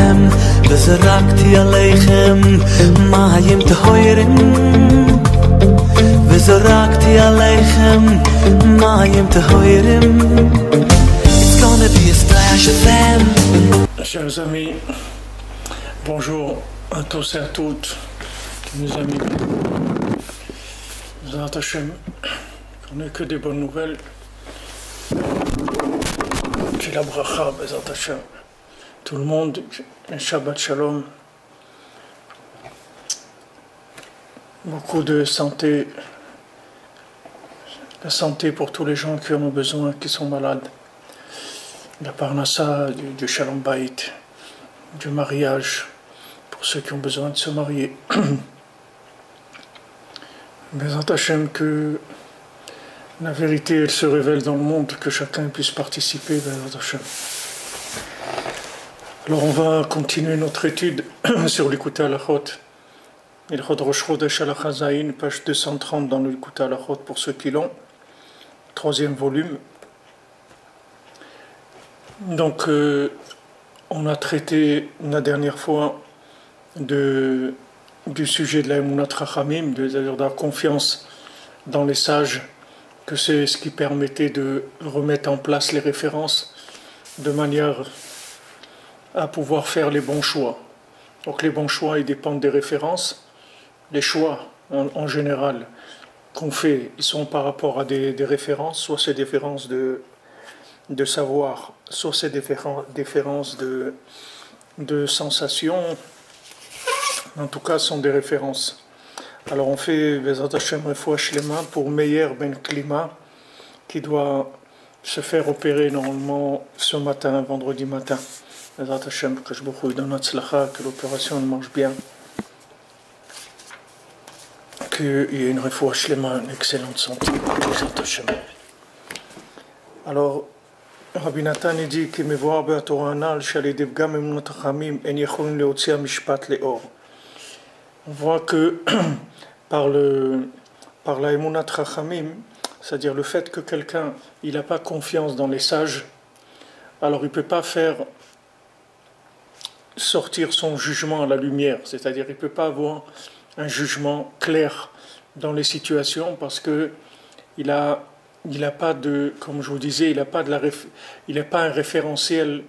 Hashem וזרקתי עליכם מים טהורים וזרקתי עליכם מים טהורים. It's gonna be a splash of them. Chers amis, bonjour à tous et à toutes, mes amis. Zat Hashem, on n'est que des bonnes nouvelles. J'ai la bracha, Zat Hashem. Tout le monde, un Shabbat Shalom. Beaucoup de santé. La santé pour tous les gens qui en ont besoin, qui sont malades. La parnassa, du Shalom Bayit, du mariage, pour ceux qui ont besoin de se marier. Bezat Hashem, que la vérité elle se révèle dans le monde, que chacun puisse participer. Bezat Hashem. Alors on va continuer notre étude sur l'Écoute Halachot. Ilchot Rosh Chodesh Halakha Zayin, page 230 dans l'Écoute Halachot pour ceux qui l'ont. Troisième volume. Donc on a traité la dernière fois du sujet de la Emunat Chachamim, de la confiance dans les sages, que c'est ce qui permettait de remettre en place les références de manière à pouvoir faire les bons choix. Donc les bons choix, ils dépendent des références. Les choix, en général, qu'on fait, ils sont par rapport à des références, soit c'est des références de savoir, soit c'est des références de sensations. En tout cas, ce sont des références. Alors on fait Bezat Hashem Refouach Shlema pour Meyer Ben Klima, qui doit se faire opérer normalement ce matin, vendredi matin. Bezat Hashem, que je vous donne Hatzlacha, que l'opération marche bien, qu'il y ait une Refouach Shlema, une excellente santé. Bezat Hashem. Alors, Rabbi Nathan dit que Mevoar Be'atorah Anal, Shalei Pgam Emunat Chachamim, En Yecholin Leotzi HaMishpat Le'or. On voit que par la Emunat Chachamim, c'est-à-dire le fait que quelqu'un il n'a pas confiance dans les sages, alors il ne peut pas faire sortir son jugement à la lumière, c'est-à-dire il ne peut pas avoir un jugement clair dans les situations parce que il a pas de, comme je vous disais, il n'a pas un référentiel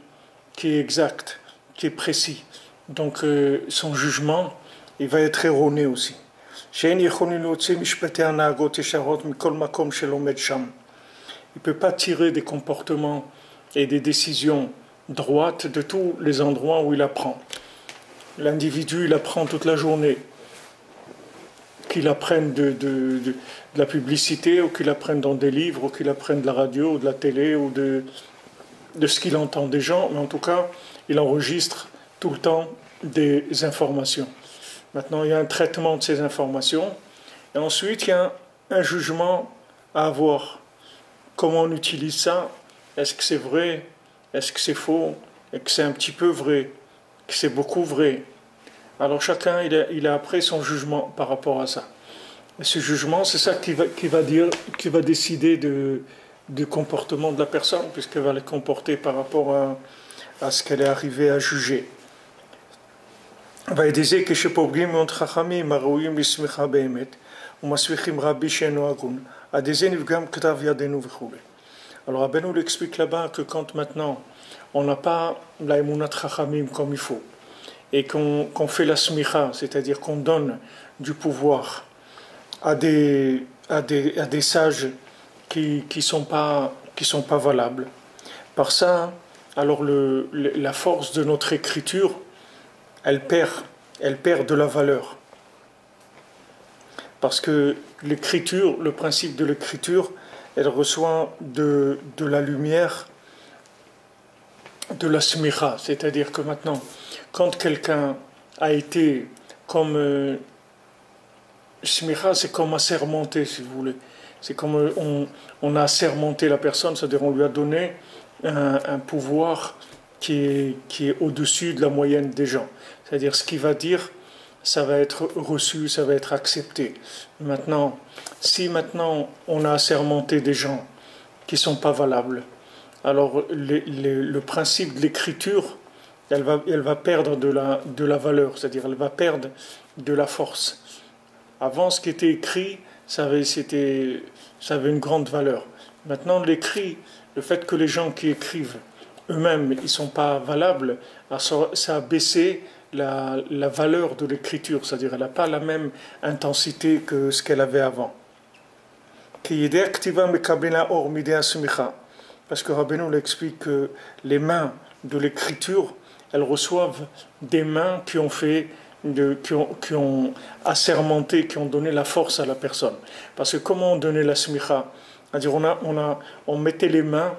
qui est exact, qui est précis. Donc son jugement il va être erroné aussi. Il ne peut pas tirer des comportements et des décisions droites de tous les endroits où il apprend. L'individu, il apprend toute la journée. Qu'il apprenne de la publicité, ou qu'il apprenne dans des livres, ou qu'il apprenne de la radio, ou de la télé, ou de ce qu'il entend des gens, mais en tout cas, il enregistre tout le temps des informations. Maintenant, il y a un traitement de ces informations, et ensuite, il y a un jugement à avoir. Comment on utilise ça? Est-ce que c'est vrai? Est-ce que c'est faux? Est-ce que c'est un petit peu vrai? Que c'est beaucoup vrai? Alors chacun, il a après son jugement par rapport à ça. Et ce jugement, c'est ça qui va décider du comportement de la personne, puisqu'elle va le comporter par rapport à ce qu'elle est arrivée à juger. Alors Rabbeinu l'explique là-bas que quand maintenant on n'a pas la Emunat Chachamim comme il faut, et qu'on fait la smicha, c'est-à-dire qu'on donne du pouvoir à des sages qui sont pas valables. Par ça, alors la force de notre écriture, elle perd de la valeur. Parce que l'écriture, le principe de l'écriture, elle reçoit de la lumière de la smicha, c'est-à-dire que maintenant, quand quelqu'un a été comme smicha, c'est comme assermenté, si vous voulez. C'est comme on a assermenté la personne, c'est-à-dire on lui a donné un pouvoir qui est au-dessus de la moyenne des gens. C'est-à-dire ce qu'il va dire, ça va être reçu, ça va être accepté. Maintenant, si maintenant on a assermenté des gens qui ne sont pas valables, alors le principe de l'écriture elle va perdre de la valeur, c'est-à-dire elle va perdre de la force. Avant, ce qui était écrit, ça avait une grande valeur. Maintenant, l'écrit, le fait que les gens qui écrivent eux-mêmes, ils ne sont pas valables, ça a baissé la valeur de l'écriture, c'est-à-dire elle n'a pas la même intensité que ce qu'elle avait avant. Parce que Rabbeinu l'explique que les mains de l'écriture, elles reçoivent des mains qui ont assermenté, qui ont donné la force à la personne. Parce que comment on donnait la smicha? C'est-à-dire on mettait les mains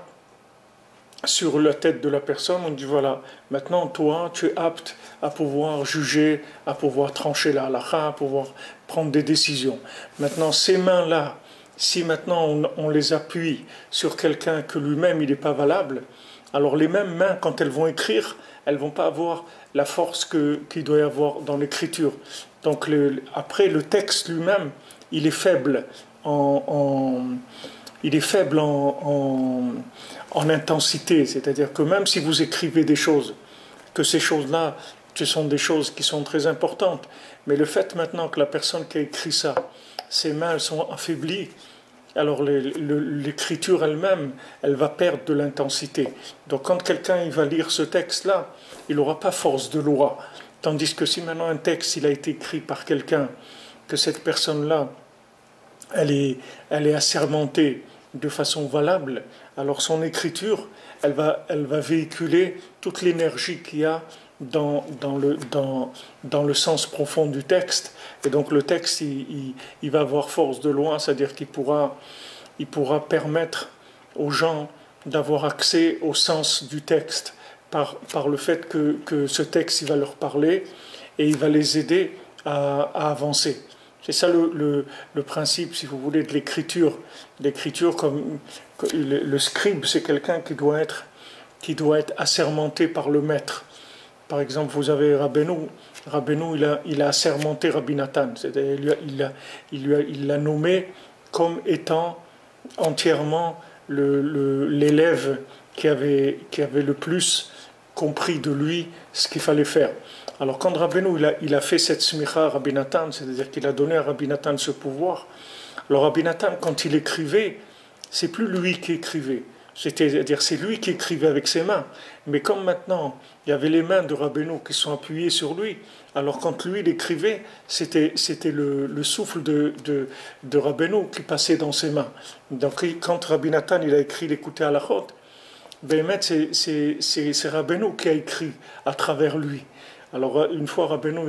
sur la tête de la personne, on dit voilà, maintenant toi tu es apte à pouvoir juger, à pouvoir trancher la halakha, à pouvoir prendre des décisions. Maintenant ces mains-là, si maintenant on les appuie sur quelqu'un que lui-même il n'est pas valable, alors les mêmes mains quand elles vont écrire, elles ne vont pas avoir la force qu'il doit y avoir dans l'écriture. Donc après le texte lui-même, il est faible en intensité, c'est-à-dire que même si vous écrivez des choses, que ces choses-là, ce sont des choses qui sont très importantes, mais le fait maintenant que la personne qui a écrit ça, ses mains elles sont affaiblies, alors l'écriture elle-même, elle va perdre de l'intensité. Donc quand quelqu'un il va lire ce texte-là, il n'aura pas force de loi. Tandis que si maintenant un texte il a été écrit par quelqu'un, que cette personne-là, elle est assermentée de façon valable, alors son écriture, elle va véhiculer toute l'énergie qu'il y a dans le sens profond du texte, et donc le texte il va avoir force de loi, c'est-à-dire qu'il pourra permettre aux gens d'avoir accès au sens du texte par le fait que ce texte il va leur parler et il va les aider à avancer. C'est ça le principe, si vous voulez, de l'écriture. L'écriture, comme le scribe, c'est quelqu'un qui doit être assermenté par le maître. Par exemple, vous avez Rabbeinu. Rabbeinu, il a assermenté Rabbi Nathan. C'est-à-dire, il l'a nommé comme étant entièrement l'élève qui avait le plus compris de lui ce qu'il fallait faire. Alors quand Rabbeinu il a fait cette smicha à Rabbi Nathan, c'est-à-dire qu'il a donné à Rabbi Nathan ce pouvoir, alors Rabbi Nathan, quand il écrivait, c'est plus lui qui écrivait, c'est-à-dire c'est lui qui écrivait avec ses mains. Mais comme maintenant, il y avait les mains de Rabbeinu qui sont appuyées sur lui, alors quand lui il écrivait, c'était le souffle de Rabbeinu qui passait dans ses mains. Donc quand Rabbi Nathan il a écrit l'Écouté à la Chod, c'est Rabbeinu qui a écrit à travers lui. Alors une fois Rabbeinu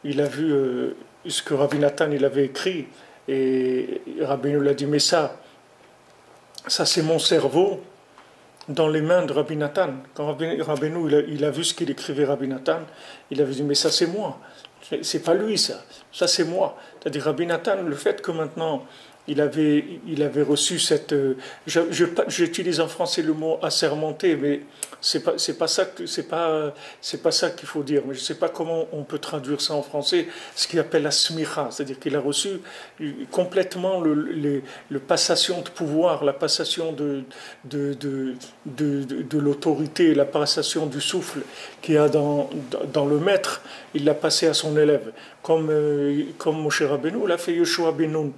il a vu ce que Rabbi Nathan il avait écrit, et Rabbeinu lui a dit mais ça c'est mon cerveau dans les mains de Rabbi Nathan. Quand Rabbeinu il a vu ce qu'il écrivait Rabbi Nathan, il avait dit mais ça c'est moi, c'est pas lui ça c'est moi. C'est-à-dire Rabbi Nathan, le fait que maintenant il avait reçu cette... J'utilise en français le mot assermenté, mais c'est pas ça qu'il faut dire. Mais je ne sais pas comment on peut traduire ça en français, ce qu'il appelle la smicha, c'est-à-dire qu'il a reçu complètement le passation de pouvoir, la passation de l'autorité, la passation du souffle qu'il y a dans le maître, il l'a passé à son élève. Comme Moshe Rabbeinu l'a fait Yoshua ben Nun.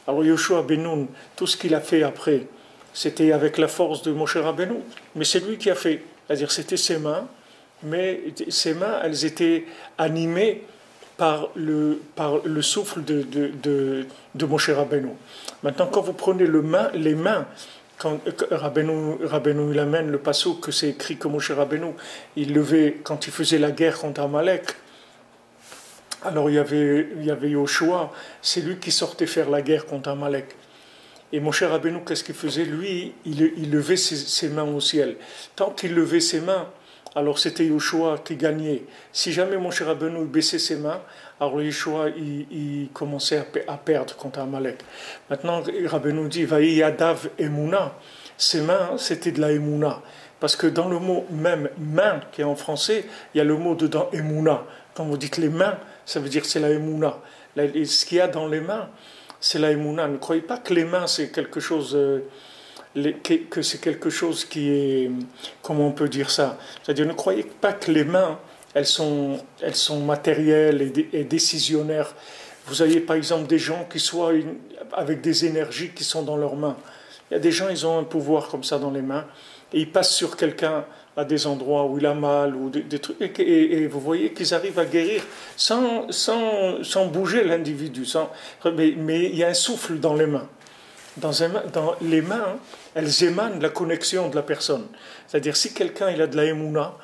Alors Yoshua ben Nun, tout ce qu'il a fait après, c'était avec la force de Moshe Rabbeinu, mais c'est lui qui a fait. C'est-à-dire c'était ses mains, mais ses mains, elles étaient animées par le souffle de Moshe Rabbeinu. Maintenant, quand vous prenez les mains, quand Rabbeinu il amène le passouk que c'est écrit que Moshe Rabbeinu, il levait, quand il faisait la guerre contre Amalek, alors il y avait Yoshua, c'est lui qui sortait faire la guerre contre Amalek. Et Moshe Rabbeinu, qu'est-ce qu'il faisait? Lui, il levait ses mains au ciel. Tant qu'il levait ses mains, alors c'était Yoshua qui gagnait. Si jamais Moshe Rabbeinu baissait ses mains, alors Yoshua il commençait à perdre contre Amalek. Maintenant, Rabbeinu dit Vaï Yadav Emuna. Ses mains, c'était de la Emuna. Parce que dans le mot même main qui est en français, il y a le mot dedans Emuna. Quand vous dites les mains, ça veut dire c'est la Emouna. Ce qu'il y a dans les mains, c'est la Emouna. Ne croyez pas que les mains c'est quelque chose que c'est quelque chose qui est, comment on peut dire ça? C'est-à-dire, ne croyez pas que les mains, elles sont matérielles et décisionnaires. Vous avez par exemple des gens qui soient avec des énergies qui sont dans leurs mains. Il y a des gens, ils ont un pouvoir comme ça dans les mains, et ils passent sur quelqu'un à des endroits où il a mal, ou des trucs, et vous voyez qu'ils arrivent à guérir sans bouger l'individu. Mais il y a un souffle dans les mains. Dans les mains, elles émanent la connexion de la personne. C'est-à-dire, si quelqu'un il a de la émouna,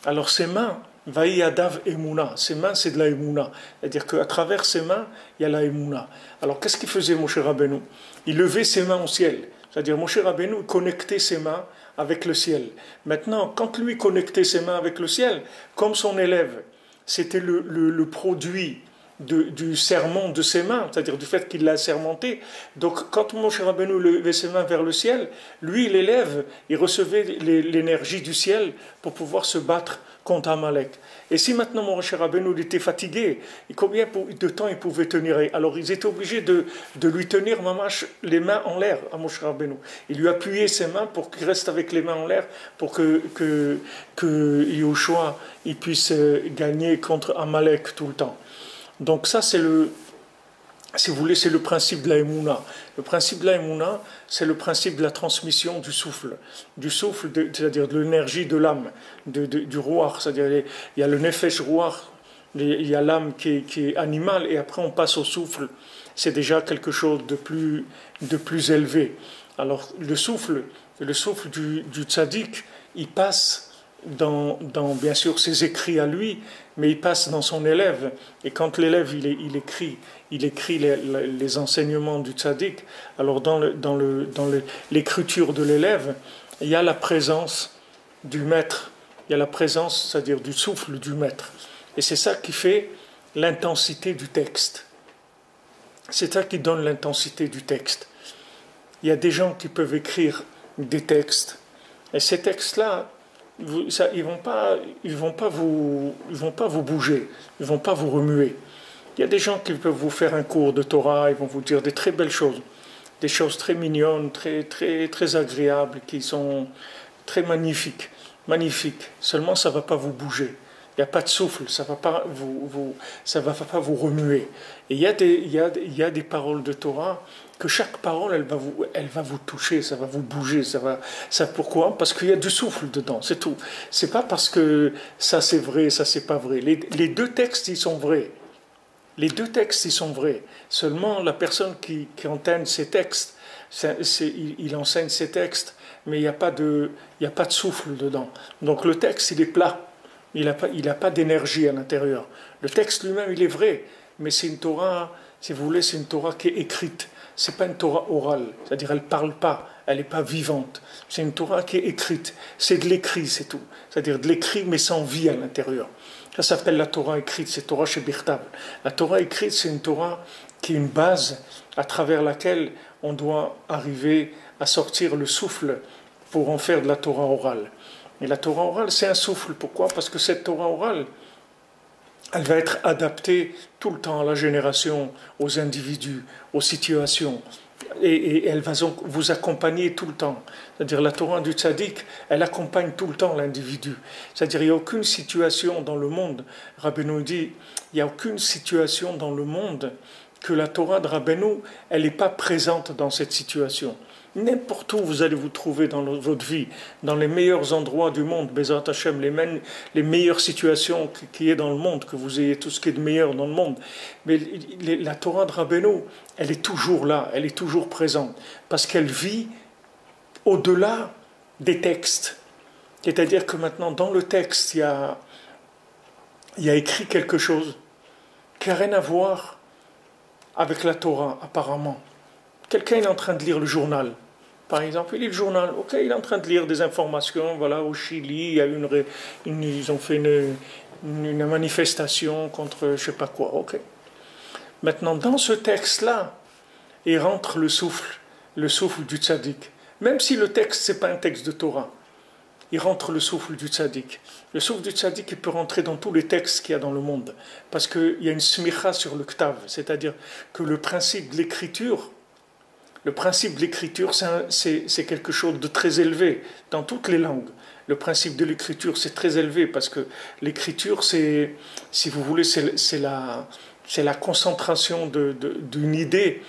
alors ses mains, Vaï Adav Emouna, ses mains c'est de la Emouna. C'est-à-dire qu'à travers ses mains, il y a la Emouna. Alors qu'est-ce qu'il faisait Moshe Rabbeinu? Il levait ses mains au ciel. C'est-à-dire Moshe Rabbeinu connectait ses mains avec le ciel. Maintenant, quand lui connectait ses mains avec le ciel, comme son élève, c'était le produit du serment de ses mains, c'est-à-dire du fait qu'il l'a sermenté. Donc, quand Moshe Rabbeinu levait ses mains vers le ciel, lui, l'élève, il recevait l'énergie du ciel pour pouvoir se battre contre Amalek. Et si maintenant Moshe Rabbeinu était fatigué, combien de temps il pouvait tenir? Alors, ils étaient obligés de lui tenir mamash les mains en l'air à Moshe Rabbeinu. Il lui appuyait ses mains pour qu'il reste avec les mains en l'air, pour que Yehoshua il puisse gagner contre Amalek tout le temps. Donc ça, si vous voulez, c'est le principe de la Emouna. Le principe de la Emouna, c'est le principe de la transmission du souffle, c'est-à-dire de l'énergie de l'âme, du rouar. C'est-à-dire, il y a le nefesh rouar, il y a l'âme qui est animale, et après on passe au souffle. C'est déjà quelque chose de plus élevé. Alors le souffle du tzaddik, il passe dans bien sûr ses écrits à lui, mais il passe dans son élève. Et quand l'élève il écrit les enseignements du tzaddik, alors dans l'écriture de l'élève, il y a la présence du maître, il y a la présence, c'est-à-dire du souffle du maître. Et c'est ça qui fait l'intensité du texte. C'est ça qui donne l'intensité du texte. Il y a des gens qui peuvent écrire des textes, et ces textes-là, ils vont pas vous bouger, ils vont pas vous remuer. Il y a des gens qui peuvent vous faire un cours de Torah, ils vont vous dire des très belles choses, des choses très mignonnes, très agréables, qui sont très magnifiques. Seulement ça va pas vous bouger. Il n'y a pas de souffle, ça va pas vous remuer. Et il y a des paroles de Torah que chaque parole, elle va vous toucher, ça va vous bouger, pourquoi? Parce qu'il y a du souffle dedans, c'est tout. C'est pas parce que ça c'est vrai, ça c'est pas vrai. Les deux textes, ils sont vrais. Les deux textes, ils sont vrais. Seulement, la personne qui enseigne ces textes, il enseigne ces textes, mais il n'y a pas de souffle dedans. Donc le texte, il est plat. Il n'a pas d'énergie à l'intérieur. Le texte lui-même, il est vrai, mais c'est une Torah, si vous voulez, c'est une Torah qui est écrite. C'est pas une Torah orale, c'est-à-dire elle parle pas, elle n'est pas vivante. C'est une Torah qui est écrite. C'est de l'écrit, c'est tout. C'est-à-dire de l'écrit, mais sans vie à l'intérieur. Ça s'appelle la Torah écrite, c'est Torah chez Birtav. La Torah écrite, c'est une Torah qui est une base à travers laquelle on doit arriver à sortir le souffle pour en faire de la Torah orale. Et la Torah orale, c'est un souffle. Pourquoi? Parce que cette Torah orale, elle va être adaptée tout le temps à la génération, aux individus, aux situations. Et elle va vous accompagner tout le temps. C'est-à-dire la Torah du tzaddik, elle accompagne tout le temps l'individu. C'est-à-dire il n'y a aucune situation dans le monde, Rabbeinu dit, il n'y a aucune situation dans le monde que la Torah de Rabbeinu, elle n'est pas présente dans cette situation. N'importe où vous allez vous trouver dans votre vie, dans les meilleurs endroits du monde, Bezat Hashem, les meilleures situations qui est dans le monde, que vous ayez tout ce qui est de meilleur dans le monde. Mais la Torah de Rabbeinu, elle est toujours là, elle est toujours présente, parce qu'elle vit au-delà des textes. C'est-à-dire que maintenant, dans le texte, il y a écrit quelque chose qui n'a rien à voir avec la Torah, apparemment. Quelqu'un est en train de lire le journal. Par exemple, il lit le journal, ok, il est en train de lire des informations, voilà, au Chili, il y a ils ont fait une manifestation contre je ne sais pas quoi, ok. Maintenant, dans ce texte-là, il rentre le souffle du tzaddik. Même si le texte, ce n'est pas un texte de Torah, il rentre le souffle du tzaddik. Le souffle du tzaddik, il peut rentrer dans tous les textes qu'il y a dans le monde, parce qu'il y a une smicha sur le ktav, c'est-à-dire que le principe de l'écriture, Le principe de l'écriture, c'est quelque chose de très élevé dans toutes les langues. Le principe de l'écriture, c'est très élevé parce que l'écriture, c'est, si vous voulez, c'est la concentration d'une idée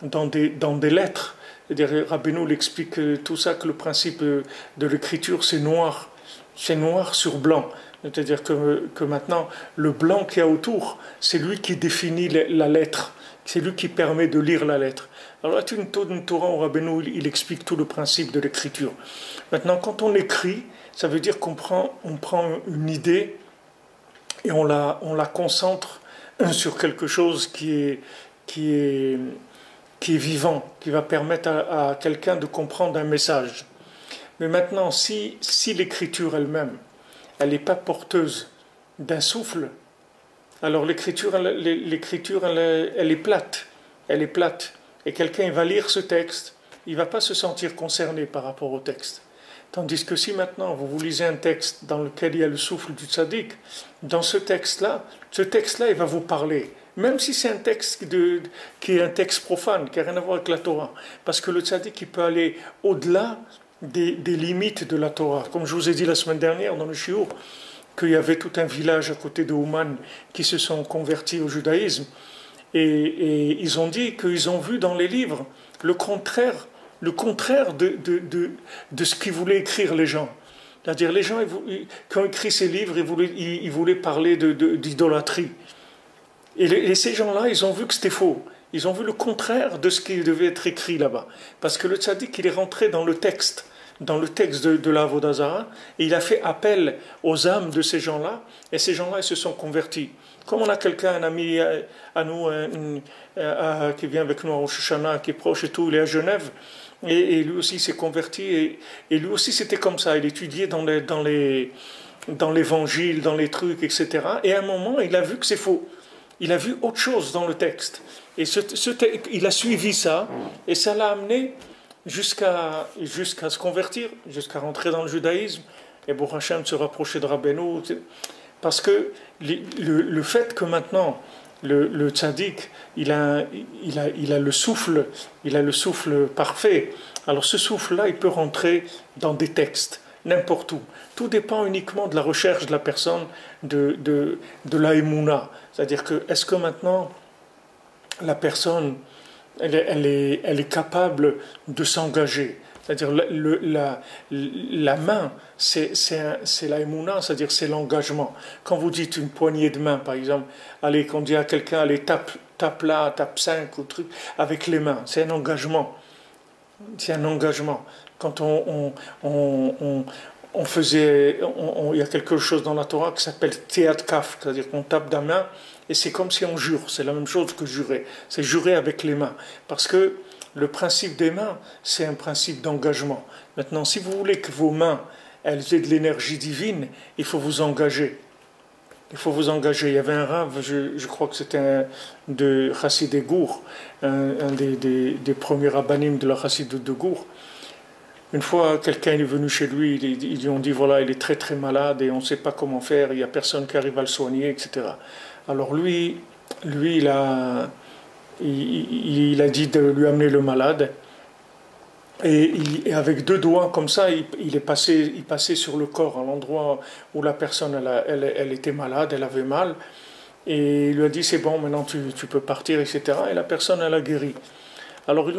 dans des lettres. Rabbeinu l'explique tout ça, que le principe de l'écriture, c'est noir sur blanc. C'est-à-dire que maintenant, le blanc qu'il y a autour, c'est lui qui définit la lettre. C'est lui qui permet de lire la lettre. Alors là, une Torah où Rabbeinu, il explique tout le principe de l'écriture. Maintenant, quand on écrit, ça veut dire qu'on prend une idée et on la concentre sur quelque chose qui est vivant, qui va permettre à quelqu'un de comprendre un message. Mais maintenant, si l'écriture elle-même, elle n'est pas porteuse d'un souffle, alors l'écriture elle est plate. Elle est plate. Et quelqu'un va lire ce texte, il ne va pas se sentir concerné par rapport au texte. Tandis que si maintenant vous lisez un texte dans lequel il y a le souffle du tzaddik, dans ce texte-là, il va vous parler. Même si c'est un texte qui est un texte profane, qui n'a rien à voir avec la Torah. Parce que le tzaddik, il peut aller au-delà des limites de la Torah. Comme je vous ai dit la semaine dernière dans le shiur, qu'il y avait tout un village à côté de Ouman qui se sont convertis au judaïsme. Et ils ont dit qu'ils ont vu dans les livres le contraire de ce qu'ils voulaient écrire les gens. C'est-à-dire les gens, qui ont écrit ces livres, ils voulaient parler d'idolâtrie. Et ces gens-là, ils ont vu que c'était faux. Ils ont vu le contraire de ce qui devait être écrit là-bas. Parce que le tzaddik, il est rentré dans le texte de la Avodah Zarah, et il a fait appel aux âmes de ces gens-là, et ces gens-là, ils se sont convertis. Comme on a quelqu'un, un ami à nous, qui vient avec nous à Rosh Hashanah, qui est proche et tout, il est à Genève, et lui aussi s'est converti, et lui aussi c'était comme ça, il étudiait dans l'évangile, dans les trucs, etc. Et à un moment, il a vu que c'est faux. Il a vu autre chose dans le texte. Et il a suivi ça, et ça l'a amené jusqu'à se convertir, jusqu'à rentrer dans le judaïsme, et Baruch Hashem se rapprocher de Rabbeinu. Parce que le fait que maintenant, le tzaddik, il a le souffle parfait, alors ce souffle-là, il peut rentrer dans des textes, n'importe où. Tout dépend uniquement de la recherche de la personne, de la émouna. C'est-à-dire que, est-ce que maintenant, la personne, elle est capable de s'engager? C'est-à-dire la main, c'est la émouna, c'est-à-dire c'est l'engagement. Quand vous dites une poignée de main, par exemple, allez, qu'on dit à quelqu'un, allez, tape là, tape 5, ou truc, avec les mains, c'est un engagement. C'est un engagement. Quand on faisait, il y a quelque chose dans la Torah qui s'appelle Teat Kaf, c'est-à-dire qu'on tape la main, et c'est comme si on jure, c'est la même chose que jurer, c'est jurer avec les mains, parce que le principe des mains, c'est un principe d'engagement. Maintenant, si vous voulez que vos mains, elles aient de l'énergie divine, il faut vous engager. Il faut vous engager. Il y avait un rave, je crois que c'était de Chassid de Gour, un des premiers rabbanim de la Chassid de Gour. Une fois, quelqu'un est venu chez lui, ils lui ont dit, voilà, il est très très malade et on ne sait pas comment faire, il n'y a personne qui arrive à le soigner, etc. Alors lui il a dit de lui amener le malade, et avec 2 doigts comme ça, il passait sur le corps, à l'endroit où la personne elle était malade, elle avait mal, et il lui a dit c'est bon, maintenant tu peux partir, etc. Et la personne elle a guéri. Alors ils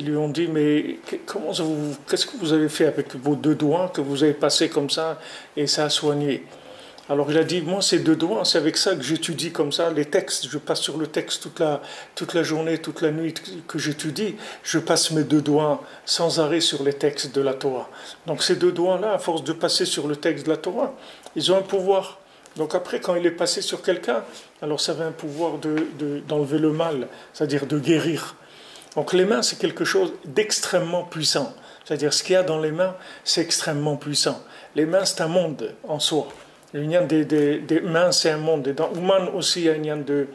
lui ont dit mais qu'est-ce que vous avez fait avec vos 2 doigts que vous avez passé comme ça et ça a soigné? Alors il a dit, moi ces 2 doigts, c'est avec ça que j'étudie comme ça les textes, je passe sur le texte toute la journée, toute la nuit que j'étudie, je passe mes 2 doigts sans arrêt sur les textes de la Torah. Donc ces 2 doigts-là, à force de passer sur le texte de la Torah, ils ont un pouvoir. Donc après, quand il est passé sur quelqu'un, alors ça avait un pouvoir d'enlever le mal, c'est-à-dire de guérir. Donc les mains, c'est quelque chose d'extrêmement puissant. C'est-à-dire ce qu'il y a dans les mains, c'est extrêmement puissant. Les mains, c'est un monde en soi. L'union des mains, c'est un monde. Et dans Ouman aussi, il y a l'union de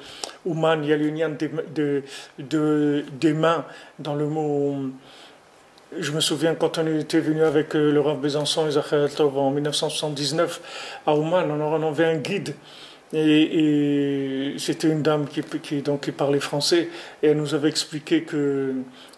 Ouman, il y a l'union des mains dans le mot. Je me souviens quand on était venu avec le Rav Besançon et Zachariah Tov en 1979 à Ouman, on avait un guide Et c'était une dame qui parlait français, et elle nous avait expliqué que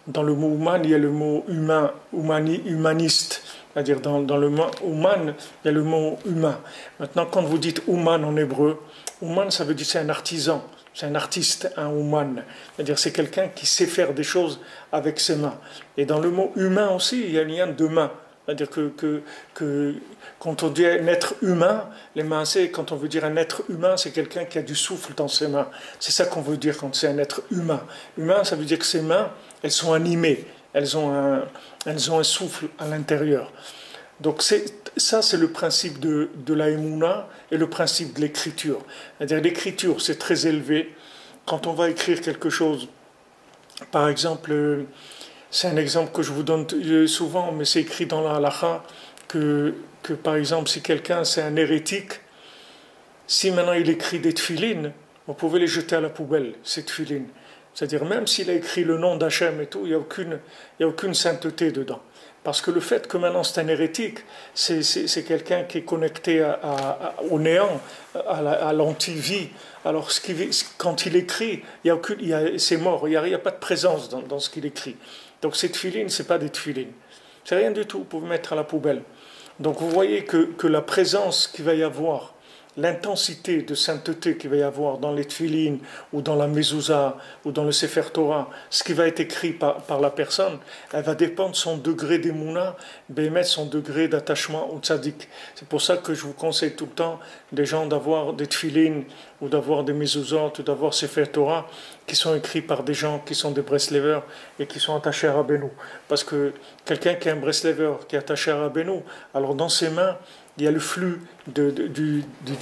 dans le mot human, il y a le mot humain, humaniste. C'est-à-dire dans le mot human, il y a le mot humain. Maintenant, quand vous dites human en hébreu, human, ça veut dire c'est un artisan, c'est un artiste, un human. C'est-à-dire c'est quelqu'un qui sait faire des choses avec ses mains. Et dans le mot humain aussi, il y a un lien de main. C'est-à-dire que quand on dit un être humain, les mains, quand on veut dire un être humain, c'est quelqu'un qui a du souffle dans ses mains. C'est ça qu'on veut dire quand c'est un être humain. Humain, ça veut dire que ses mains, elles sont animées, elles ont un souffle à l'intérieur. Donc ça, c'est le principe de la Emouna et le principe de l'écriture. C'est-à-dire l'écriture, c'est très élevé. Quand on va écrire quelque chose, par exemple... C'est un exemple que je vous donne souvent, mais c'est écrit dans la halakha que par exemple, si quelqu'un c'est un hérétique, si maintenant il écrit des tefilines, vous pouvez les jeter à la poubelle, ces tefilines. C'est-à-dire, même s'il a écrit le nom d'Hachem et tout, il n'y a aucune sainteté dedans. Parce que le fait que maintenant c'est un hérétique, c'est quelqu'un qui est connecté au néant, à l'antivie. Alors, quand il écrit, c'est mort, il n'y a pas de présence dans ce qu'il écrit. Donc ces tefilines, ce n'est pas des tefilines. C'est rien du tout, vous pouvez mettre à la poubelle. Donc vous voyez que la présence qu'il va y avoir, l'intensité de sainteté qu'il va y avoir dans les tefilines, ou dans la mezouza, ou dans le Sefer Torah, ce qui va être écrit par la personne, elle va dépendre de son degré d'émouna, son degré d'attachement au tzaddik. C'est pour ça que je vous conseille tout le temps des gens d'avoir des tefilines, ou d'avoir des mezuzot, ou d'avoir Sefer Torah, qui sont écrits par des gens qui sont des Breslevers et qui sont attachés à Rabbeinu. Parce que quelqu'un qui est un Breslever, qui est attaché à Rabbeinu, alors dans ses mains, il y a le flux de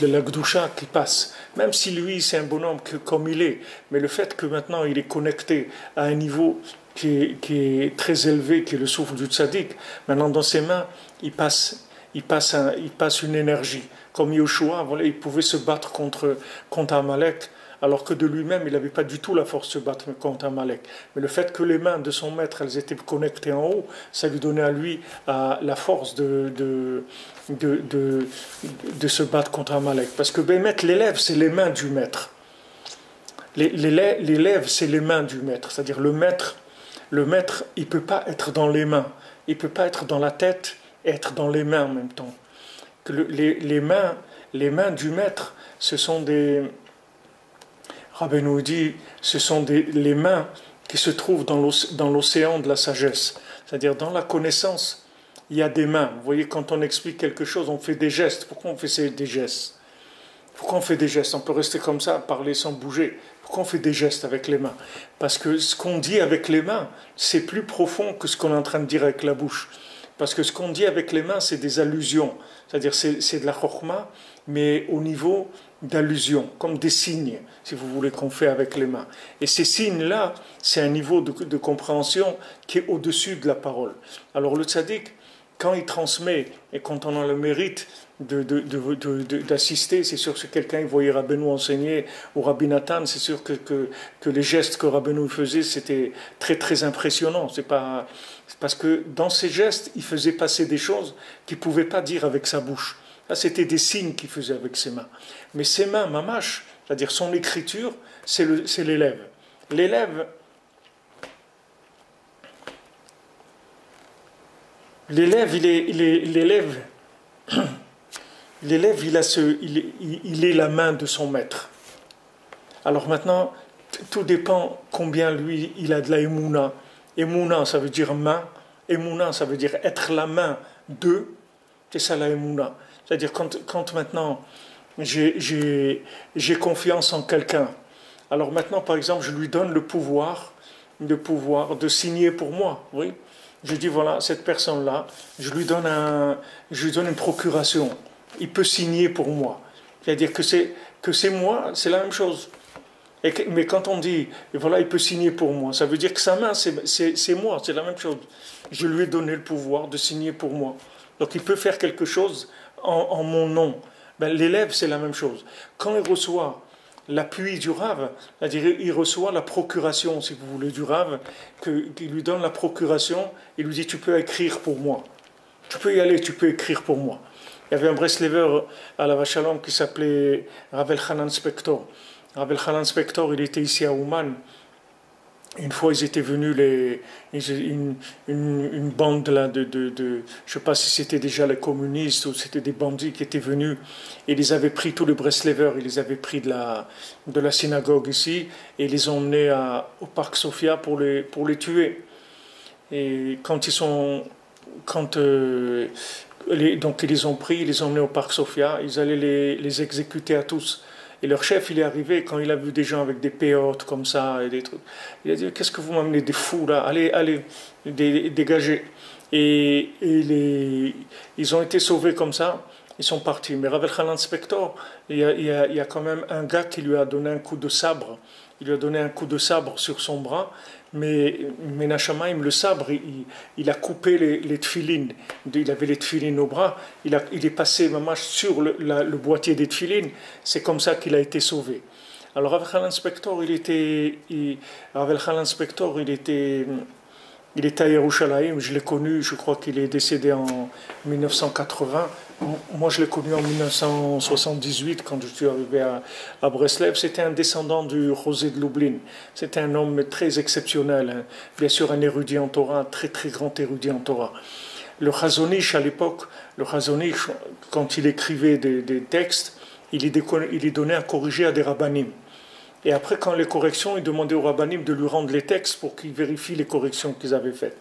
la Gdusha qui passe. Même si lui, c'est un bonhomme comme il est, mais le fait que maintenant il est connecté à un niveau qui est très élevé, qui est le souffle du tzaddik, maintenant dans ses mains, il passe une énergie. Comme Yoshua, voilà, il pouvait se battre contre Amalek, alors que de lui-même, il n'avait pas du tout la force de se battre contre Amalek. Mais le fait que les mains de son maître, elles étaient connectées en haut, ça lui donnait à lui la force de se battre contre Amalek. Parce que l'élève, c'est les mains du maître. L'élève, c'est les mains du maître. C'est-à-dire le maître, il ne peut pas être dans les mains. Il ne peut pas être dans la tête et être dans les mains en même temps. Que les mains du maître, ce sont des... Rabbeinu dit, ce sont les mains qui se trouvent dans l'océan de la sagesse. C'est-à-dire dans la connaissance, il y a des mains. Vous voyez, quand on explique quelque chose, on fait des gestes. Pourquoi on fait des gestes? Pourquoi on fait des gestes? On peut rester comme ça, parler sans bouger. Pourquoi on fait des gestes avec les mains? Parce que ce qu'on dit avec les mains, c'est plus profond que ce qu'on est en train de dire avec la bouche. Parce que ce qu'on dit avec les mains, c'est des allusions. C'est-à-dire c'est de la chokhma, mais au niveau d'allusion, comme des signes, si vous voulez, qu'on fait avec les mains. Et ces signes-là, c'est un niveau de compréhension qui est au-dessus de la parole. Alors le tzaddik, quand il transmet, et quand on a le mérite d'assister, c'est sûr que quelqu'un il voyait Rabbeinu enseigner, ou Rabbi Nathan, c'est sûr que les gestes que Rabbeinu faisait, c'était très très impressionnant. C'est parce que dans ces gestes, il faisait passer des choses qu'il ne pouvait pas dire avec sa bouche. Là, c'était des signes qu'il faisait avec ses mains. Mais ses mains, mamash, c'est-à-dire son écriture, c'est l'élève. L'élève, il est la main de son maître. Alors maintenant, tout dépend combien lui, il a de la émouna. Émouna, ça veut dire main. Émouna, ça veut dire être la main de. C'est ça la émouna. C'est-à-dire quand maintenant j'ai confiance en quelqu'un. Alors maintenant, par exemple, je lui donne le pouvoir de signer pour moi. Oui. Je dis voilà, cette personne-là, je lui donne une procuration. Il peut signer pour moi. C'est-à-dire que c'est moi, c'est la même chose. Mais quand on dit voilà, il peut signer pour moi, ça veut dire que sa main, c'est moi, c'est la même chose. Je lui ai donné le pouvoir de signer pour moi. Donc il peut faire quelque chose en mon nom. L'élève, c'est la même chose. Quand il reçoit l'appui du Rav, c'est-à-dire il reçoit la procuration, si vous voulez, du Rav, qui lui donne la procuration, il lui dit tu peux écrire pour moi. Tu peux y aller, tu peux écrire pour moi. Il y avait un Breslever à la Vachalom qui s'appelait Ravel Hanan Spector. Ravel Hanan Spector, il était ici à Ouman. Une fois, ils étaient venus, une bande là, je ne sais pas si c'était déjà les communistes ou c'était des bandits qui étaient venus, et ils avaient pris tous les Breslevers, ils les avaient pris de la synagogue ici, et ils les ont emmenés au parc Sofia pour les tuer. Et donc ils les ont pris, ils les ont emmenés au parc Sofia, ils allaient les exécuter à tous. Et leur chef, il est arrivé quand il a vu des gens avec des péotes comme ça et des trucs. Il a dit, qu'est-ce que vous m'amenez des fous là? Allez, dégagez. Et ils ont été sauvés comme ça, ils sont partis. Mais Ravel Hanan Spector, il y a quand même un gars qui lui a donné un coup de sabre. Il lui a donné un coup de sabre sur son bras, mais Menachamaim, le sabre, il a coupé les tefilines. Il avait les tefilines au bras, il est passé mamash sur le boîtier des tefilines. C'est comme ça qu'il a été sauvé. Alors Ravel Hanan Spector, il était à Yerushalayim, je l'ai connu, je crois qu'il est décédé en 1980. Moi, je l'ai connu en 1978 quand je suis arrivé à Breslev. C'était un descendant du Rosé de Lublin. C'était un homme très exceptionnel, hein. Bien sûr un érudit en Torah, un très très grand érudit en Torah. Le Chazon-Ish à l'époque, quand il écrivait des textes, il les donnait à corriger à des rabbanim. Et après, quand les corrections, il demandait aux rabbanim de lui rendre les textes pour qu'ils vérifient les corrections qu'ils avaient faites.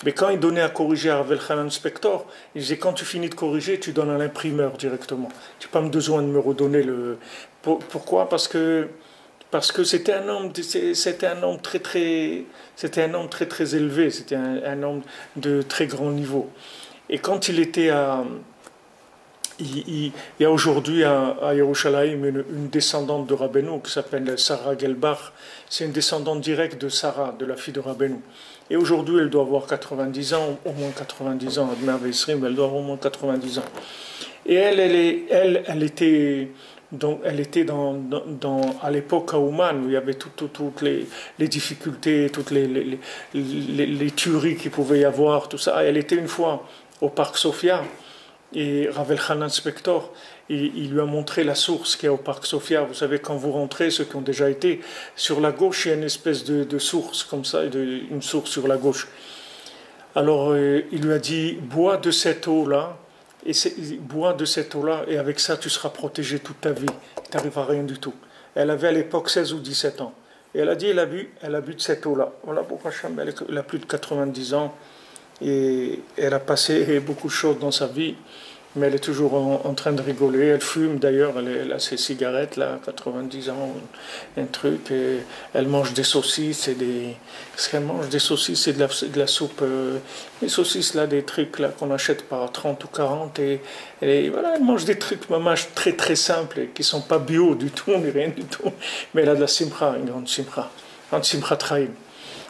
Mais quand il donnait à corriger à Ravel Hanan Spector, il disait, quand tu finis de corriger, tu donnes à l'imprimeur directement. Tu n'as pas besoin de me redonner le... Pourquoi? Parce que c'était un homme très très élevé, c'était un homme de très grand niveau. Et quand il était il y a aujourd'hui à Yerushalayim une descendante de Rabbeinu qui s'appelle Sarah Gelbach. C'est une descendante directe de Sarah, de la fille de Rabbeinu. Et aujourd'hui, elle doit avoir 90 ans, au moins 90 ans. Elle doit avoir au moins 90 ans. Et elle était à l'époque à Ouman, où il y avait toutes les difficultés, toutes les tueries qu'il pouvait y avoir, tout ça. Elle était une fois au parc Sofia. Et Ravel Hanan Spector, il lui a montré la source qu'il y a au parc Sofia. Vous savez, quand vous rentrez, ceux qui ont déjà été, sur la gauche, il y a une espèce de source comme ça, une source sur la gauche. Alors, il lui a dit, bois de cette eau-là, et avec ça, tu seras protégé toute ta vie. Tu n'arriveras à rien du tout. Elle avait à l'époque 16 ou 17 ans. Et elle a dit, elle a bu de cette eau-là. Voilà pourquoi elle a plus de 90 ans. Et elle a passé beaucoup de choses dans sa vie, mais elle est toujours en train de rigoler. Elle fume d'ailleurs, elle a ses cigarettes là, 90 ans, un truc. Et elle mange des saucisses Qu'est-ce qu'elle mange? Des saucisses et de la soupe. Les saucisses là, des trucs là qu'on achète par 30 ou 40. Et voilà, elle mange des trucs mamash très très simples et qui sont pas bio du tout, ni rien du tout. Mais elle a de la simcha, une grande simcha traïm.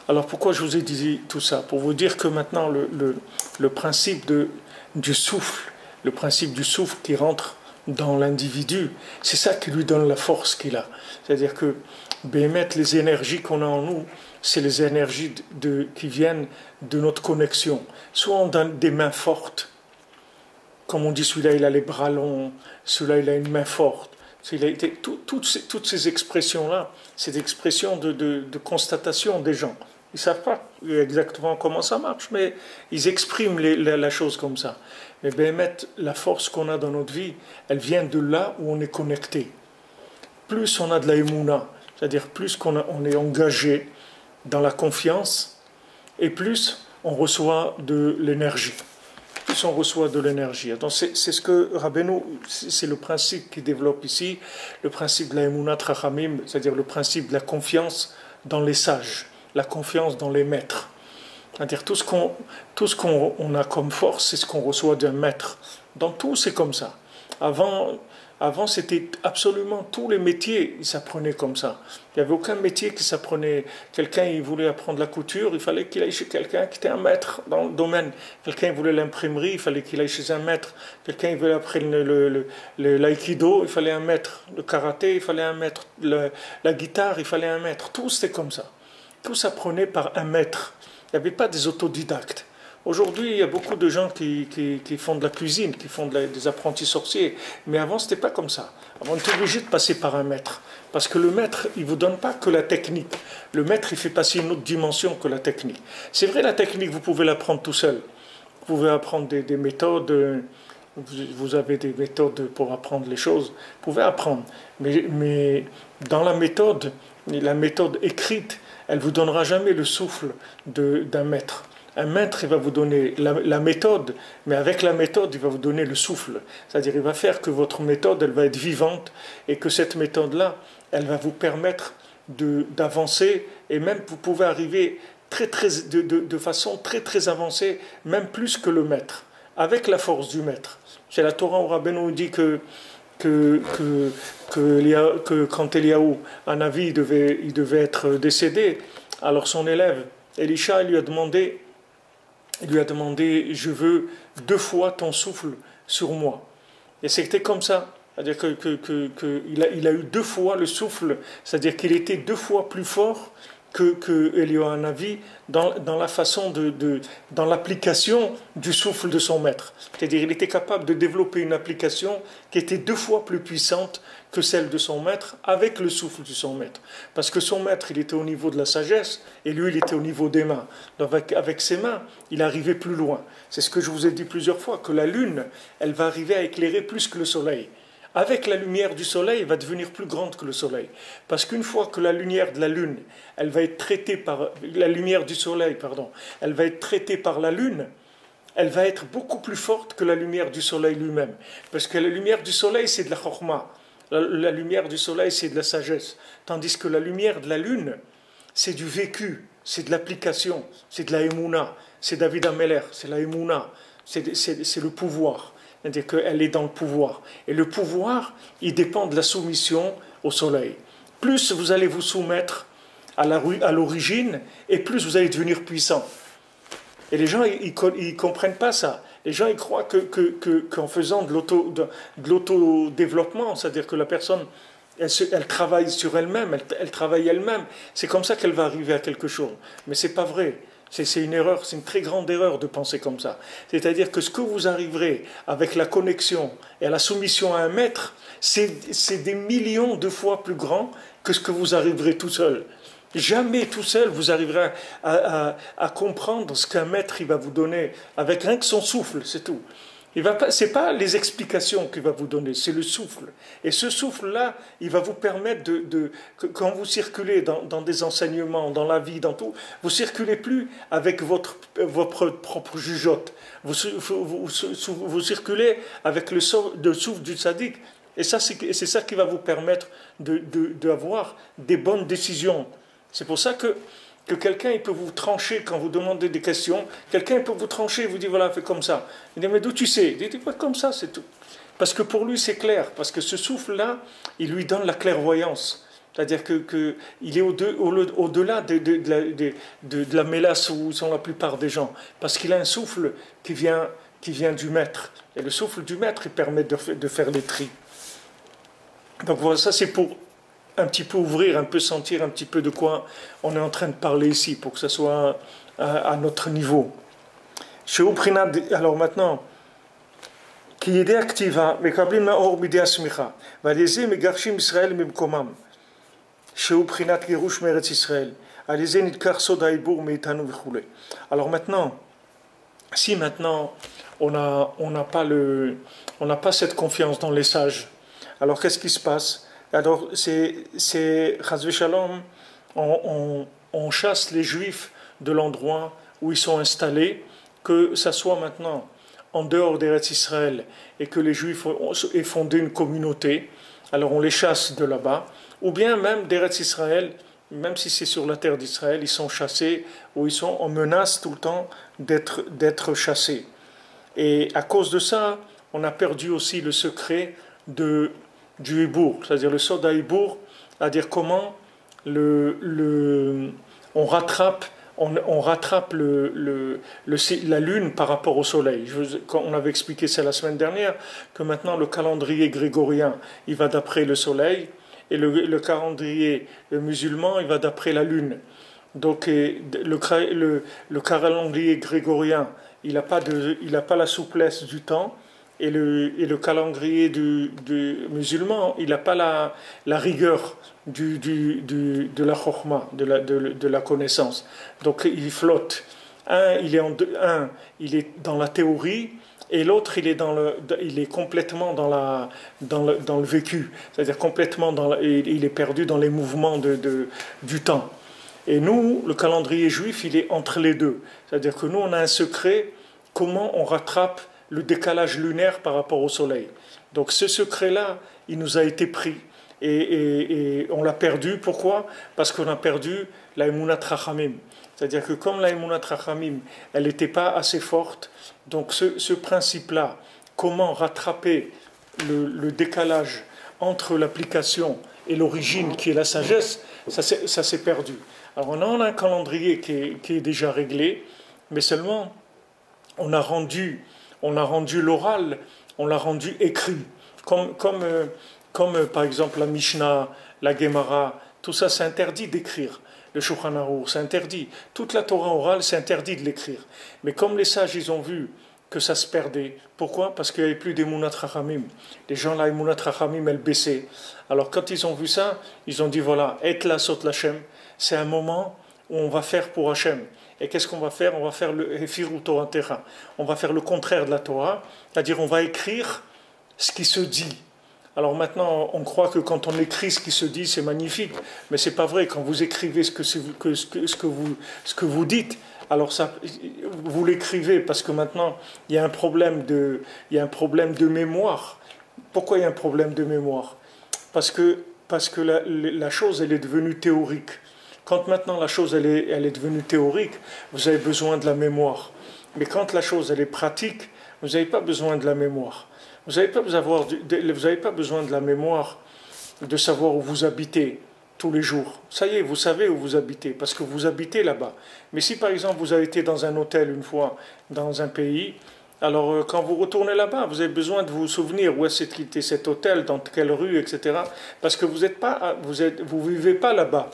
Alors pourquoi je vous ai dit tout ça? Pour vous dire que maintenant le principe du souffle, le principe du souffle qui rentre dans l'individu, c'est ça qui lui donne la force qu'il a. C'est-à-dire que les énergies qu'on a en nous, c'est les énergies qui viennent de notre connexion. Soit on donne des mains fortes, comme on dit, celui-là il a les bras longs, celui-là il a une main forte. Toutes ces expressions-là, c'est des expressions de constatation des gens. Ils ne savent pas exactement comment ça marche, mais ils expriment la chose comme ça. Mais la force qu'on a dans notre vie, elle vient de là où on est connecté. Plus on a de la émouna, c'est-à-dire plus on est engagé dans la confiance, et plus on reçoit de l'énergie. Plus on reçoit de l'énergie. Donc c'est ce que Rabbeinu, c'est le principe qu'il développe ici, le principe de la émouna trachamim, c'est-à-dire le principe de la confiance dans les sages, la confiance dans les maîtres. C'est-à-dire tout ce qu'on a comme force, c'est ce qu'on reçoit d'un maître. Dans tout, c'est comme ça. Avant, c'était absolument tous les métiers, ils s'apprenaient comme ça. Il n'y avait aucun métier qui s'apprenait. Quelqu'un, il voulait apprendre la couture, il fallait qu'il aille chez quelqu'un qui était un maître dans le domaine. Quelqu'un, il voulait l'imprimerie, il fallait qu'il aille chez un maître. Quelqu'un, il voulait apprendre l'aïkido, il fallait un maître. Le karaté, il fallait un maître. La guitare, il fallait un maître. Tout, c'était comme ça. Tout s'apprenait par un maître. Il n'y avait pas des autodidactes. Aujourd'hui, il y a beaucoup de gens qui font de la cuisine, qui font des apprentis sorciers. Mais avant, ce n'était pas comme ça. Avant, on était obligé de passer par un maître. Parce que le maître, il ne vous donne pas que la technique. Le maître, il fait passer une autre dimension que la technique. C'est vrai, la technique, vous pouvez l'apprendre tout seul. Vous pouvez apprendre des méthodes. Vous avez des méthodes pour apprendre les choses. Vous pouvez apprendre. Mais dans la méthode écrite, elle ne vous donnera jamais le souffle d'un maître. Un maître, il va vous donner la méthode, mais avec la méthode, il va vous donner le souffle. C'est-à-dire, il va faire que votre méthode, elle va être vivante, et que cette méthode-là, elle va vous permettre d'avancer, et même vous pouvez arriver de façon très très avancée, même plus que le maître, avec la force du maître. C'est la Torah où Rabbeinu nous dit que quand Eliaou, un avis, il devait être décédé, alors son élève, Elisha, lui a demandé, je veux 2 fois ton souffle sur moi. Et c'était comme ça. C'est-à-dire qu'il a eu 2 fois le souffle, c'est-à-dire qu'il était 2 fois plus fort que Eliyahu dans la façon dans l'application du souffle de son maître. C'est-à-dire qu'il était capable de développer une application qui était 2 fois plus puissante que celle de son maître avec le souffle de son maître. Parce que son maître, il était au niveau de la sagesse et lui, il était au niveau des mains. Donc avec ses mains, il arrivait plus loin. C'est ce que je vous ai dit plusieurs fois, que la lune, elle va arriver à éclairer plus que le soleil. Avec la lumière du soleil, elle va devenir plus grande que le soleil. Parce qu'une fois que la lumière de la lune, elle va être traitée par la lumière du soleil, elle va être traitée par la lune, elle va être beaucoup plus forte que la lumière du soleil lui-même. Parce que la lumière du soleil, c'est de la chorma. La lumière du soleil, c'est de la sagesse. Tandis que la lumière de la lune, c'est du vécu, c'est de l'application, c'est de la émouna. C'est David Ameller, c'est la émouna, c'est le pouvoir. C'est-à-dire qu'elle est dans le pouvoir. Et le pouvoir, il dépend de la soumission au soleil. Plus vous allez vous soumettre à l'origine, et plus vous allez devenir puissant. Et les gens, ils ne comprennent pas ça. Les gens, ils croient qu'en faisant de l'autodéveloppement, c'est-à-dire que la personne, elle travaille sur elle-même, elle travaille elle-même, c'est comme ça qu'elle va arriver à quelque chose. Mais ce n'est pas vrai. C'est une erreur, c'est une très grande erreur de penser comme ça. C'est-à-dire que ce que vous arriverez avec la connexion et à la soumission à un maître, c'est des millions de fois plus grand que ce que vous arriverez tout seul. Jamais tout seul vous arriverez à comprendre ce qu'un maître il va vous donner avec rien que son souffle, c'est tout. Ce n'est pas les explications qu'il va vous donner, c'est le souffle. Et ce souffle-là, il va vous permettre quand vous circulez dans des enseignements, dans la vie, dans tout, vous ne circulez plus avec votre propre jugeote. Vous circulez avec le souffle du tzaddik. Et c'est ça qui va vous permettre d'avoir des bonnes décisions. C'est pour ça que quelqu'un il peut vous trancher quand vous demandez des questions. Quelqu'un peut vous trancher et vous dit voilà, fais comme ça. Il dit mais d'où tu sais? Il dit pas comme ça, c'est tout. Parce que pour lui c'est clair, parce que ce souffle-là, il lui donne la clairvoyance. C'est-à-dire qu'il est au-delà de la mélasse où sont la plupart des gens. Parce qu'il a un souffle qui vient du maître. Et le souffle du maître, il permet de faire les tris. Donc voilà, ça c'est pour un petit peu ouvrir, un peu sentir un petit peu de quoi on est en train de parler ici, pour que ça soit à notre niveau. Alors maintenant, qui est activa, mekablim naor midei smicha, v'alizé megarshim Israël mimkomam, sheu prinat girush meretz Israël, alizé nitkar sod haibur meitanu v'chule. Alors maintenant, si maintenant on n'a pas cette confiance dans les sages, alors qu'est-ce qui se passe? Alors, c'est Chas v'Shalom, on chasse les Juifs de l'endroit où ils sont installés, que ça soit maintenant en dehors d'Eretz Israël et que les Juifs aient fondé une communauté, alors on les chasse de là-bas, ou bien même d'Eretz Israël, même si c'est sur la terre d'Israël, ils sont chassés, ou ils sont en menace tout le temps d'être chassés. Et à cause de ça, on a perdu aussi le secret du hibour, c'est-à-dire le sod haïbour, c'est-à-dire comment on rattrape la lune par rapport au soleil. On avait expliqué ça la semaine dernière, que maintenant le calendrier grégorien, il va d'après le soleil, et le calendrier musulman, il va d'après la lune. Donc le calendrier grégorien, il n'a pas, la souplesse du temps, et le calendrier du musulman, il n'a pas la rigueur de la chokhmah, de la connaissance. Donc il flotte. Il est dans la théorie, et l'autre, il est complètement dans le vécu. C'est-à-dire complètement il est perdu dans les mouvements du temps. Et nous, le calendrier juif, il est entre les deux. C'est-à-dire que nous, on a un secret, comment on rattrape le décalage lunaire par rapport au soleil. Donc ce secret-là, il nous a été pris. Et on l'a perdu. Pourquoi? Parce qu'on a perdu la Emunat Rachamim. C'est-à-dire que comme la Emunat Rachamim, elle n'était pas assez forte, donc ce principe-là, comment rattraper le décalage entre l'application et l'origine qui est la sagesse, ça s'est perdu. Alors on a un calendrier qui est déjà réglé, mais seulement on a rendu l'oral, on l'a rendu écrit. Comme par exemple la Mishnah, la Gemara, tout ça c'est interdit d'écrire. Le Shulchan Aruch, c'est interdit. Toute la Torah orale, c'est interdit de l'écrire. Mais comme les sages, ils ont vu que ça se perdait. Pourquoi? Parce qu'il n'y avait plus d'Emunat Rachamim. Les gens, là, Emunat Rachamim, elle baissait. Alors quand ils ont vu ça, ils ont dit, voilà, Et la sot l'Hashem, c'est un moment où on va faire pour Hachem. Et qu'est-ce qu'on va faire? On va faire le Hefiru Torah Terra. On va faire le contraire de la Torah, c'est-à-dire on va écrire ce qui se dit. Alors maintenant, on croit que quand on écrit ce qui se dit, c'est magnifique, mais c'est pas vrai. Quand vous écrivez ce que vous dites, alors ça, vous l'écrivez parce que maintenant il y a un problème de mémoire. Pourquoi il y a un problème de mémoire? Parce que la chose, elle est devenue théorique. Quand maintenant la chose elle est devenue théorique, vous avez besoin de la mémoire. Mais quand la chose elle est pratique, vous n'avez pas besoin de la mémoire. Vous n'avez pas besoin de la mémoire de savoir où vous habitez tous les jours. Ça y est, vous savez où vous habitez, parce que vous habitez là-bas. Mais si par exemple vous avez été dans un hôtel une fois, dans un pays, alors quand vous retournez là-bas, vous avez besoin de vous souvenir où est-ce qu'était cet hôtel, dans quelle rue, etc. Parce que vous vivez pas là-bas.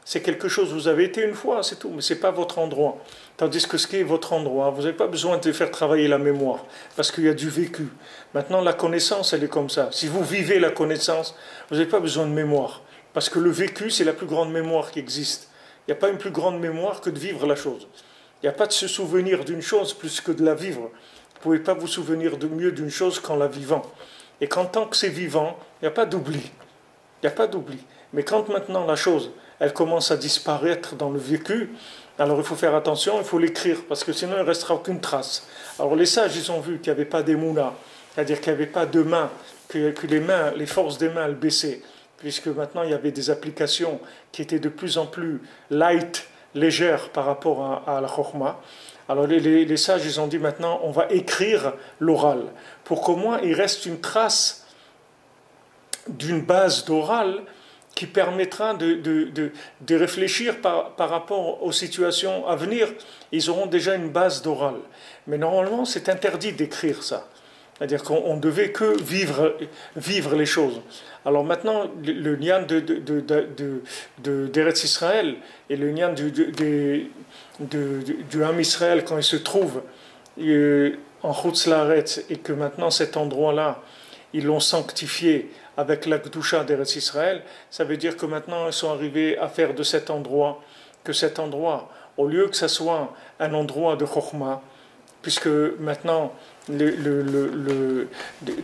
C'est quelque chose, vous avez été une fois, c'est tout, mais ce n'est pas votre endroit. Tandis que ce qui est votre endroit, vous n'avez pas besoin de faire travailler la mémoire, parce qu'il y a du vécu. Maintenant, la connaissance, elle est comme ça. Si vous vivez la connaissance, vous n'avez pas besoin de mémoire, parce que le vécu, c'est la plus grande mémoire qui existe. Il n'y a pas une plus grande mémoire que de vivre la chose. Il n'y a pas de se souvenir d'une chose plus que de la vivre. Vous ne pouvez pas vous souvenir de mieux d'une chose qu'en la vivant. Et qu'en tant que c'est vivant, il n'y a pas d'oubli. Il n'y a pas d'oubli. Mais quand maintenant la chose, elle commence à disparaître dans le vécu, alors il faut faire attention, il faut l'écrire, parce que sinon il ne restera aucune trace. Alors les sages, ils ont vu qu'il n'y avait pas d'émouna, c'est-à-dire qu'il n'y avait pas de mains, que les forces des mains, elles baissaient, puisque maintenant il y avait des applications qui étaient de plus en plus light, légères par rapport à la chokhmah. Alors les sages, ils ont dit maintenant, on va écrire l'oral, pour qu'au moins il reste une trace d'une base d'oral qui permettra de réfléchir par rapport aux situations à venir. Ils auront déjà une base d'oral. Mais normalement, c'est interdit d'écrire ça. C'est-à-dire qu'on ne devait que vivre les choses. Alors maintenant, le nian d'Eretz Israël et le nian du Ham Israël, quand il se trouve en Chutz Laaretz, et que maintenant cet endroit-là, ils l'ont sanctifié avec la Gdusha d'Eretz Israël, ça veut dire que maintenant ils sont arrivés à faire de cet endroit, au lieu que ça soit un endroit de Chokhmah, puisque maintenant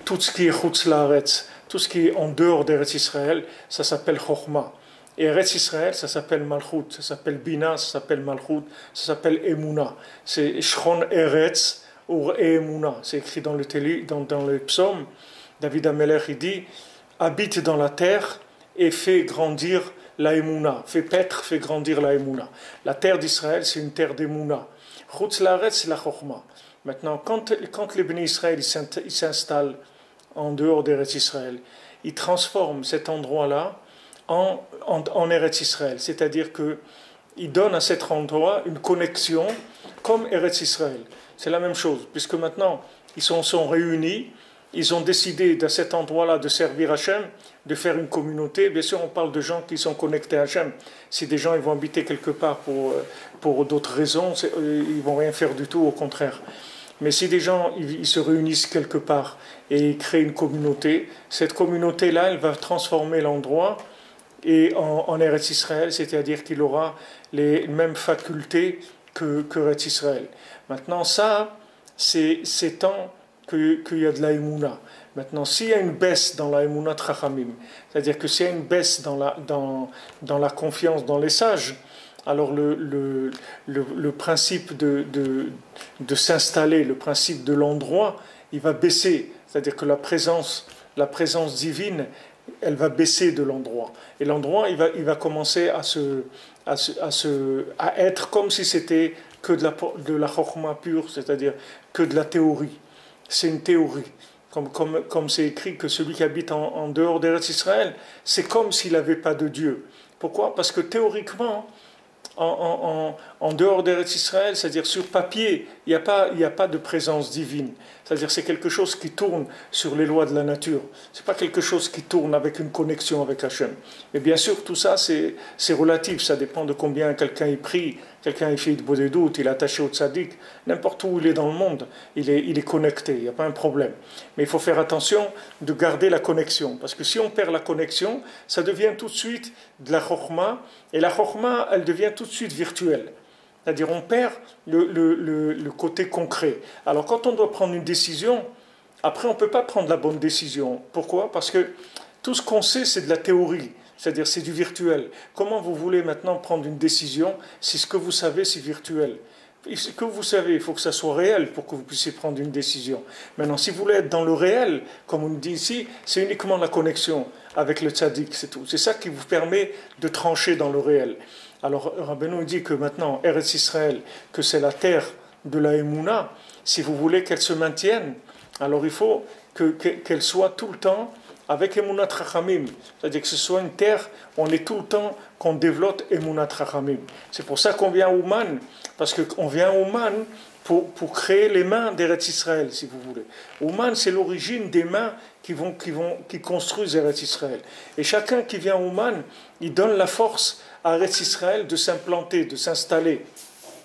tout ce qui est Chutz Laaretz, tout ce qui est en dehors d'Eretz Israël, ça s'appelle Chokhmah. Et Eretz Israël, ça s'appelle Malchut, ça s'appelle Bina, ça s'appelle Malchut, ça s'appelle Emuna. C'est Shron Eretz ou Emuna. C'est écrit dans le psaume. David Amelech, il dit, habite dans la terre et fais grandir la Emuna. Fais paître, fais grandir la Emuna. La terre d'Israël, c'est une terre d'Emuna. Chutz Laaretz, c'est la Chokhmah. Maintenant, quand les bénis Israël ils s'installent en dehors d'Eretz Israël, ils transforment cet endroit-là en Eretz Israël. C'est-à-dire qu'ils donnent à cet endroit une connexion comme Eretz Israël. C'est la même chose, puisque maintenant, ils sont réunis ils ont décidé à cet endroit-là de servir Hachem, de faire une communauté. Bien sûr, on parle de gens qui sont connectés à Hachem. Si des gens ils vont habiter quelque part pour d'autres raisons, ils vont rien faire du tout, au contraire. Mais si des gens ils se réunissent quelque part et ils créent une communauté, cette communauté-là, elle va transformer l'endroit et en Eretz Israël, c'est-à-dire qu'il aura les mêmes facultés que Eretz Israël. Maintenant, ça, c'est tant qu'il y a de la Emouna. Maintenant, s'il y a une baisse dans la Emouna Trachamim, c'est-à-dire que s'il y a une baisse dans la confiance dans les sages, alors le principe de s'installer, le principe de l'endroit, il va baisser. C'est-à-dire que la présence divine, elle va baisser de l'endroit. Et l'endroit, il va commencer à être comme si c'était que de la chokhma pure, c'est-à-dire que de la théorie. C'est une théorie. Comme c'est écrit que celui qui habite en dehors d'Eretz Israël, c'est comme s'il n'avait pas de Dieu. Pourquoi? Parce que théoriquement, en dehors d'Eretz Israël, c'est-à-dire sur papier, il n'y a pas de présence divine. C'est-à-dire c'est quelque chose qui tourne sur les lois de la nature. Ce n'est pas quelque chose qui tourne avec une connexion avec Hachem. Mais bien sûr, tout ça, c'est relatif. Ça dépend de combien quelqu'un y prie, quelqu'un y fait de bodédout, il est attaché au tzaddik. N'importe où il est dans le monde, il est connecté, il n'y a pas un problème. Mais il faut faire attention de garder la connexion. Parce que si on perd la connexion, ça devient tout de suite de la chokhma. Et la chokhma, elle devient tout de suite virtuelle. C'est-à-dire on perd le côté concret. Alors quand on doit prendre une décision, après on ne peut pas prendre la bonne décision. Pourquoi? Parce que tout ce qu'on sait, c'est de la théorie. C'est-à-dire c'est du virtuel. Comment vous voulez maintenant prendre une décision si ce que vous savez, c'est virtuel? Ce que vous savez, il faut que ça soit réel pour que vous puissiez prendre une décision. Maintenant, si vous voulez être dans le réel, comme on dit ici, c'est uniquement la connexion avec le tzaddik, c'est tout. C'est ça qui vous permet de trancher dans le réel. Alors, Rabbeinu dit que maintenant, Eretz Israël, que c'est la terre de la Emouna, si vous voulez qu'elle se maintienne, alors il faut qu'elle soit tout le temps avec Emunat Rachamim. C'est-à-dire que ce soit une terre où on est tout le temps qu'on développe Emunat Rachamim. C'est pour ça qu'on vient à Ouman, parce qu'on vient à Ouman pour créer les mains d'Eretz Israël, si vous voulez. Ouman, c'est l'origine des mains qui construisent Eretz Israël. Et chacun qui vient à Ouman, il donne la force à Eretz Israël de s'implanter, de s'installer.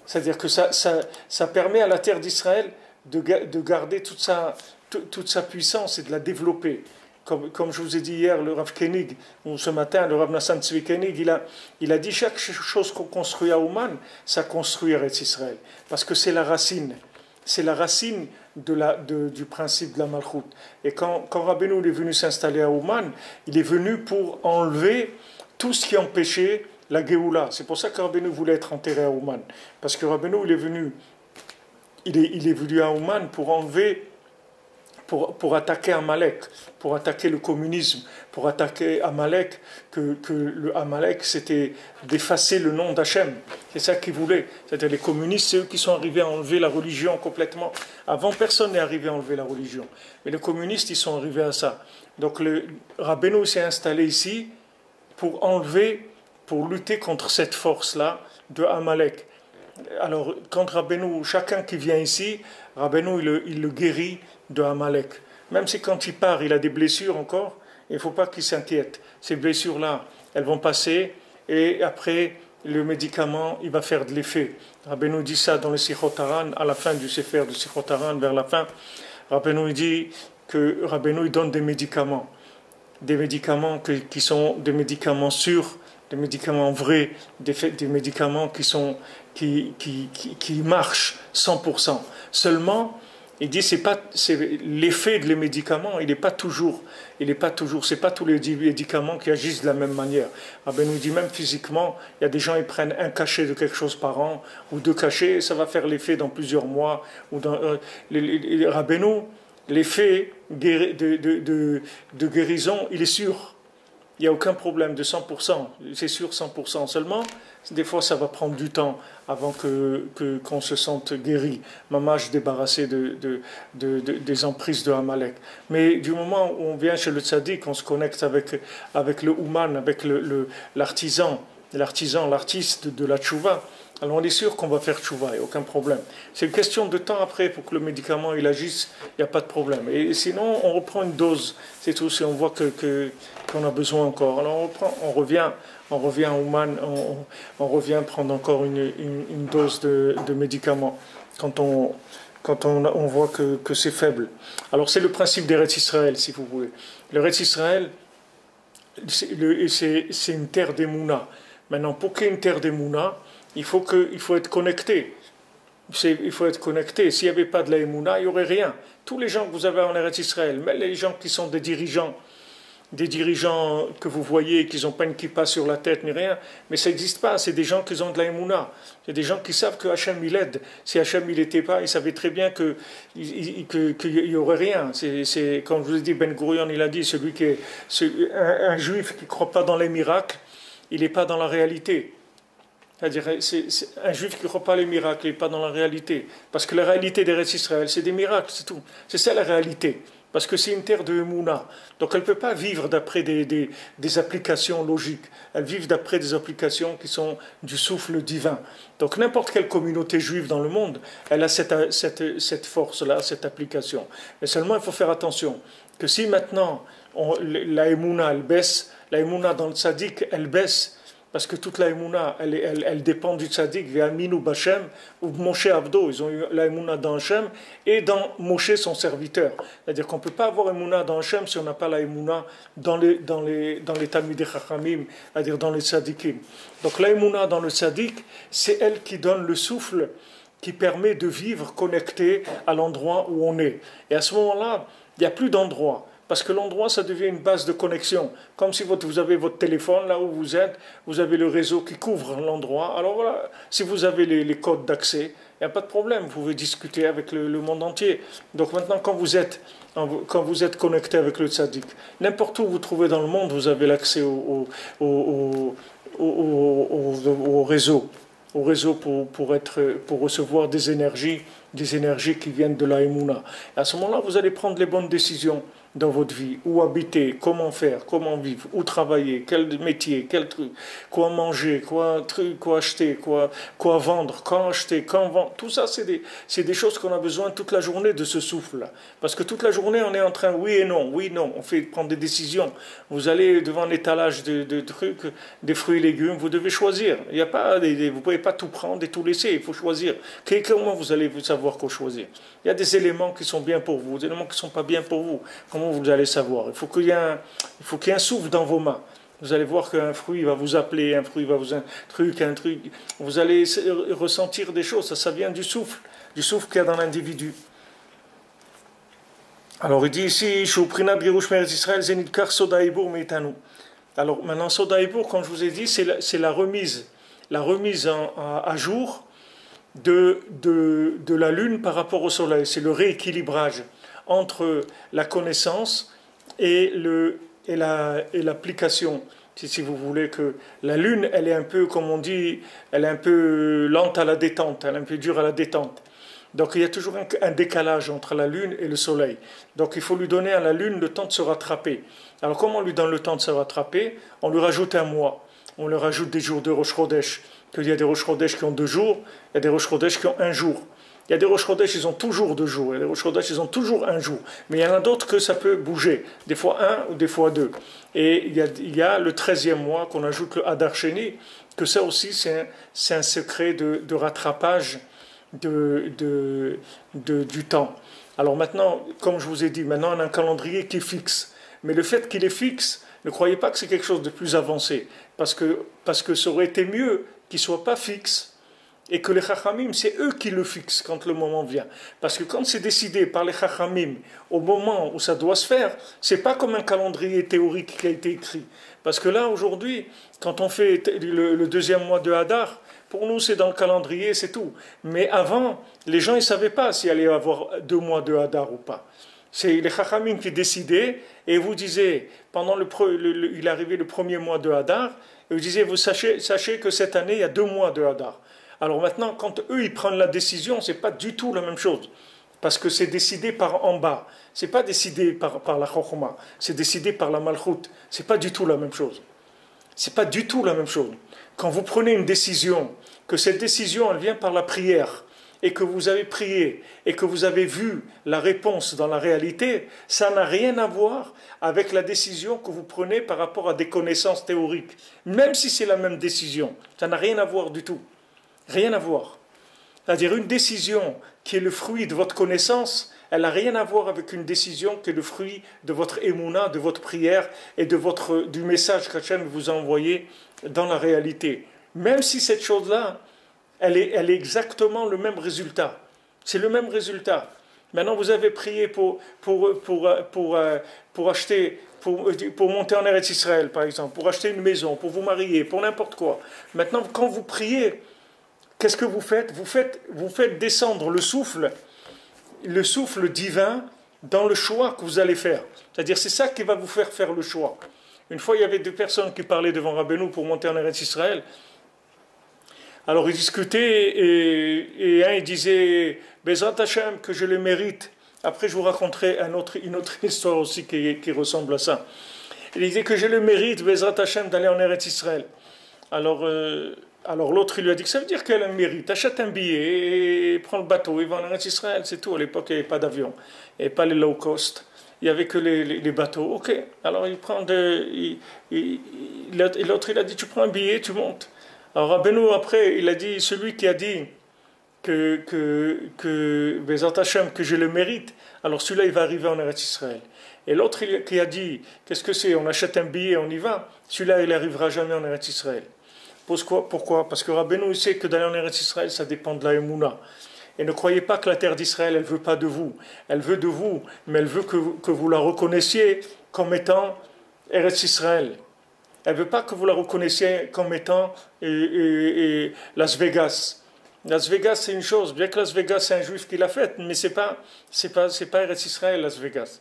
C'est-à-dire que ça permet à la terre d'Israël de garder toute sa puissance et de la développer. Comme je vous ai dit hier, le Rav Koenig, ou ce matin, le Rav Nassan Tzvi Koenig, il a dit chaque chose qu'on construit à Ouman, ça construit Eretz Israël. Parce que c'est la racine. C'est la racine du principe de la Malchut. Et quand Rabbeinu est venu s'installer à Ouman, il est venu pour enlever tout ce qui empêchait la Géoula. C'est pour ça que Rabbeinu voulait être enterré à Ouman. Parce que Rabbeinu, il est venu à Ouman pour enlever, pour attaquer Amalek, pour attaquer le communisme, pour attaquer Amalek, que le Amalek, c'était d'effacer le nom d'Hachem. C'est ça qu'ils voulaient. C'est-à-dire les communistes, c'est eux qui sont arrivés à enlever la religion complètement. Avant, personne n'est arrivé à enlever la religion. Mais les communistes, ils sont arrivés à ça. Donc le Rabbeinu s'est installé ici pour lutter contre cette force-là de Amalek. Alors, quand Rabbeinu, chacun qui vient ici, Rabbeinu, il le guérit de Amalek. Même si quand il part, il a des blessures encore, il ne faut pas qu'il s'inquiète. Ces blessures-là, elles vont passer, et après, le médicament, il va faire de l'effet. Rabbeinu dit ça dans le Sichot Haran, à la fin du Sefer de Sichot Haran, vers la fin. Rabbeinu dit que Rabbeinu donne des médicaments qui sont des médicaments sûrs, des médicaments vrais, des médicaments qui marchent 100%. Seulement, il dit c'est l'effet des médicaments, il n'est pas toujours, c'est pas tous les médicaments qui agissent de la même manière. Rabbeinu dit même physiquement, il y a des gens qui prennent un cachet de quelque chose par an ou 2 cachets, ça va faire l'effet dans plusieurs mois. Rabbeinu, l'effet de guérison, il est sûr. Il n'y a aucun problème de 100%, c'est sûr 100%. Seulement, des fois, ça va prendre du temps avant qu'on se sente guéri, mamash débarrassé des emprises de Amalek. Mais du moment où on vient chez le tzaddik, on se connecte avec le Ouman, avec l'artisan, l'artiste de la tchouva, alors on est sûr qu'on va faire tchouva, il n'y a aucun problème. C'est une question de temps après pour que le médicament il agisse, il n'y a pas de problème. Et sinon, on reprend une dose, c'est tout, si on voit qu'on a besoin encore. Alors on revient au man, on revient prendre encore une dose de médicament quand on voit que c'est faible. Alors c'est le principe d'Eretz Israël, si vous voulez. L'Eretz Israël, c'est une terre d'Emouna. Maintenant, pour qu'il y ait une terre d'Emouna, il faut être connecté. Il faut être connecté. S'il n'y avait pas de la Emouna, il n'y aurait rien. Tous les gens que vous avez en Eretz Israël, même les gens qui sont des dirigeants que vous voyez, qui n'ont pas une kippa sur la tête ni rien, mais ça n'existe pas. C'est des gens qui ont de la Emouna. C'est des gens qui savent que Hachem il aide. Si Hachem il n'était pas, ils savaient très bien qu'il n'y aurait rien. C'est comme je vous ai dit, Ben Gurion il a dit, un juif qui ne croit pas dans les miracles, il n'est pas dans la réalité. C'est-à-dire, un juif qui ne croit pas les miracles, il n'est pas dans la réalité. Parce que la réalité d'Eretz Israël, c'est des miracles, c'est tout. C'est ça la réalité. Parce que c'est une terre de Emouna. Donc elle ne peut pas vivre d'après des applications logiques. Elle vit d'après des applications qui sont du souffle divin. Donc n'importe quelle communauté juive dans le monde, elle a cette force-là, cette application. Mais seulement il faut faire attention que si maintenant la Emouna, elle baisse, la Emouna dans le tzaddik, elle baisse, parce que toute la Emouna, elle dépend du tzaddik, via Aminu Bachem, ou Moshe Abdo, ils ont eu la Emouna dans Hachem, et dans Moshe son serviteur. C'est-à-dire qu'on ne peut pas avoir Emouna dans Hachem si on n'a pas la Emouna dans les Talmidei Chachamim, c'est-à-dire dans les tzaddikim. Donc la Emouna dans le tzaddik, c'est elle qui donne le souffle, qui permet de vivre connecté à l'endroit où on est. Et à ce moment-là, il n'y a plus d'endroit. Parce que l'endroit, ça devient une base de connexion. Comme si vous avez votre téléphone, là où vous êtes, vous avez le réseau qui couvre l'endroit. Alors voilà, si vous avez les codes d'accès, il n'y a pas de problème, vous pouvez discuter avec le monde entier. Donc maintenant, quand vous êtes connecté avec le tzaddik, n'importe où vous trouvez dans le monde, vous avez l'accès au réseau. Au réseau pour recevoir des énergies qui viennent de la Emouna. À ce moment-là, vous allez prendre les bonnes décisions dans votre vie, où habiter, comment faire, comment vivre, où travailler, quel métier, quel truc, quoi manger, quoi acheter, quoi vendre, quand acheter, quand vendre. Tout ça, c'est des choses qu'on a besoin toute la journée de ce souffle-là. Parce que toute la journée, on est en train, oui et non, on fait prendre des décisions. Vous allez devant l'étalage de trucs, des fruits et légumes, vous devez choisir. Il y a pas, vous ne pouvez pas tout prendre et tout laisser, il faut choisir. Comment vous allez savoir quoi choisir? Il y a des éléments qui sont bien pour vous, des éléments qui ne sont pas bien pour vous. Comment vous allez savoir? Il faut qu'il y ait un souffle dans vos mains. Vous allez voir qu'un fruit va vous appeler, un fruit va vous un truc. Vous allez ressentir des choses. Ça vient du souffle qu'il y a dans l'individu. Alors il dit ici, alors maintenant, Sodaïbour, comme je vous ai dit, c'est la remise à jour de la lune par rapport au soleil. C'est le rééquilibrage entre la connaissance et l'application. Si vous voulez que la lune, elle est un peu, comme on dit, elle est un peu lente à la détente, elle est un peu dure à la détente. Donc il y a toujours un décalage entre la lune et le soleil. Donc il faut lui donner à la lune le temps de se rattraper. Alors comment on lui donne le temps de se rattraper? On lui rajoute un mois. On lui rajoute des jours de Rosh Chodesh. Il y a des Rosh Chodesh qui ont 2 jours, il y a des Rosh Chodesh qui ont 1 jour. Il y a des Rosh Chodesh, ils ont toujours 2 jours. Il y a des Rosh Chodesh, ils ont toujours 1 jour. Mais il y en a d'autres que ça peut bouger. Des fois 1 ou des fois 2. Et il y a le 13e mois qu'on ajoute le Hadar Sheni, que ça aussi c'est un secret de rattrapage du temps. Alors maintenant, comme je vous ai dit, maintenant on a un calendrier qui est fixe. Mais le fait qu'il est fixe, ne croyez pas que c'est quelque chose de plus avancé. Parce que ça aurait été mieux qu'il ne soit pas fixe. Et que les Chachamim, c'est eux qui le fixent quand le moment vient. Parce que quand c'est décidé par les Chachamim, au moment où ça doit se faire, c'est pas comme un calendrier théorique qui a été écrit. Parce que là, aujourd'hui, quand on fait le 2e mois de Hadar, pour nous, c'est dans le calendrier, c'est tout. Mais avant, les gens ne savaient pas s'il allait y avoir 2 mois de Hadar ou pas. C'est les Chachamim qui décidaient, et vous disiez, pendant il est arrivé le 1er mois de Hadar, et vous disiez, vous sachez que cette année, il y a 2 mois de Hadar. Alors maintenant, quand eux, ils prennent la décision, ce n'est pas du tout la même chose. Parce que c'est décidé par en bas. Ce n'est pas décidé par la Chokhmah. C'est décidé par la Malchut. Ce n'est pas du tout la même chose. C'est pas du tout la même chose. Quand vous prenez une décision, que cette décision, elle vient par la prière, et que vous avez prié, et que vous avez vu la réponse dans la réalité, ça n'a rien à voir avec la décision que vous prenez par rapport à des connaissances théoriques. Même si c'est la même décision, ça n'a rien à voir du tout. Rien à voir. C'est-à-dire une décision qui est le fruit de votre connaissance, elle n'a rien à voir avec une décision qui est le fruit de votre émouna, de votre prière et du message qu'Hachem vous a envoyé dans la réalité. Même si cette chose-là, elle est exactement le même résultat. C'est le même résultat. Maintenant, vous avez prié pour acheter, pour monter en Eretz Israël, par exemple, pour acheter une maison, pour vous marier, pour n'importe quoi. Maintenant, quand vous priez, qu'est-ce que vous faites ? Vous faites descendre le souffle divin dans le choix que vous allez faire. C'est-à-dire, c'est ça qui va vous faire le choix. Une fois, il y avait deux personnes qui parlaient devant Rabbeinu pour monter en Eretz Israël. Alors, ils discutaient et un, il disait « Bezrat Hashem, que je le mérite ». Après, je vous raconterai une autre histoire aussi qui ressemble à ça. Il disait que je le mérite, Bezrat Hashem, d'aller en Eretz Israël. Alors l'autre, il lui a dit que ça veut dire qu'elle a le mérite. Achète un billet et prends le bateau et va en Eretz Israël, c'est tout. À l'époque, il n'y avait pas d'avion, il n'y avait pas les low cost. Il n'y avait que les bateaux. Ok, alors l'autre, il a dit, tu prends un billet, tu montes. Alors Rabbeinu, après, il a dit, celui qui a dit que Bezrat Hashem, que je le mérite, alors celui-là, il va arriver en Eretz Israël. Et l'autre qui a dit, qu'est-ce que c'est, on achète un billet, on y va, celui-là, il n'arrivera jamais en Eretz Israël. Pourquoi ? Parce que Rabbeinu sait que d'aller en Eretz Israël, ça dépend de la Emouna. Et ne croyez pas que la terre d'Israël, elle ne veut pas de vous. Elle veut de vous, mais elle veut que vous la reconnaissiez comme étant Eretz Israël. Elle ne veut pas que vous la reconnaissiez comme étant Las Vegas. Las Vegas, c'est une chose. Bien que Las Vegas, c'est un juif qui l'a faite, mais c'est pas Eretz Israël, Las Vegas.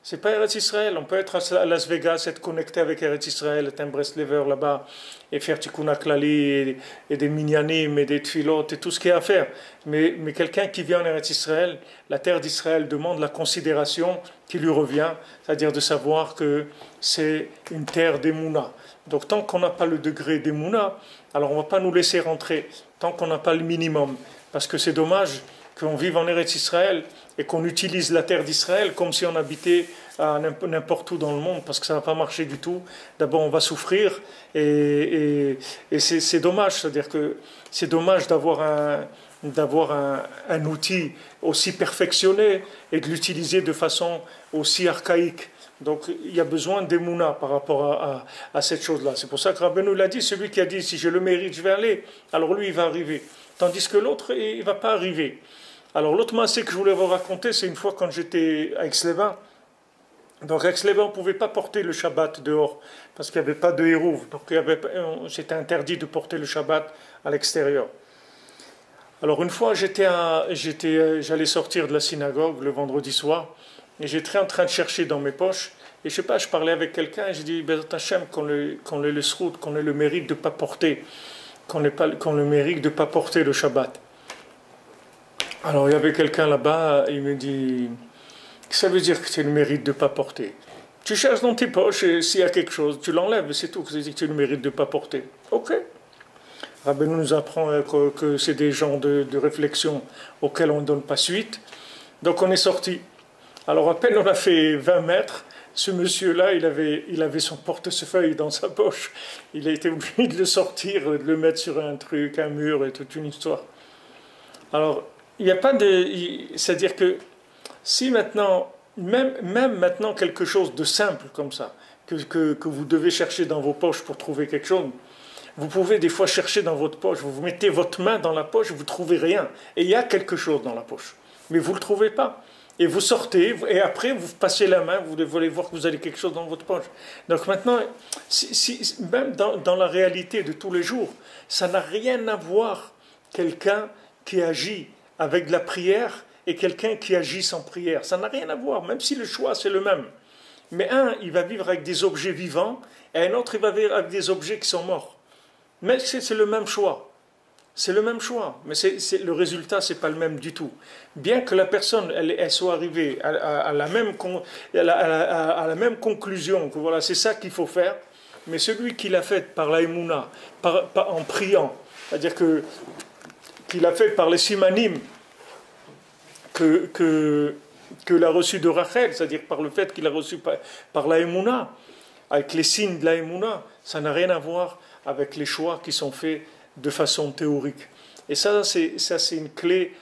C'est pas Eretz Israël. On peut être à Las Vegas, être connecté avec Eretz Israël, être un Breslever là-bas, et faire Tikkun HaKlali, et des minyanim, et des tfilot, et tout ce qu'il y a à faire. Mais quelqu'un qui vient en Eretz Israël, la terre d'Israël demande la considération qui lui revient, c'est-à-dire de savoir que c'est une terre d'Emouna. Donc tant qu'on n'a pas le degré d'Emouna, alors on ne va pas nous laisser rentrer, tant qu'on n'a pas le minimum. Parce que c'est dommage qu'on vive en Eretz Israël et qu'on utilise la terre d'Israël comme si on habitait à n'importe où dans le monde, parce que ça ne va pas marcher du tout. D'abord, on va souffrir et c'est dommage. C'est-à-dire que c'est dommage d'avoir un outil aussi perfectionné et de l'utiliser de façon aussi archaïque. Donc, il y a besoin d'émouna par rapport à cette chose-là. C'est pour ça que Rabbeinu l'a dit, celui qui a dit « si je le mérite, je vais aller », alors lui, il va arriver. Tandis que l'autre, il ne va pas arriver. Alors, l'autre massé que je voulais vous raconter, c'est une fois quand j'étais à Aix-les-Bains. Donc, à Aix-les-Bains, on ne pouvait pas porter le Shabbat dehors, parce qu'il n'y avait pas de hérouve. Donc, c'était interdit de porter le Shabbat à l'extérieur. Alors, une fois, j'allais sortir de la synagogue le vendredi soir, et j'étais en train de chercher dans mes poches, et je sais pas, je parlais avec quelqu'un, et j'ai dit, Bezrat Hashem, qu'on ait le srout, qu'on ait le mérite de ne pas porter, qu'on le mérite de ne pas porter le Shabbat. Alors il y avait quelqu'un là-bas, il me dit, ça veut dire que c'est le mérite de ne pas porter. Tu cherches dans tes poches et s'il y a quelque chose, tu l'enlèves, c'est tout, c'est que c'est le mérite de ne pas porter. Ok. Rabbeinu nous apprend que c'est des genres de réflexion auxquelles on ne donne pas suite. Donc on est sorti. Alors à peine on a fait 20 mètres, ce monsieur-là, il avait son portefeuille dans sa poche. Il a été obligé de le sortir, de le mettre sur un truc, un mur et toute une histoire. Alors, il n'y a pas de... C'est-à-dire que si maintenant, même maintenant quelque chose de simple comme ça, que vous devez chercher dans vos poches pour trouver quelque chose, vous pouvez des fois chercher dans votre poche, vous mettez votre main dans la poche, vous ne trouvez rien. Et il y a quelque chose dans la poche, mais vous ne le trouvez pas. Et vous sortez, et après vous passez la main, vous voulez voir que vous avez quelque chose dans votre poche. Donc maintenant, même dans la réalité de tous les jours, ça n'a rien à voir quelqu'un qui agit avec de la prière et quelqu'un qui agit sans prière. Ça n'a rien à voir, même si le choix c'est le même. Mais un, il va vivre avec des objets vivants, et un autre, il va vivre avec des objets qui sont morts. Mais c'est le même choix. C'est le même choix, mais le résultat, ce n'est pas le même du tout. Bien que la personne elle soit arrivée à la même conclusion, que voilà, c'est ça qu'il faut faire, mais celui qui l'a fait par la Emouna, en priant, c'est-à-dire qu'il l'a fait par les simanim que l'a reçu de Rachel, c'est-à-dire par le fait qu'il a reçu par la Emouna, avec les signes de la Emouna, ça n'a rien à voir avec les choix qui sont faits de façon théorique. Et ça c'est une clé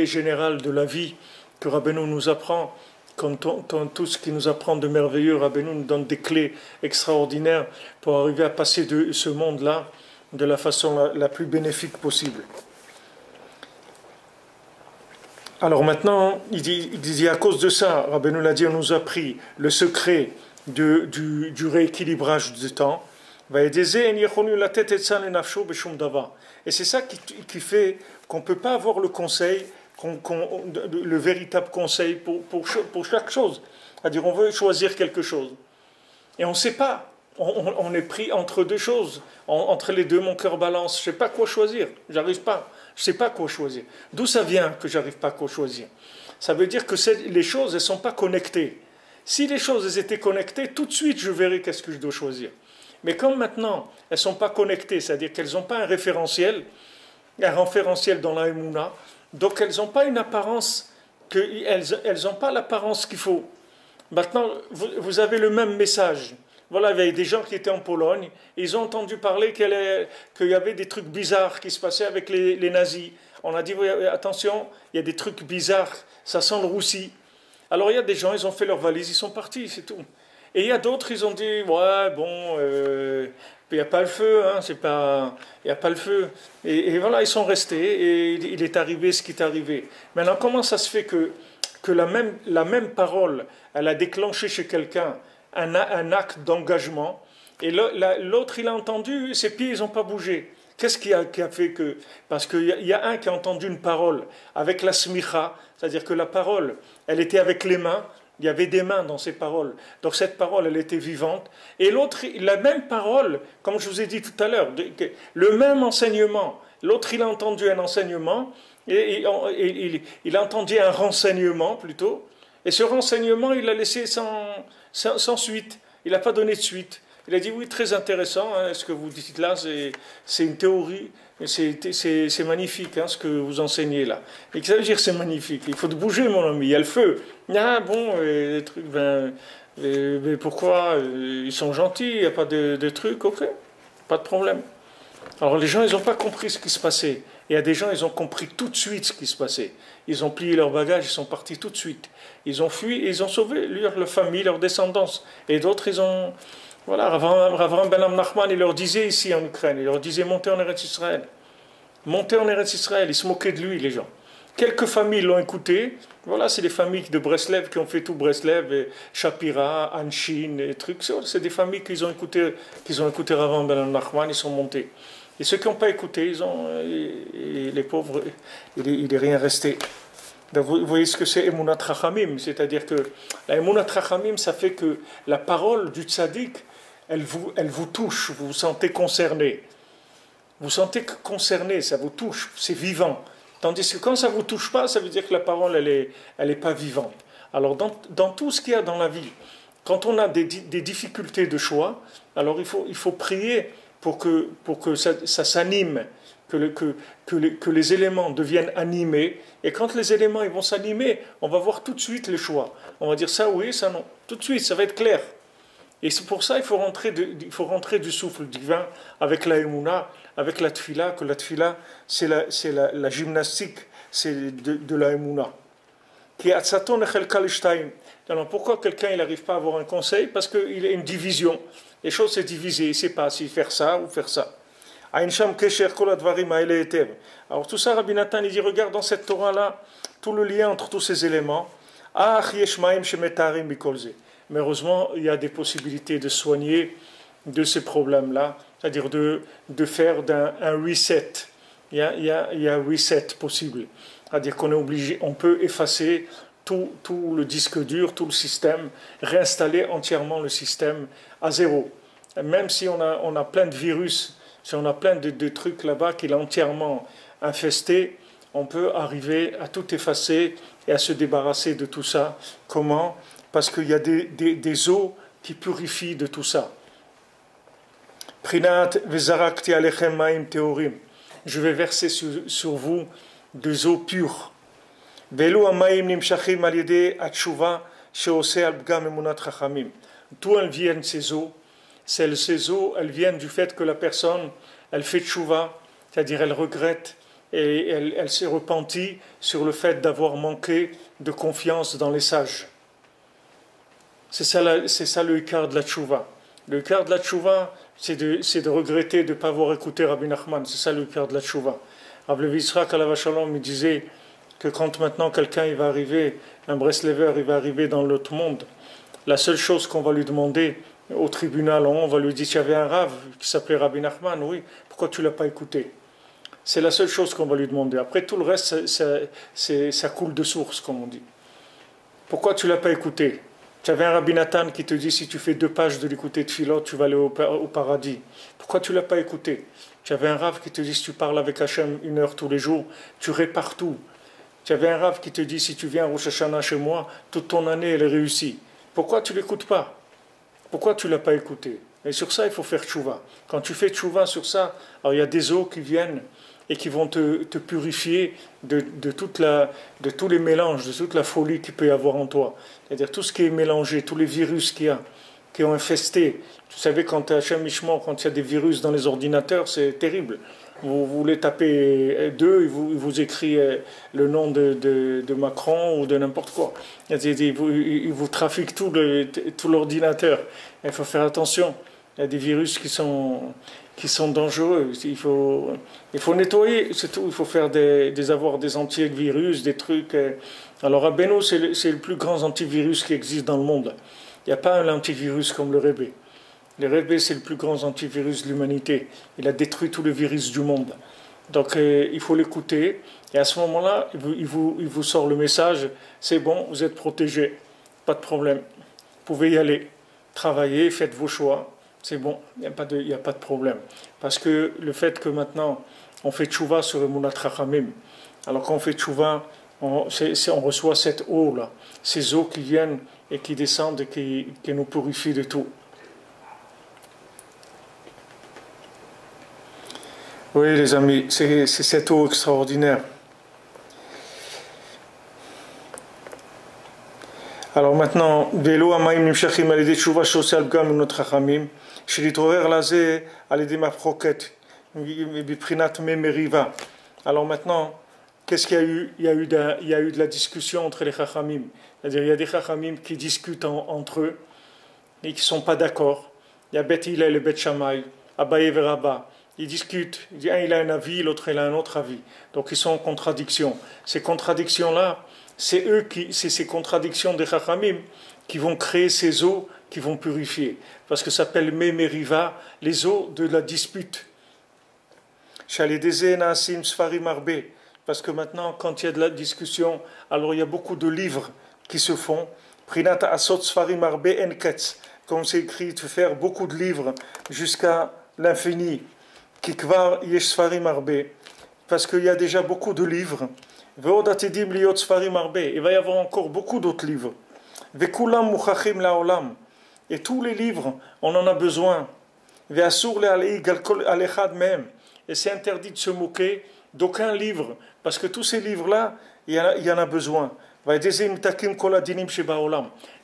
générale de la vie que Rabbeinu nous apprend. Comme tout ce qui nous apprend de merveilleux, Rabbeinu nous donne des clés extraordinaires pour arriver à passer de ce monde-là de la façon la plus bénéfique possible. Alors maintenant, il dit à cause de ça, Rabbeinu l'a dit, on nous a appris le secret du rééquilibrage du temps. Et c'est ça qui fait qu'on ne peut pas avoir le conseil, le véritable conseil pour chaque chose. C'est-à-dire on veut choisir quelque chose. Et on ne sait pas. On est pris entre deux choses. Entre les deux, mon cœur balance. Je ne sais pas quoi choisir. J'arrive pas. Je ne sais pas quoi choisir. D'où ça vient que j'arrive pas à quoi choisir? Ça veut dire que les choses, elles ne sont pas connectées. Si les choses elles étaient connectées, tout de suite je verrai qu'est-ce que je dois choisir. Mais comme maintenant, elles ne sont pas connectées, c'est-à-dire qu'elles n'ont pas un référentiel dans la Emouna, donc elles n'ont pas une apparence, elles n'ont pas l'apparence qu'il faut. Maintenant, vous avez le même message. Voilà, il y avait des gens qui étaient en Pologne, et ils ont entendu parler qu'il y avait des trucs bizarres qui se passaient avec les nazis. On a dit, oui, attention, il y a des trucs bizarres, ça sent le roussi. Alors il y a des gens, ils ont fait leur valise, ils sont partis, c'est tout. Et il y a d'autres, ils ont dit, ouais, bon, il n'y a pas le feu, hein, il n'y a pas le feu. Et voilà, ils sont restés, et il est arrivé ce qui est arrivé. Maintenant, comment ça se fait que la même parole, elle a déclenché chez quelqu'un un acte d'engagement, et l'autre, il a entendu, ses pieds, ils n'ont pas bougé. Qu'est-ce qui a fait que... Parce qu'il y a un qui a entendu une parole avec la smicha, c'est-à-dire que la parole, elle était avec les mains, il y avait des mains dans ces paroles. Donc cette parole, elle était vivante. Et l'autre, la même parole, comme je vous ai dit tout à l'heure, le même enseignement. L'autre, il a entendu un enseignement, et il a entendu un renseignement plutôt. Et ce renseignement, il l'a laissé sans suite. Il n'a pas donné de suite. Il a dit, oui, très intéressant, hein, ce que vous dites là, c'est une théorie, c'est magnifique, hein, ce que vous enseignez là. Et ça veut dire c'est magnifique, il faut te bouger mon ami, il y a le feu. Ah bon, les trucs, mais pourquoi ils sont gentils, il n'y a pas de trucs, ok, pas de problème. Alors les gens, ils n'ont pas compris ce qui se passait. Il y a des gens, ils ont compris tout de suite ce qui se passait. Ils ont plié leurs bagages, ils sont partis tout de suite. Ils ont fui et ils ont sauvé leur famille, leur descendance. Et d'autres, ils ont... Voilà, Rav Ben Nachman, il leur disait ici en Ukraine, il leur disait montez en Eretz Israël. Montez en Eretz Israël, ils se moquaient de lui, les gens. Quelques familles l'ont écouté. Voilà, c'est les familles de Breslev qui ont fait tout Breslev, et Shapira, Anshin, et trucs. C'est des familles qui ont écouté Rav Ben Nachman, ils sont montés. Et ceux qui n'ont pas écouté, les pauvres, il n'est rien resté. Donc vous voyez ce que c'est Emunat Chachamim, c'est-à-dire que la Emunat Chachamim, ça fait que la parole du tzaddik, elle vous touche, vous vous sentez concerné. Vous sentez concerné, ça vous touche, c'est vivant. Tandis que quand ça ne vous touche pas, ça veut dire que la parole, elle est pas vivante. Alors dans tout ce qu'il y a dans la vie, quand on a des difficultés de choix, alors il faut prier pour que ça s'anime, que les éléments deviennent animés. Et quand les éléments ils vont s'animer, on va voir tout de suite les choix. On va dire ça oui, ça non. Tout de suite, ça va être clair. Et c'est pour ça qu'il faut rentrer du souffle divin avec la Emouna, avec la Tfila, que la Tfila, c'est la gymnastique, c'est de la Emouna. Alors pourquoi quelqu'un n'arrive pas à avoir un conseil? Parce qu'il a une division. Les choses sont divisées, il ne sait pas si faire ça ou faire ça. Alors tout ça, Rabbi Nathan, il dit, regarde dans cette Torah-là, tout le lien entre tous ces éléments. Mais heureusement, il y a des possibilités de soigner de ces problèmes-là, c'est-à-dire de faire un reset. Il y a un reset possible. C'est-à-dire qu'on est obligé, on peut effacer tout le disque dur, tout le système, réinstaller entièrement le système à zéro. Même si on a plein de virus, si on a plein de trucs là-bas qu'il a entièrement infesté, on peut arriver à tout effacer et à se débarrasser de tout ça. Comment? Parce qu'il y a des eaux qui purifient de tout ça. Prinat vezarakti alechem ma'im teorim. Je vais verser sur vous des eaux pures. Velu amayim nimshachim al yedei atshuva sheoseh al bgam emunat chachamim. D'où elles viennent ces eaux? Ces eaux, elles viennent du fait que la personne, elle fait tchouva, c'est-à-dire elle regrette et elle s'est repentie sur le fait d'avoir manqué de confiance dans les sages. C'est ça le ikar de la tchouva. Le ikar de la tchouva, c'est de regretter de ne pas avoir écouté Rabbi Nachman. C'est ça le ikar de la tchouva. Rabbi Levi Yitzhak alav shalom me disait que quand maintenant quelqu'un il va arriver, un Breslever, il va arriver dans l'autre monde, la seule chose qu'on va lui demander au tribunal, on va lui dire qu'il y avait un rave qui s'appelait Rabbi Nachman, oui, pourquoi tu ne l'as pas écouté? C'est la seule chose qu'on va lui demander. Après tout le reste, ça coule de source, comme on dit. Pourquoi tu ne l'as pas écouté? Tu avais un Rabbi Nathan qui te dit si tu fais 2 pages de l'écouter de Philot, tu vas aller au paradis. Pourquoi tu ne l'as pas écouté? Tu avais un rave qui te dit si tu parles avec Hachem 1 heure tous les jours, tu répares tout. Tu avais un rave qui te dit si tu viens à Rosh Hashanah chez moi, toute ton année elle est réussie. Pourquoi tu ne l'écoutes pas? Pourquoi tu ne l'as pas écouté? Et sur ça, il faut faire tchouva. Quand tu fais tchouva sur ça, alors il y a des eaux qui viennent et qui vont te purifier de tous les mélanges, de toute la folie qu'il peut y avoir en toi. C'est-à-dire tout ce qui est mélangé, tous les virus qu'il y a, qui ont infesté. Vous savez, quand il y a des virus dans les ordinateurs, c'est terrible. Vous voulez taper 2, il vous écrit le nom de Macron ou de n'importe quoi. Il vous trafique tout l'ordinateur. Il faut faire attention. Il y a des virus qui sont dangereux. Il faut nettoyer, c'est tout. Il faut faire avoir des antivirus, des trucs. Alors à Beno, c'est le plus grand antivirus qui existe dans le monde. Il n'y a pas un antivirus comme le Rebbe. Le Rebbe, c'est le plus grand antivirus de l'humanité. Il a détruit tous les virus du monde. Donc il faut l'écouter. Et à ce moment-là, il vous sort le message, c'est bon, vous êtes protégé, pas de problème. Vous pouvez y aller, travailler, faites vos choix. C'est bon, il n'y a pas de problème. Parce que le fait que maintenant, on fait tchouva sur le Emunat Chachamim, alors qu'on fait tchouva, on reçoit cette eau-là, ces eaux qui viennent et qui descendent et qui nous purifient de tout. Oui, les amis, c'est cette eau extraordinaire. Alors maintenant, Velo Amaim Nimshachim Alidé Tshuva Shosei Al Pgam Emunot Chachamim, Shelit'orer Lazeh Alidé Mafroket, Biprinat Memeriva. Alors maintenant, qu'est-ce qu'il y a eu? Il y a eu de la discussion entre les Chachamim. C'est-à-dire, il y a des Chachamim qui discutent entre eux et qui ne sont pas d'accord. Il y a Bet Hillel et Bet Shammai, Abaye et Rabba. Ils discutent. Un il a un avis, l'autre il a un autre avis. Donc ils sont en contradiction. Ces contradictions-là, c'est ces contradictions des Chachamim qui vont créer ces eaux qui vont purifier. Parce que ça s'appelle Memeriva, les eaux de la dispute. Parce que maintenant, quand il y a de la discussion, alors il y a beaucoup de livres qui se font. Prinata Asot Sfarim Arbe Enketz. Comme c'est écrit, de faire beaucoup de livres jusqu'à l'infini. Kikvar Yesh Sfarim Arbe. Parce qu'il y a déjà beaucoup de livres. Ve'odatidim liot Sfarim Arbe. Il va y avoir encore beaucoup d'autres livres. Ve'kulam Muchachim Laolam. Et tous les livres, on en a besoin. Ve'asur le'alei alechad mehem. Et c'est interdit de se moquer d'aucun livre. Parce que tous ces livres-là, il y en a besoin.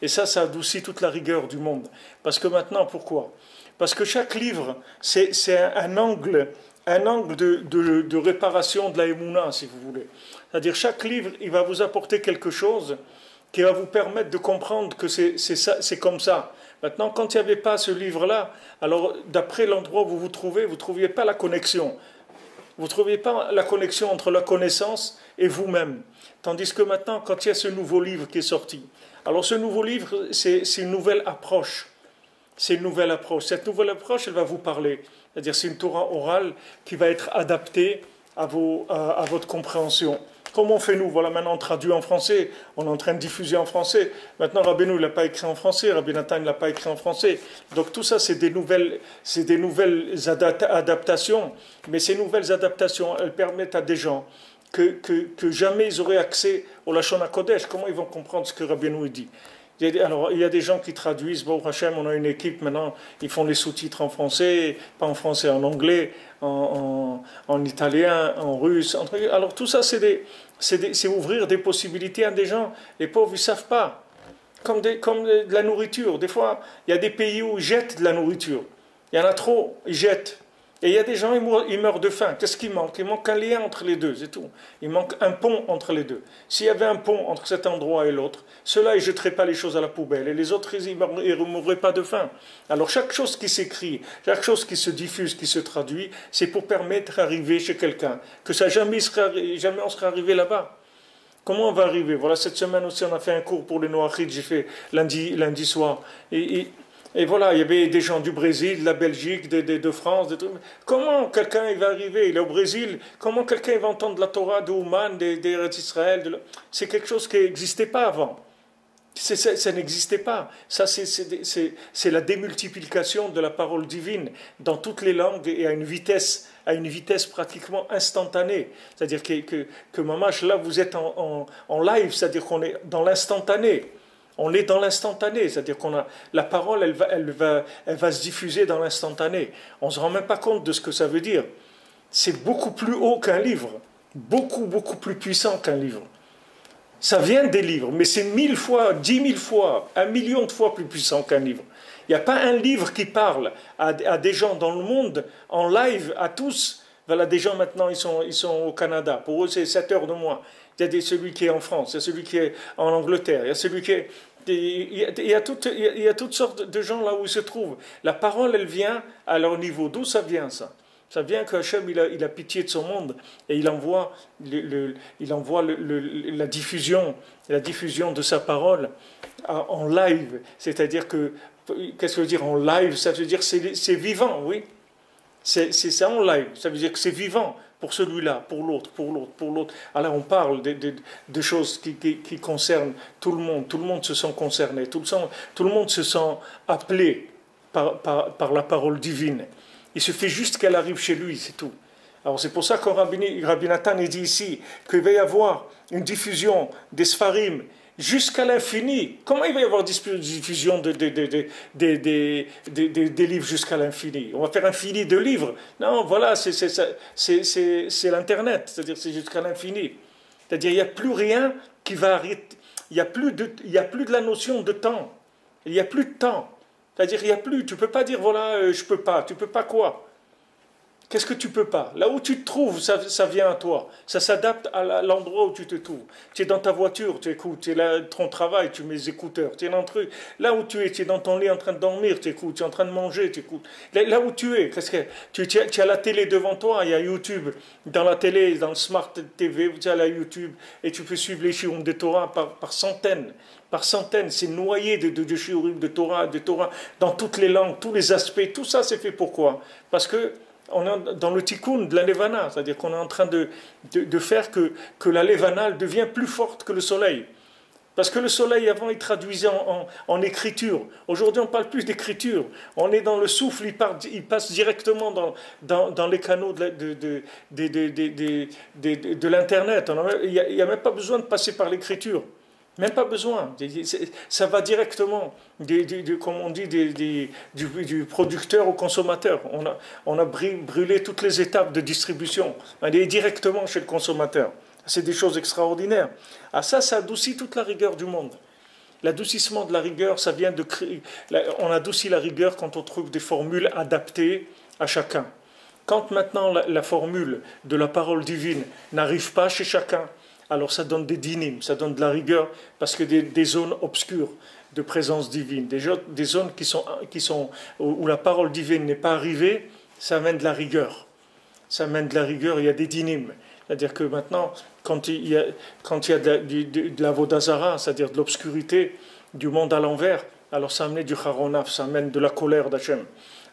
Et ça adoucit toute la rigueur du monde. Parce que maintenant, pourquoi? Parce que chaque livre, c'est un angle de réparation de la Emouna, si vous voulez. C'est-à-dire, chaque livre, il va vous apporter quelque chose qui va vous permettre de comprendre que c'est comme ça. Maintenant, quand il n'y avait pas ce livre-là, alors d'après l'endroit où vous vous trouviez pas la connexion. Vous ne trouviez pas la connexion entre la connaissance et vous-même. Tandis que maintenant, quand il y a ce nouveau livre qui est sorti, alors ce nouveau livre, c'est une nouvelle approche. C'est une nouvelle approche. Cette nouvelle approche, elle va vous parler. C'est-à-dire, c'est une Torah orale qui va être adaptée à votre compréhension. Comme on fait nous, voilà, maintenant on traduit en français, on est en train de diffuser en français. Maintenant, Rabbeinu ne l'a pas écrit en français, Rabbi Nathan ne l'a pas écrit en français. Donc tout ça, c'est des nouvelles adaptations. Mais ces nouvelles adaptations, elles permettent à des gens que jamais ils auraient accès au Lashon HaKodesh. Comment ils vont comprendre ce que Rabbeinu dit? Alors, il y a des gens qui traduisent, bon, Hachem, on a une équipe maintenant, ils font les sous-titres en français, pas en français, en anglais, en italien, en russe. Alors, tout ça, c'est ouvrir des possibilités à des gens. Les pauvres, ils ne savent pas. Comme de la nourriture. Des fois, il y a des pays où ils jettent de la nourriture. Il y en a trop, ils jettent. Et il y a des gens, ils meurent de faim. Qu'est-ce qui manque? Il manque un lien entre les deux, c'est tout. Il manque un pont entre les deux. S'il y avait un pont entre cet endroit et l'autre, ceux-là, ils ne jetteraient pas les choses à la poubelle. Et les autres, ils ne mourraient pas de faim. Alors, chaque chose qui s'écrit, chaque chose qui se diffuse, qui se traduit, c'est pour permettre d'arriver chez quelqu'un. Que ça jamais on serait arrivé là-bas. Comment on va arriver? Voilà, cette semaine aussi, on a fait un cours pour les Noachides, j'ai fait lundi soir. Et voilà, il y avait des gens du Brésil, de la Belgique, de France, des trucs. Comment quelqu'un il va arriver? Il est au Brésil. Comment quelqu'un va entendre la Torah de Ouman, des d'Israël? C'est quelque chose qui n'existait pas avant. Ça n'existait pas. Ça, c'est la démultiplication de la parole divine dans toutes les langues et à une vitesse pratiquement instantanée. C'est-à-dire que Mamash, là, vous êtes en live, c'est-à-dire qu'on est dans l'instantané. On est dans l'instantané, c'est-à-dire la parole, elle va se diffuser dans l'instantané. On ne se rend même pas compte de ce que ça veut dire. C'est beaucoup plus haut qu'un livre, beaucoup plus puissant qu'un livre. Ça vient des livres, mais c'est 1000 fois, 10 000 fois, 1 million de fois plus puissant qu'un livre. Il n'y a pas un livre qui parle à des gens dans le monde, en live, à tous. Voilà, des gens maintenant, ils sont au Canada. Pour eux, c'est 7 heures de moins. Il y a celui qui est en France, il y a celui qui est en Angleterre, il y a celui qui est... Il y a toutes sortes de gens là où ils se trouvent. La parole, elle vient à leur niveau. D'où ça vient, ça? Ça vient que Hachem, il a pitié de son monde et il envoie la diffusion de sa parole en live. C'est-à-dire que, qu'est-ce que ça veut dire en live? Ça veut dire que c'est vivant, oui. C'est ça en live. Ça veut dire que c'est vivant pour celui-là, pour l'autre. Alors on parle de choses qui concernent tout le monde. Tout le monde se sent concerné. Tout le monde se sent appelé par la parole divine. Il suffit juste qu'elle arrive chez lui, c'est tout. Alors c'est pour ça que Rabbi Nathan dit ici qu'il va y avoir une diffusion des Sfarim jusqu'à l'infini. Comment il va y avoir diffusion des livres jusqu'à l'infini? On va faire infini de livres? Non, voilà, c'est l'Internet, c'est-à-dire c'est jusqu'à l'infini. C'est-à-dire il n'y a plus rien qui va arrêter. Il n'y a plus de la notion de temps. Il n'y a plus de temps. C'est-à-dire il n'y a plus, tu ne peux pas dire voilà, je ne peux pas. Tu ne peux pas quoi? Qu'est-ce que tu peux pas? Là où tu te trouves, ça vient à toi. Ça s'adapte à l'endroit où tu te trouves. Tu es dans ta voiture, tu écoutes. Tu es là, ton travail, tu mets les écouteurs. Tu es dans le truc. Là où tu es dans ton lit en train de dormir, tu écoutes. Tu es en train de manger, tu écoutes. Là où tu es, tu as la télé devant toi, il y a YouTube. Dans la télé, dans le Smart TV, tu as la YouTube. Et tu peux suivre les shiurim de Torah par centaines. Par centaines, c'est noyé de shiurim de Torah, dans toutes les langues, tous les aspects. Tout ça, c'est fait pourquoi? Parce que on est dans le tikkun de la levana, c'est-à-dire qu'on est en train de faire que la levana devient plus forte que le soleil. Parce que le soleil, avant, il traduisait en écriture. Aujourd'hui, on ne parle plus d'écriture. On est dans le souffle, il passe directement dans les canaux de l'Internet. Il n'y a même pas besoin de passer par l'écriture. Même pas besoin. Ça va directement, comme on dit, du producteur au consommateur. On a brûlé toutes les étapes de distribution. On est directement chez le consommateur. C'est des choses extraordinaires. Ah, ça adoucit toute la rigueur du monde. L'adoucissement de la rigueur, ça vient de créer... On adoucit la rigueur quand on trouve des formules adaptées à chacun. Quand maintenant la formule de la parole divine n'arrive pas chez chacun, alors ça donne des dynimes, ça donne de la rigueur, parce que des zones obscures de présence divine, des zones où la parole divine n'est pas arrivée, ça amène de la rigueur. Ça amène de la rigueur, il y a des dynimes. C'est-à-dire que maintenant, quand il y a de la vodazara, c'est-à-dire de l'obscurité, du monde à l'envers, alors ça amène du charonaf, ça amène de la colère d'Hachem.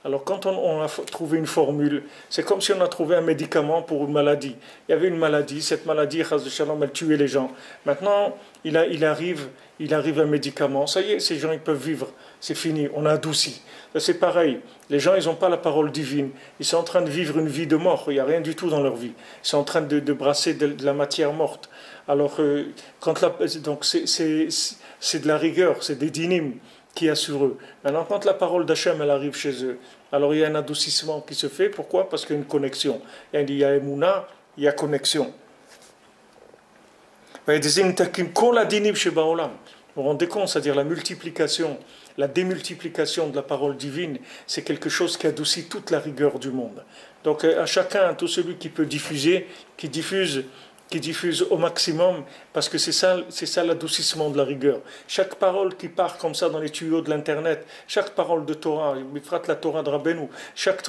Alors quand on a trouvé une formule, c'est comme si on a trouvé un médicament pour une maladie. Il y avait une maladie, cette maladie, Chas de Shalom, elle tuait les gens. Maintenant, il arrive un médicament, ça y est, ces gens ils peuvent vivre, c'est fini, on a adouci. C'est pareil, les gens ils n'ont pas la parole divine, ils sont en train de vivre une vie de mort, il n'y a rien du tout dans leur vie. Ils sont en train de brasser de la matière morte. Alors, donc c'est de la rigueur, c'est des dynimes qui assurent eux. Maintenant, quand la parole d'Hachem elle arrive chez eux, alors il y a un adoucissement qui se fait. Pourquoi? Parce qu'il y a une connexion. Il y a Emouna, il y a connexion. Vous vous rendez compte, c'est-à-dire la multiplication, la démultiplication de la parole divine, c'est quelque chose qui adoucit toute la rigueur du monde. Donc à chacun, à tout celui qui peut diffuser, qui diffuse au maximum, parce que c'est ça l'adoucissement de la rigueur. Chaque parole qui part comme ça dans les tuyaux de l'internet, chaque parole de Torah, la Torah de Rabbeinu, chaque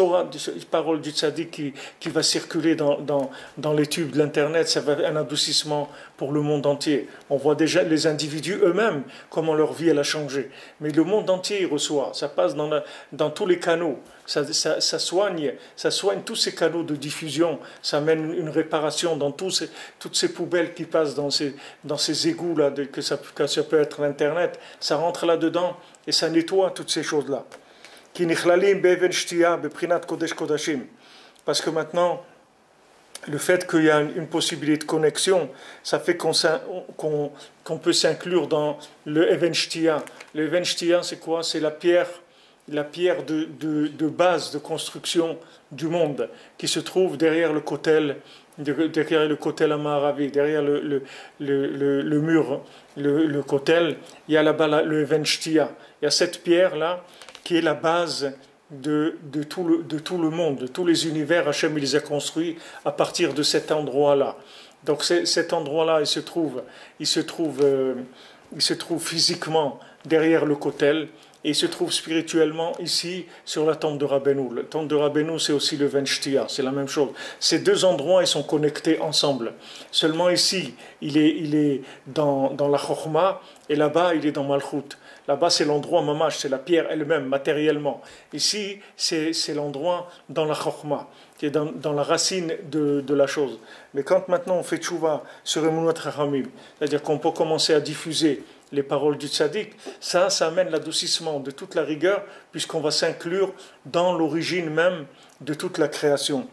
parole du tzaddik qui va circuler dans les tubes de l'internet, ça va être un adoucissement pour le monde entier. On voit déjà les individus eux-mêmes, comment leur vie elle a changé. Mais le monde entier il reçoit, ça passe dans tous les canaux. Ça soigne tous ces canaux de diffusion, ça amène une réparation dans toutes ces poubelles qui passent dans ces égouts là, que ça peut être l'internet, ça rentre là-dedans et ça nettoie toutes ces choses-là. Parce que maintenant, le fait qu'il y a une possibilité de connexion, ça fait qu'on peut s'inclure dans le Even Shtia. Le Even Shtia, c'est quoi? C'est la pierre de base de construction du monde qui se trouve derrière le kotel Amaharavi, derrière le mur, le kotel, il y a là-bas le Even Shtia. Il y a cette pierre-là qui est la base de tout le monde, de tous les univers. Hachem il les a construits à partir de cet endroit-là. Donc cet endroit-là, il se trouve physiquement derrière le kotel. Et il se trouve spirituellement ici sur la tombe de Rabbeinu. La tombe de Rabbeinu, c'est aussi le Even Shtia, c'est la même chose. Ces deux endroits, ils sont connectés ensemble. Seulement ici, il est dans la Chokhmah, et là-bas, il est dans Malchut. Là-bas, c'est l'endroit mamash, c'est la pierre elle-même, matériellement. Ici, c'est l'endroit dans la Chokhmah, qui est dans la racine de la chose. Mais quand maintenant on fait tchouva sur Emunat Chachamim, c'est-à-dire qu'on peut commencer à diffuser les paroles du tzaddik, ça amène l'adoucissement de toute la rigueur, puisqu'on va s'inclure dans l'origine même de toute la création.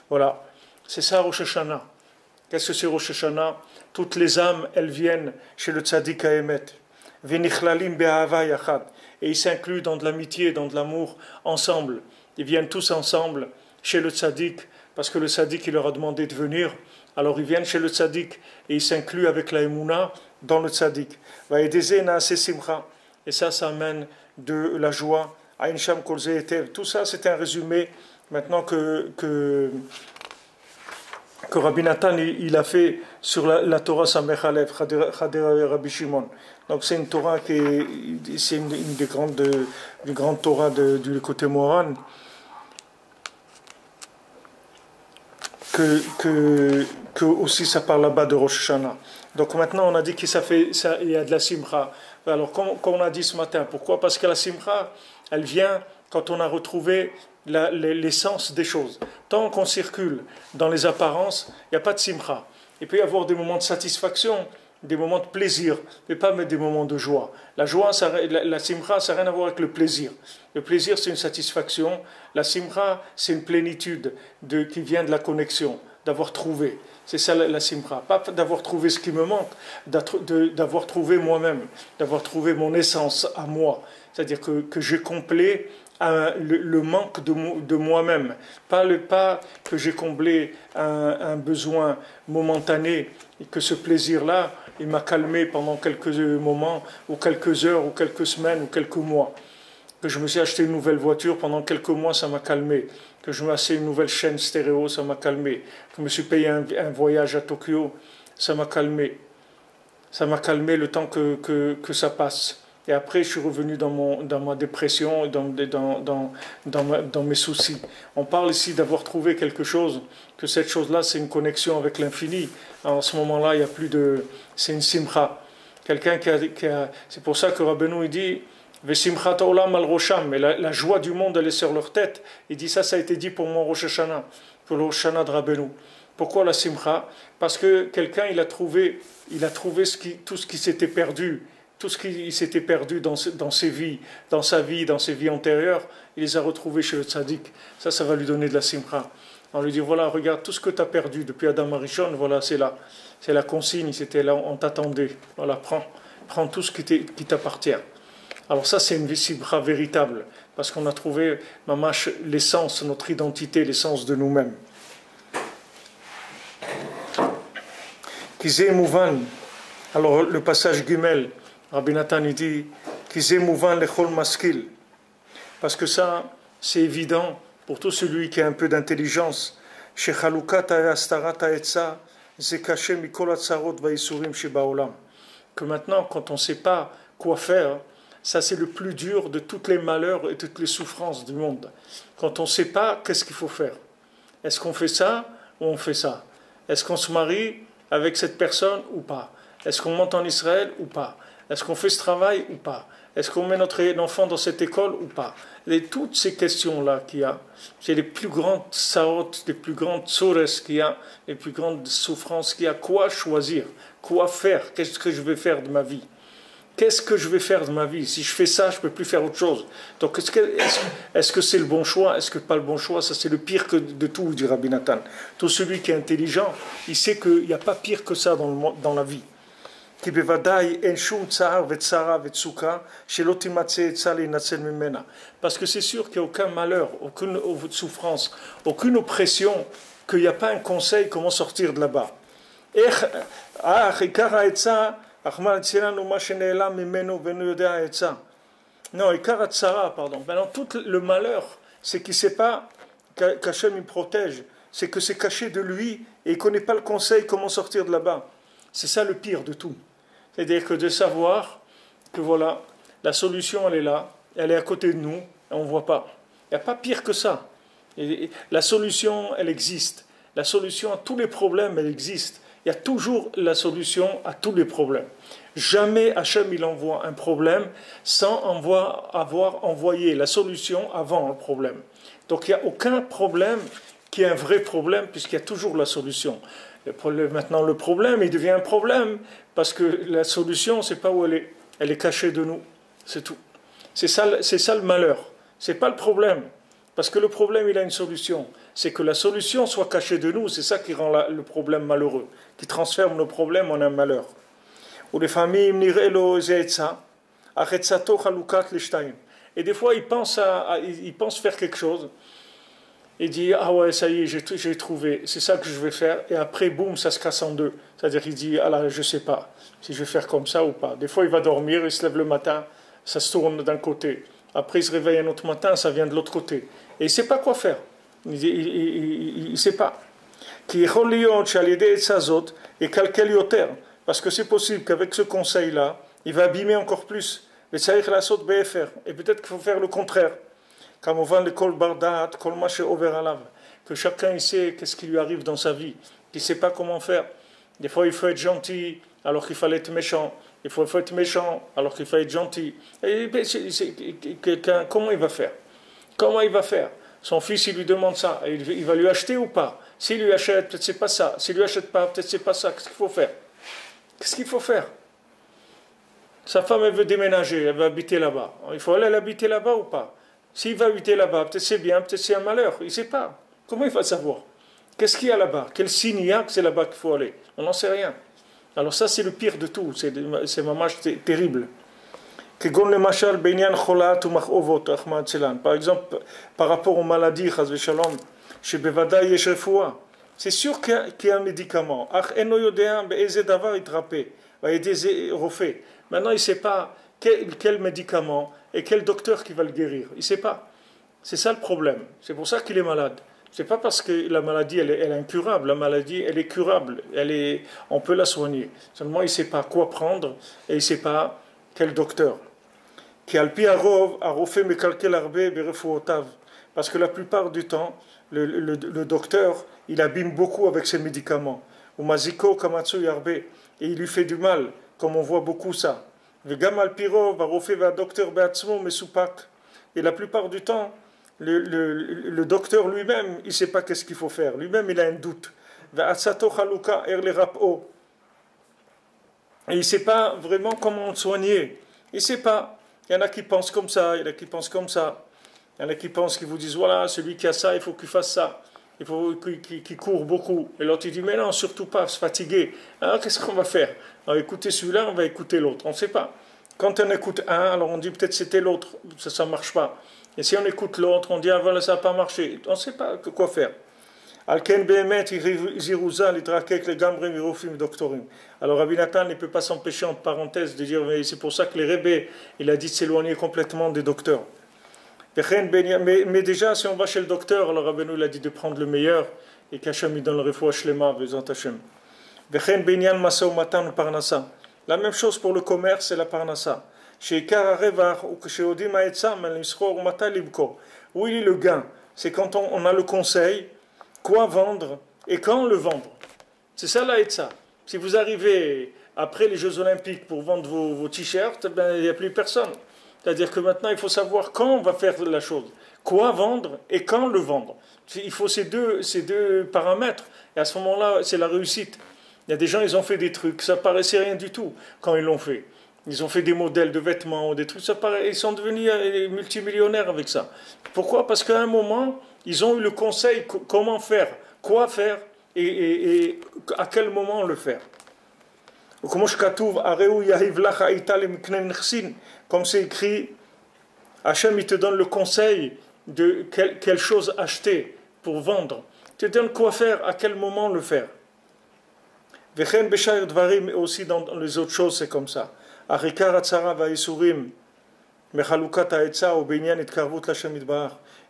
Voilà, c'est ça Rosh Hashanah. Qu'est-ce que c'est Rosh Hashanah? Toutes les âmes, elles viennent chez le tzaddik Haemet. Et ils s'incluent dans de l'amitié, dans de l'amour, ensemble. Ils viennent tous ensemble chez le tzaddik, parce que le tzaddik il leur a demandé de venir, alors ils viennent chez le tzaddik et ils s'incluent avec la émouna dans le tzaddik. Et ça amène de la joie. Tout ça c'est un résumé maintenant que Rabbi Nathan il a fait sur la Torah Samech Alev, Chader Rabbi Shimon. Donc c'est une Torah c'est une des grandes Torah du côté Moran. Que aussi ça parle là-bas de Rosh Hashanah. Donc maintenant on a dit qu'il y a de la simcha. Alors comme on a dit ce matin, pourquoi? Parce que la simcha, elle vient quand on a retrouvé l'essence des choses. Tant qu'on circule dans les apparences, il n'y a pas de simcha. Il peut y avoir des moments de satisfaction, des moments de plaisir, mais pas des moments de joie. La joie, la simcha, ça n'a rien à voir avec le plaisir. Le plaisir, c'est une satisfaction. La simcha, c'est une plénitude qui vient de la connexion, d'avoir trouvé. C'est ça la simcha. Pas d'avoir trouvé ce qui me manque, d'avoir trouvé moi-même, d'avoir trouvé mon essence à moi. C'est-à-dire que j'ai comblé le manque de moi-même. Pas que j'ai comblé un besoin momentané et que ce plaisir-là, il m'a calmé pendant quelques moments, ou quelques heures, ou quelques semaines, ou quelques mois. Que je me suis acheté une nouvelle voiture, pendant quelques mois, ça m'a calmé. Que je me suis acheté une nouvelle chaîne stéréo, ça m'a calmé. Que je me suis payé un voyage à Tokyo, ça m'a calmé. Ça m'a calmé le temps que ça passe. Et après, je suis revenu dans ma dépression, dans mes soucis. On parle ici d'avoir trouvé quelque chose, que cette chose-là, c'est une connexion avec l'infini. En ce moment-là, il y a plus de... C'est une simcha. Quelqu'un c'est pour ça que Rabbeinu, il dit... Vesimchat olam al rosham, mais la joie du monde, elle est sur leur tête. Il dit ça a été dit pour mon Rosh Hashanah, pour le Rosh Hashanah de Rabbeinu. Pourquoi la simcha? Parce que quelqu'un, il a trouvé tout ce qui s'était perdu, tout ce qui s'était perdu dans ses vies, dans sa vie, dans ses vies antérieures, il les a retrouvés chez le tzaddik. Ça va lui donner de la simcha. On lui dit, voilà, regarde, tout ce que tu as perdu depuis Adam Arishon, voilà, c'est là. C'est la consigne, c'était là, on t'attendait. Voilà, prends tout ce qui t'appartient. Alors ça, c'est une simcha véritable, parce qu'on a trouvé, mamash, l'essence, notre identité, l'essence de nous-mêmes. Kizé Mouvan, alors le passage Gimel, Rabbi Nathan il dit, Kizé Mouvan lechol maskil, parce que ça, c'est évident pour tout celui qui a un peu d'intelligence. Shechalukat astarat haetza, ze kaché mikol hatzarot vaïsurim shebaolam. Que maintenant, quand on ne sait pas quoi faire, ça, c'est le plus dur de tous les malheurs et toutes les souffrances du monde. Quand on ne sait pas, qu'est-ce qu'il faut faire? Est-ce qu'on fait ça ou on fait ça? Est-ce qu'on se marie avec cette personne ou pas? Est-ce qu'on monte en Israël ou pas? Est-ce qu'on fait ce travail ou pas? Est-ce qu'on met notre enfant dans cette école ou pas? Et toutes ces questions-là qu'il y a, c'est les plus grandes saot, les plus grandes tsores qu'il y a, les plus grandes souffrances qu'il y a. Quoi choisir? Quoi faire? Qu'est-ce que je vais faire de ma vie? Qu'est-ce que je vais faire de ma vie? Si je fais ça, je ne peux plus faire autre chose. Donc, est-ce que c'est le bon choix? Est-ce que pas le bon choix? Ça, c'est le pire de tout, dit Rabbi Nathan. Tout celui qui est intelligent, il sait qu'il n'y a pas pire que ça dans la vie. Parce que c'est sûr qu'il n'y a aucun malheur, aucune souffrance, aucune oppression, qu'il n'y a pas un conseil comment sortir de là-bas. Non, Ikar Tsara, pardon. Maintenant, tout le malheur, c'est qu'il ne sait pas qu'Hachem il protège. C'est que c'est caché de lui et il ne connaît pas le conseil comment sortir de là-bas. C'est ça le pire de tout. C'est-à-dire que de savoir que voilà, la solution elle est là, elle est à côté de nous, et on ne voit pas. Il n'y a pas pire que ça. Et la solution, elle existe. La solution à tous les problèmes, elle existe. Il y a toujours la solution à tous les problèmes. Jamais Hachem il envoie un problème sans avoir envoyé la solution avant le problème. Donc il n'y a aucun problème qui est un vrai problème puisqu'il y a toujours la solution. Maintenant le problème il devient un problème parce que la solution c'est pas où elle est cachée de nous. C'est tout. C'est ça le malheur. C'est pas le problème. Parce que le problème, il a une solution. C'est que la solution soit cachée de nous, c'est ça qui rend le problème malheureux, qui transforme nos problèmes en un malheur. Ou les familles, et des fois, ils pensent faire quelque chose. Il dit, ah ouais, ça y est, j'ai trouvé, c'est ça que je vais faire. Et après, boum, ça se casse en deux. C'est-à-dire, il dit, ah là, je ne sais pas si je vais faire comme ça ou pas. Des fois, il va dormir, il se lève le matin, ça se tourne d'un côté. Après, il se réveille un autre matin, ça vient de l'autre côté. Et il ne sait pas quoi faire. Il ne sait pas. Parce que c'est possible qu'avec ce conseil-là, il va abîmer encore plus. Et peut-être qu'il faut faire le contraire. Que chacun il sait qu'est-ce qui lui arrive dans sa vie. Il ne sait pas comment faire. Des fois, il faut être gentil alors qu'il fallait être méchant. Il faut être méchant alors qu'il faut être gentil. Et comment il va faire? Comment il va faire? Son fils, il lui demande ça. Il va lui acheter ou pas? S'il lui achète, peut-être c'est pas ça. S'il lui achète pas, peut-être c'est pas ça. Qu'est-ce qu'il faut faire? Qu'est-ce qu'il faut faire? Sa femme, elle veut déménager, elle va habiter là-bas. Il faut aller l'habiter là-bas ou pas? S'il va habiter là-bas, peut-être c'est bien, peut-être c'est un malheur. Il ne sait pas. Comment il va savoir? Qu'est-ce qu'il y a là-bas? Quel signe il y a que c'est là-bas qu'il faut aller? On n'en sait rien. Alors ça, c'est le pire de tout. C'est vraiment terrible. Par exemple, par rapport aux maladies, c'est sûr qu'il y a un médicament. Maintenant, il ne sait pas quel médicament et quel docteur qui va le guérir. Il ne sait pas. C'est ça le problème. C'est pour ça qu'il est malade. Ce n'est pas parce que la maladie elle est incurable. La maladie, elle est curable. On peut la soigner. Seulement, il ne sait pas quoi prendre et il ne sait pas quel docteur. qui alpi arov arofé mekalkel arbe berefuotav, parce que la plupart du temps le docteur il abîme beaucoup avec ses médicaments, ou maziko kamatsu yarbe, et il lui fait du mal, comme on voit beaucoup ça. Vegam alpi rov arofé va docteur beatzmo mesupak, et la plupart du temps le docteur lui-même il sait pas qu'est-ce qu'il faut faire, lui-même il a un doute. Ve'atsato chaluka erle rapo, et il sait pas vraiment comment le soigner, il sait pas. Il y en a qui pensent comme ça, il y en a qui pensent comme ça. Il y en a qui pensent, qui vous disent, voilà, celui qui a ça, il faut qu'il fasse ça. Il faut qu'il court beaucoup. Et l'autre, il dit, mais non, surtout pas, se fatiguer. Alors, qu'est-ce qu'on va faire? On va écouter celui-là, on va écouter l'autre. On ne sait pas. Quand on écoute un, alors on dit, peut-être c'était l'autre. Ça ne marche pas. Et si on écoute l'autre, on dit, ah voilà, ça n'a pas marché. On ne sait pas quoi faire. Alors Rabbi Nathan ne peut pas s'empêcher en parenthèse de dire, mais c'est pour ça que les Rebbe, il a dit de s'éloigner complètement des docteurs. Mais déjà, si on va chez le docteur, alors Rabbeinu il a dit de prendre le meilleur et qu'Hachem il donne le refoua shlema, vezant Hachem. La même chose pour le commerce et la parnassa. Où il est le gain? C'est quand on a le conseil, quoi vendre et quand le vendre. C'est ça la Etza. Si vous arrivez après les Jeux Olympiques pour vendre vos t-shirts, ben, il n'y a plus personne. C'est-à-dire que maintenant, il faut savoir quand on va faire la chose. Quoi vendre et quand le vendre. Il faut ces deux paramètres. Et à ce moment-là, c'est la réussite. Il y a des gens, ils ont fait des trucs, ça paraissait rien du tout quand ils l'ont fait. Ils ont fait des modèles de vêtements, des trucs, ils sont devenus multimillionnaires avec ça. Pourquoi? Parce qu'à un moment, ils ont eu le conseil comment faire, quoi faire et à quel moment le faire. Comme c'est écrit, Hachem il te donne le conseil de quelle chose acheter pour vendre. Il te donne quoi faire, à quel moment le faire. Aussi dans les autres choses c'est comme ça. Et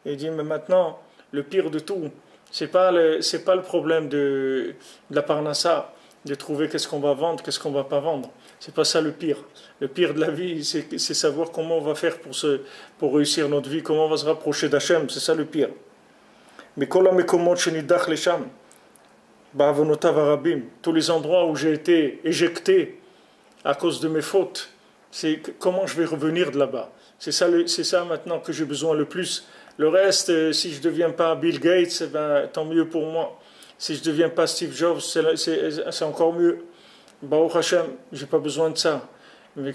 il dit mais maintenant le pire de tout c'est pas le problème de la parnassa, de trouver qu'est-ce qu'on va vendre, qu'est-ce qu'on va pas vendre. C'est pas ça le pire. Le pire de la vie, c'est savoir comment on va faire pour réussir notre vie, comment on va se rapprocher d'Hachem. C'est ça le pire. Mais tous les endroits où j'ai été éjecté à cause de mes fautes, c'est comment je vais revenir de là-bas. C'est ça maintenant que j'ai besoin le plus. Le reste, si je ne deviens pas Bill Gates, ben, tant mieux pour moi. Si je ne deviens pas Steve Jobs, c'est encore mieux. Baruch Hashem, je n'ai pas besoin de ça. Mais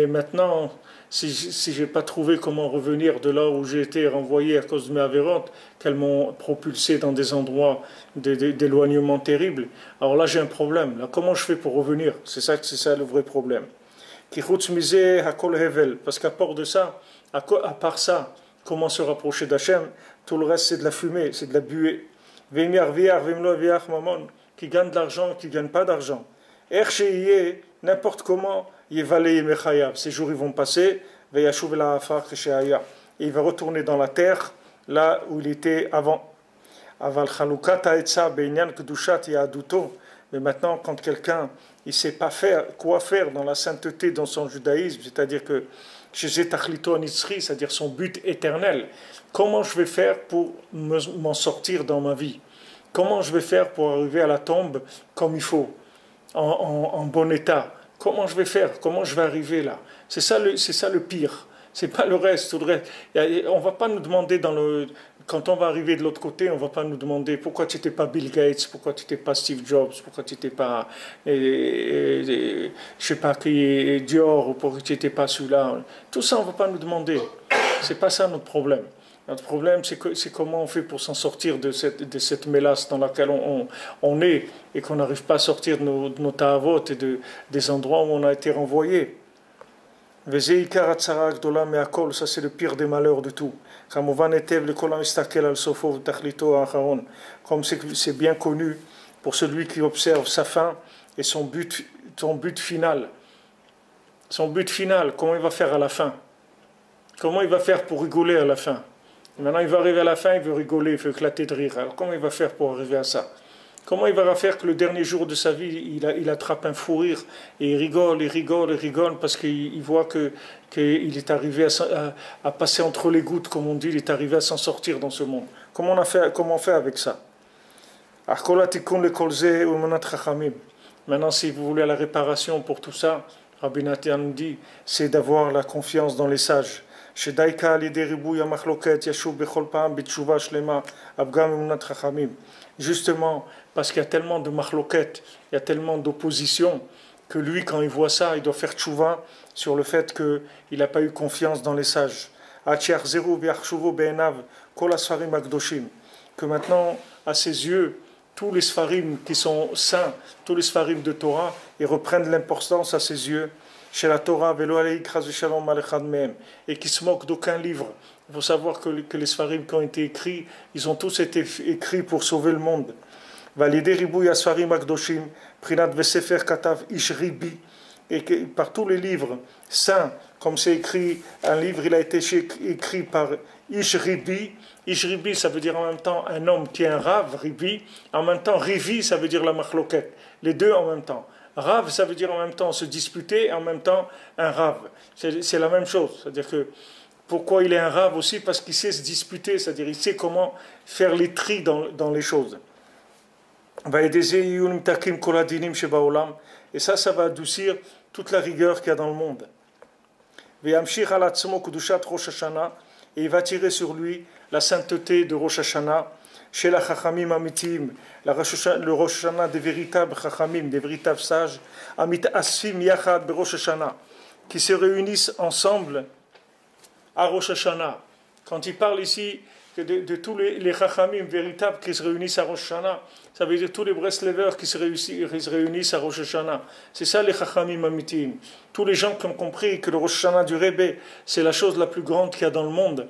maintenant, si je n'ai pas trouvé comment revenir de là où j'ai été renvoyé à cause de mes avérantes, qu'elles m'ont propulsé dans des endroits d'éloignement terribles, alors là j'ai un problème. Là, comment je fais pour revenir? C'est ça le vrai problème. Parce qu'à part de ça, à part ça, comment se rapprocher d'Hachem? Tout le reste c'est de la fumée, c'est de la buée. Qui gagne de l'argent, qui ne gagne pas d'argent. N'importe comment, ces jours ils vont passer, et il va retourner dans la terre, là où il était avant. Mais maintenant, quand quelqu'un il ne sait pas quoi faire dans la sainteté, dans son judaïsme, c'est-à-dire que c'est-à-dire son but éternel, comment je vais faire pour m'en sortir dans ma vie? Comment je vais faire pour arriver à la tombe comme il faut, en bon état? Comment je vais faire? Comment je vais arriver là? C'est ça le pire. C'est pas le reste. Tout le reste. On va pas nous demander quand on va arriver de l'autre côté, on va pas nous demander pourquoi tu n'étais pas Bill Gates, pourquoi tu n'étais pas Steve Jobs, pourquoi tu n'étais pas, je sais pas qui, Dior, ou pourquoi tu n'étais pas celui-là. Tout ça, on va pas nous demander. C'est pas ça notre problème. Notre problème, c'est comment on fait pour s'en sortir de cette mélasse dans laquelle on est et qu'on n'arrive pas à sortir de nos ta'avot et des endroits où on a été renvoyé. Ça, c'est le pire des malheurs de tout. Comme c'est bien connu pour celui qui observe sa fin et son but final. Son but final, comment il va faire à la fin? Comment il va faire pour rigoler à la fin? Maintenant, il va arriver à la fin, il veut rigoler, il veut éclater de rire. Alors, comment il va faire pour arriver à ça? Comment il va faire que le dernier jour de sa vie, il attrape un fou rire et il rigole, il rigole, il rigole parce qu'il voit qu'il est arrivé à passer entre les gouttes, comme on dit, il est arrivé à s'en sortir dans ce monde. Comment on fait avec ça? Maintenant, si vous voulez la réparation pour tout ça, Rabbi Nathan dit, c'est d'avoir la confiance dans les sages. Justement, parce qu'il y a tellement de machloket, il y a tellement d'opposition, que lui, quand il voit ça, il doit faire tchouva sur le fait qu'il n'a pas eu confiance dans les sages. Que maintenant, à ses yeux, tous les sfarim qui sont saints, tous les sfarim de Torah, ils reprennent l'importance à ses yeux chez la Torah, et qui se moquent d'aucun livre. Il faut savoir que les sfarim qui ont été écrits, ils ont tous été écrits pour sauver le monde. Et que par tous les livres saints, comme c'est écrit, un livre il a été écrit par Ish Ribi. Ish Ribi, ça veut dire en même temps un homme qui est un Rav, Ribi. En même temps, Rivi, ça veut dire la machloket. Les deux en même temps. Rav, ça veut dire en même temps se disputer, et en même temps un Rav. C'est la même chose. C'est-à-dire que pourquoi il est un Rav aussi? Parce qu'il sait se disputer, c'est-à-dire il sait comment faire les tris dans les choses. Et ça va adoucir toute la rigueur qu'il y a dans le monde. Et il va tirer sur lui la sainteté de Rosh Hashanah, chez la Chachamim Amitim, le Rosh Hashanah des véritables Chachamim, des véritables sages, Amit Asfim Yachad Rosh Hashanah, qui se réunissent ensemble à Rosh Hashanah. Quand il parle ici de tous les Chachamim véritables qui se réunissent à Rosh Hashanah, ça veut dire tous les Breslevers qui se réunissent à Rosh Hashanah. C'est ça les Chachamim Amitim. Tous les gens qui ont compris que le Rosh Hashanah du Rebbe, c'est la chose la plus grande qu'il y a dans le monde.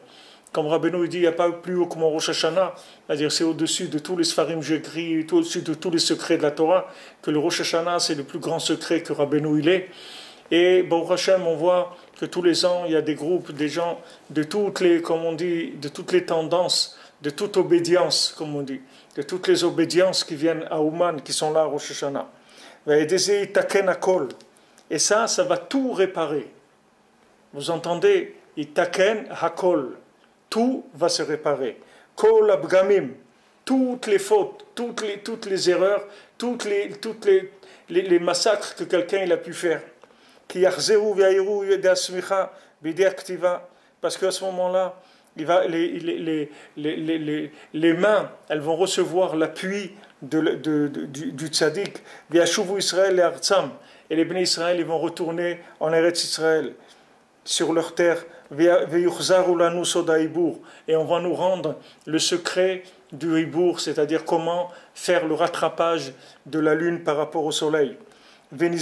Comme Rabbeinu dit, il n'y a pas plus haut que mon Rosh Hashanah, c'est-à-dire c'est au-dessus de tous les Sfarim que j'écris, au-dessus de tous les secrets de la Torah, que le Rosh Hashanah c'est le plus grand secret que Rabbeinu il est. Et Baruch Hashem, on voit que tous les ans, il y a des groupes, des gens de toutes les, comme on dit, de toutes les tendances, de toute obédience, comme on dit, de toutes les obédiences qui viennent à Ouman, qui sont là à Rosh Hashanah. Et ça va tout réparer. Vous entendez? Itaken hakol. Tout va se réparer. Kol abgamim. Toutes les fautes, toutes les erreurs, toutes les massacres que quelqu'un il a pu faire. Parce qu'à ce moment-là, les mains, elles vont recevoir l'appui du tzaddik. Et les Bnei Israël, ils vont retourner en Eretz Israël, sur leur terre. Et on va nous rendre le secret du hibour, c'est-à-dire comment faire le rattrapage de la lune par rapport au soleil. Et à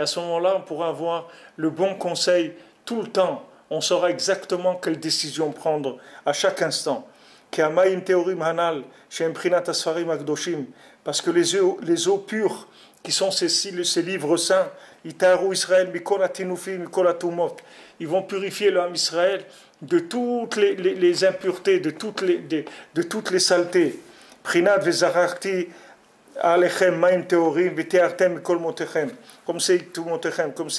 ce moment-là, on pourra avoir le bon conseil tout le temps. On saura exactement quelle décision prendre à chaque instant. Parce que les eaux pures, qui sont ces livres saints, ils vont purifier l'homme Israël de toutes les impuretés, de toutes les saletés. Comme c'est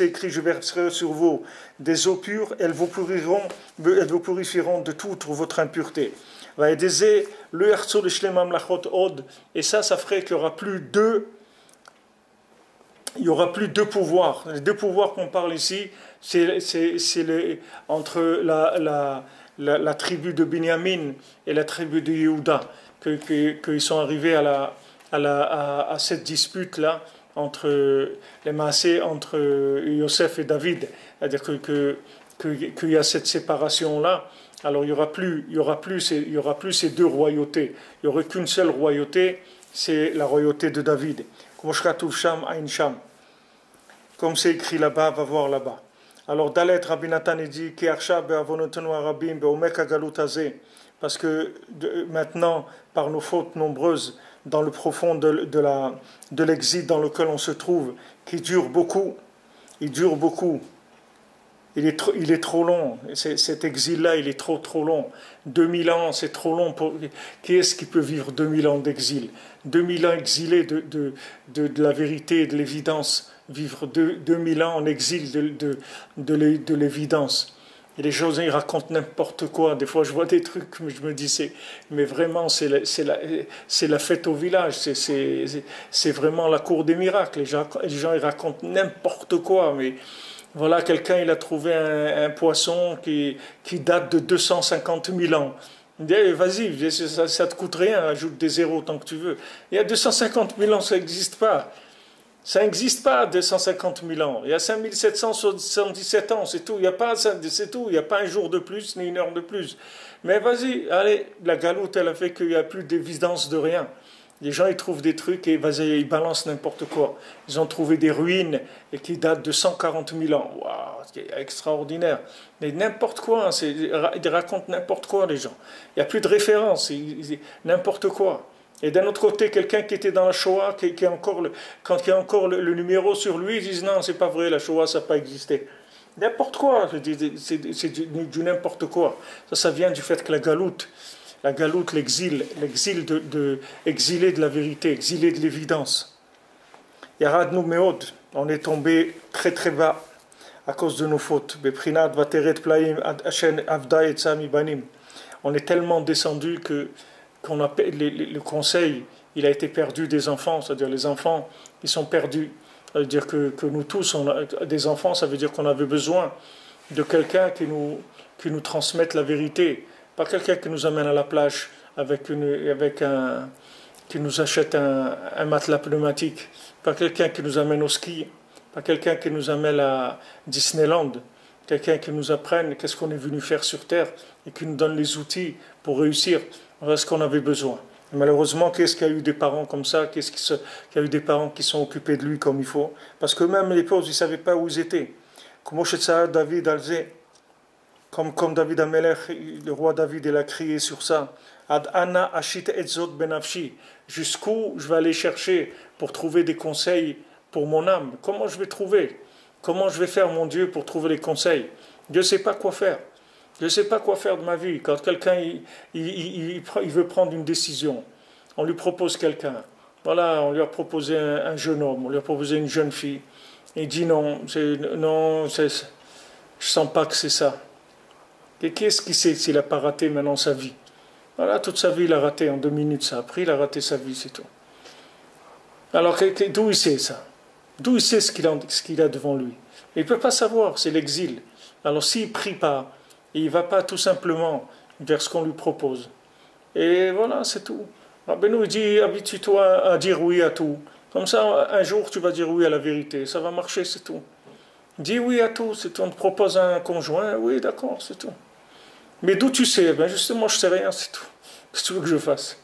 écrit, je verserai sur vous des eaux pures, elles vous purifieront de toute votre impureté. Et ça ferait qu'il n'y aura plus deux pouvoirs. Les deux pouvoirs qu'on parle ici, c'est entre la tribu de Binyamin et la tribu de Yehuda, qu'ils sont arrivés à cette dispute-là entre les Maasé, entre Yosef et David. C'est-à-dire qu'il y a cette séparation-là. Alors il y aura plus ces deux royautés. Il n'y aurait qu'une seule royauté, c'est la royauté de David. Comme c'est écrit là-bas, va voir là-bas. Alors Dalet Rabbi Nathan dit parce que maintenant, par nos fautes nombreuses, dans le profond de l'exil dans lequel on se trouve, qui dure beaucoup, il dure beaucoup. il est trop long. Cet exil-là, il est trop long. 2000 ans, c'est trop long. Qui est-ce qui peut vivre 2000 ans d'exil? 2000 ans exilés de la vérité et de l'évidence. Vivre 2000 ans en exil de l'évidence. Et les gens, ils racontent n'importe quoi. Des fois, je vois des trucs, mais je me dis, mais vraiment, c'est la fête au village. C'est vraiment la cour des miracles. Les gens, ils racontent n'importe quoi. Mais voilà, quelqu'un, il a trouvé un poisson qui date de 250 000 ans. Il dit, eh, vas-y, ça te coûte rien, ajoute des zéros tant que tu veux. Il y a 250 000 ans, ça n'existe pas. Ça n'existe pas 250 000 ans. Il y a 5777 ans, c'est tout. Il n'y a pas, c'est tout. Il n'y a pas un jour de plus ni une heure de plus. Mais vas-y, allez, la galoute, elle a fait qu'il n'y a plus d'évidence de rien. Les gens, ils trouvent des trucs et vas-y, ils balancent n'importe quoi. Ils ont trouvé des ruines et qui datent de 140 000 ans. Waouh, c'est extraordinaire. Mais n'importe quoi, ils racontent n'importe quoi, les gens. Il n'y a plus de référence, n'importe quoi. Et d'un autre côté, quelqu'un qui était dans la Shoah, quand il y a encore le numéro sur lui, ils disent non, c'est pas vrai, la Shoah, ça n'a pas existé. N'importe quoi, c'est du n'importe quoi. Ça vient du fait que la galoute, l'exil exilé de la vérité, exilé de l'évidence. Yaradnu meod, on est tombé très très bas à cause de nos fautes. Beprinat vateret plaim ashen avda et tsami banim. On est tellement descendu que le conseil, il a été perdu des enfants, c'est-à-dire les enfants, ils sont perdus. Ça veut dire que nous tous, des enfants, ça veut dire qu'on avait besoin de quelqu'un qui nous transmette la vérité, pas quelqu'un qui nous amène à la plage qui nous achète un matelas pneumatique, pas quelqu'un qui nous amène au ski, pas quelqu'un qui nous amène à Disneyland, quelqu'un qui nous apprenne qu'est-ce qu'on est venu faire sur Terre et qui nous donne les outils pour réussir. Voilà ce qu'on avait besoin. Et malheureusement, qu'est-ce qu'il y a eu des parents comme ça? Qu'il y a eu des parents qui sont occupés de lui comme il faut? Parce que même les pauvres, ils ne savaient pas où ils étaient. Comme David Amelech, le roi David, il a crié sur ça. Ad Anna Ashit Etzot Benafshi. Jusqu'où je vais aller chercher pour trouver des conseils pour mon âme? Comment je vais trouver? Comment je vais faire, mon Dieu, pour trouver les conseils? Dieu ne sait pas quoi faire. Je ne sais pas quoi faire de ma vie. Quand quelqu'un il veut prendre une décision, on lui propose quelqu'un. Voilà, on lui a proposé un jeune homme, on lui a proposé une jeune fille. Il dit non, je sens pas que c'est ça. Et qu'est-ce qu'il sait s'il n'a pas raté maintenant sa vie? Voilà, toute sa vie il a raté en 2 minutes ça a pris, il a raté sa vie, c'est tout. Alors d'où il sait ça? D'où il sait ce qu'il a devant lui? Il ne peut pas savoir, c'est l'exil. Alors s'il ne prie pas, il ne va pas tout simplement vers ce qu'on lui propose. Et voilà, c'est tout. Rabbeinu il dit, habitue-toi à dire oui à tout. Comme ça, un jour, tu vas dire oui à la vérité. Ça va marcher, c'est tout. Dis oui à tout, c'est tout. On te propose un conjoint, oui, d'accord, c'est tout. Mais d'où tu sais? Ben justement, je ne sais rien, c'est tout. Qu'est-ce que tu veux que je fasse?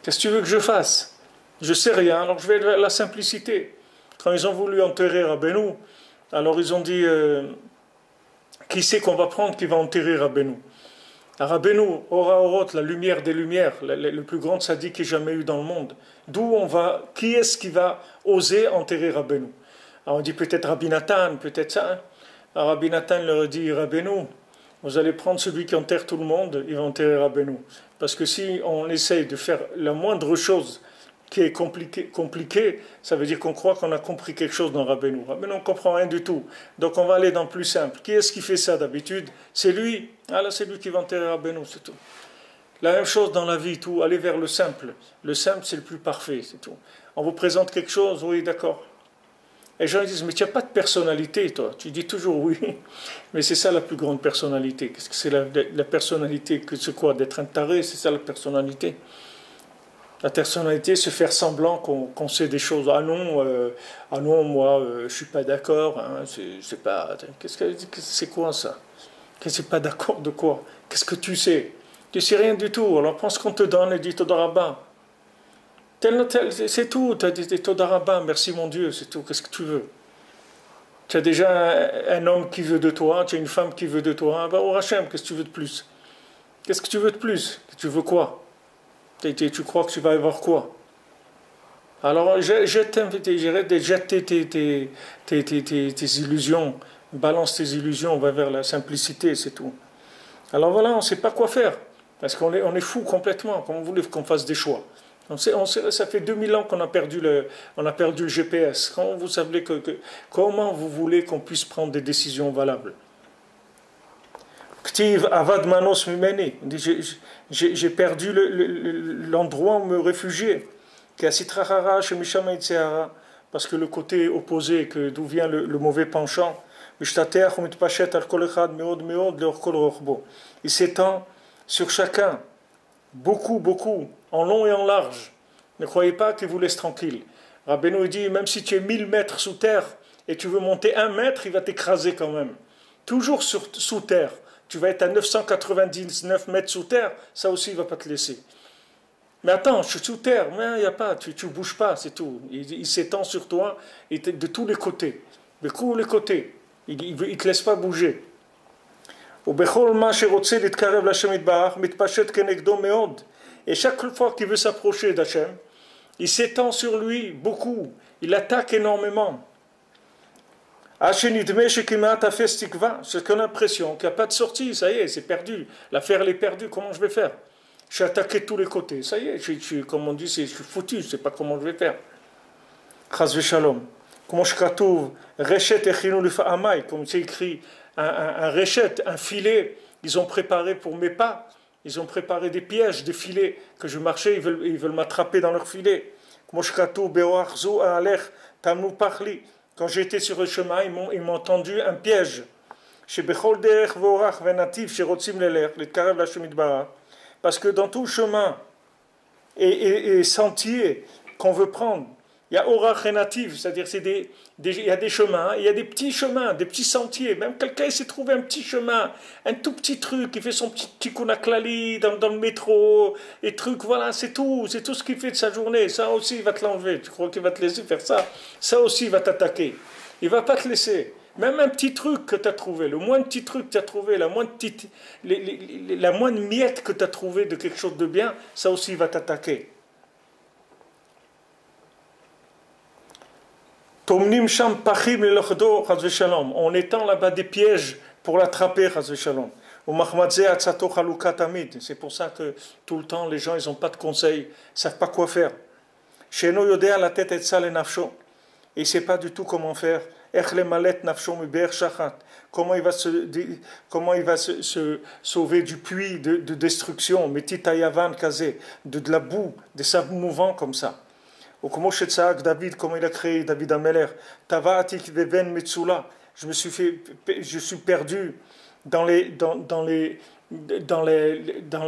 Qu'est-ce que tu veux que je fasse? Je ne sais rien, alors je vais vers la simplicité. Quand ils ont voulu enterrer Rabbeinu, alors ils ont dit... qui c'est qu'on va prendre qui va enterrer Rabbeinu? Rabbeinu, Ora Orot, la lumière des lumières, le plus grand sadique qu'il y ait jamais eu dans le monde. Qui est-ce qui va oser enterrer Rabbeinu? Alors on dit peut-être Rabbi Nathan, peut-être ça. Alors Rabbi Nathan leur dit, Rabbeinu, vous allez prendre celui qui enterre tout le monde, il va enterrer Rabbeinu. Parce que si on essaye de faire la moindre chose qui est compliqué, ça veut dire qu'on croit qu'on a compris quelque chose dans Rabbeinu. Rabbeinu, on ne comprend rien du tout. Donc on va aller dans le plus simple. Qui est-ce qui fait ça d'habitude? C'est lui. Ah là, c'est lui qui va enterrer Rabbeinu, c'est tout. La même chose dans la vie, tout. Aller vers le simple. Le simple, c'est le plus parfait, c'est tout. On vous présente quelque chose, oui, d'accord. Et les gens disent, mais tu n'as pas de personnalité, toi. Tu dis toujours oui. Mais c'est ça la plus grande personnalité. Qu'est-ce que c'est la personnalité? C'est quoi? D'être un taré, c'est ça la personnalité. La personnalité, c'est faire semblant qu'on sait des choses. Ah non, moi, je suis pas d'accord. Hein, c'est pas. C'est quoi ça? C'est pas d'accord de quoi? Qu'est-ce que tu sais? Tu sais rien du tout. Alors prends ce qu'on te donne et dis Todarabah. C'est tout. Tu as dit Todarabah, merci mon Dieu, c'est tout. Qu'est-ce que tu veux? Tu as déjà un homme qui veut de toi, tu as une femme qui veut de toi. Bah, au Hachem, qu'est-ce que tu veux de plus? Qu'est-ce que tu veux de plus? Tu veux quoi? Tu crois que tu vas avoir quoi? Alors, jette tes illusions. balance tes illusions, on va vers la simplicité, c'est tout. Alors voilà, on ne sait pas quoi faire, parce qu'on est fou complètement, comme vous voulez qu'on fasse des choix. Ça fait 2000 ans qu'on a perdu le GPS. Comment vous voulez qu'on puisse prendre des décisions valables? Ktiv avad manos mimeni. J'ai perdu l'endroit où me réfugier. Parce que le côté opposé, d'où vient le mauvais penchant, il s'étend sur chacun, beaucoup, beaucoup, en long et en large. Ne croyez pas qu'il vous laisse tranquille. Rabbeinu dit, même si tu es 1000 mètres sous terre et tu veux monter 1 mètre, il va t'écraser quand même. Toujours sous terre. Tu vas être à 999 mètres sous terre, ça aussi il ne va pas te laisser. Mais attends, je suis sous terre, mais il n'y a pas, tu ne bouges pas, c'est tout. Il s'étend sur toi et de tous les côtés. De tous les côtés. Il ne te laisse pas bouger. Et chaque fois qu'il veut s'approcher d'Hachem, il s'étend sur lui beaucoup, il attaque énormément. C'est qu'on a l'impression qu'il n'y a pas de sortie, ça y est, c'est perdu, l'affaire elle est perdue, comment je vais faire? Je suis attaqué de tous les côtés, ça y est, comme on dit, je suis foutu, je ne sais pas comment je vais faire. Chaz v'shalom. Comme c'est écrit, un réchet, un filet, ils ont préparé pour mes pas, ils ont préparé des pièges, des filets, que je marchais, ils veulent m'attraper dans leur filet. Quand j'étais sur le chemin, ils m'ont tendu un piège. Parce que dans tout chemin et sentier qu'on veut prendre, il y a orach et natif, c'est-à-dire il y a des chemins, il y a des petits chemins, des petits sentiers. Même quelqu'un s'est trouvé un petit chemin, un tout petit truc, il fait son petit kunaklali dans le métro, et trucs, voilà, c'est tout ce qu'il fait de sa journée. Ça aussi, il va te l'enlever. Tu crois qu'il va te laisser faire ça? Ça aussi, il va t'attaquer. Il ne va pas te laisser. Même un petit truc que tu as trouvé, le moindre petit truc que tu as trouvé, la moindre miette que tu as trouvé de quelque chose de bien, ça aussi, il va t'attaquer. On étend là-bas des pièges pour l'attraper, c'est pour ça que tout le temps les gens ils n'ont pas de conseils, ils ne savent pas quoi faire. Et il ne sait pas du tout comment faire. Comment il va se sauver du puits de destruction, de la boue, des sables mouvants comme ça. Ou comme David, comment il a créé David Ameler, je suis perdu dans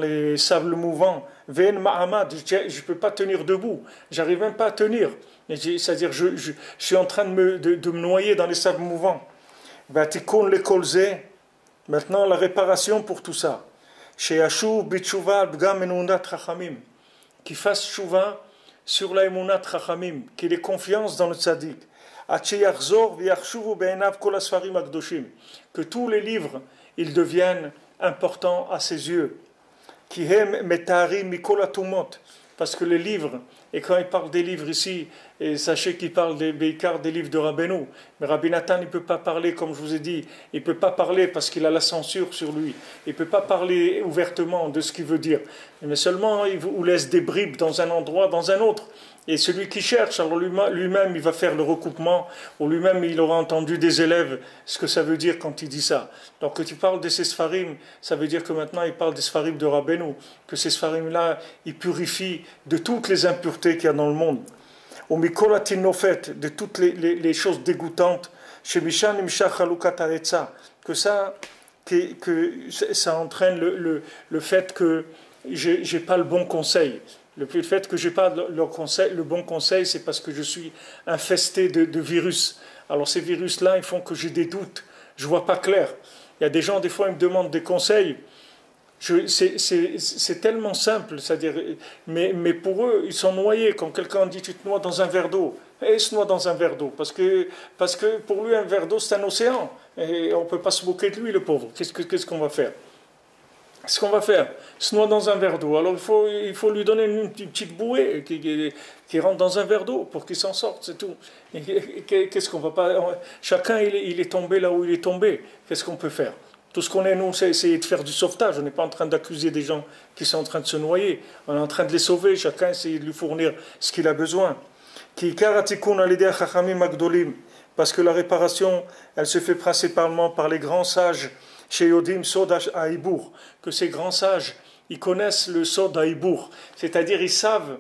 les sables mouvants. Ven Mahamad, je ne peux pas tenir debout, j'arrive même pas à tenir. C'est-à-dire, je suis en train de me noyer dans les sables mouvants. Maintenant, la réparation pour tout ça. Qui fasse chouva sur la emunat chachamim, qu'il ait confiance dans le tzaddik. Que tous les livres, ils deviennent importants à ses yeux. Parce que les livres, et quand il parle des livres ici, et sachez qu'il parle des livres de Rabbeinu. Mais Rabbi Nathan, il ne peut pas parler, comme je vous ai dit, il ne peut pas parler parce qu'il a la censure sur lui. Il ne peut pas parler ouvertement de ce qu'il veut dire. Mais seulement, il vous laisse des bribes dans un endroit, dans un autre. Et celui qui cherche, alors lui-même, il va faire le recoupement, ou lui-même, il aura entendu des élèves ce que ça veut dire quand il dit ça. Donc, quand il parle de ces sfarim, ça veut dire que maintenant, il parle des sfarim de Rabbeinu, que ces sfarim-là, ils purifient de toutes les impuretés qu'il y a dans le monde. Au mikolatinofet, de toutes les choses dégoûtantes, chez Mishan Imshach Halukat Aretza, que ça entraîne le fait que j'ai pas le bon conseil. Le fait que je n'ai pas le bon conseil, c'est parce que je suis infesté de virus. Alors ces virus-là, ils font que j'ai des doutes. Je ne vois pas clair. Il y a des gens, des fois, ils me demandent des conseils. C'est tellement simple, c'est-à-dire, mais pour eux, ils sont noyés. Quand quelqu'un dit tu te noies dans un verre d'eau, il se noie dans un verre d'eau. Parce que pour lui, un verre d'eau, c'est un océan. Et on ne peut pas se moquer de lui, le pauvre. Qu'est-ce qu'on va faire? ce qu'on va faire, se noie dans un verre d'eau. Alors il faut lui donner une petite bouée qui rentre dans un verre d'eau pour qu'il s'en sorte, c'est tout. Qu'est-ce qu'on va pas... Chacun il est tombé là où il est tombé. Qu'est-ce qu'on peut faire? Tout ce qu'on est, nous, c'est essayer de faire du sauvetage. On n'est pas en train d'accuser des gens qui sont en train de se noyer. On est en train de les sauver. Chacun essaie de lui fournir ce qu'il a besoin. Parce que la réparation, elle se fait principalement par les grands sages, chez Yodim Sod Haïbour, que ces grands sages, ils connaissent le Sod Haïbour, c'est-à-dire ils savent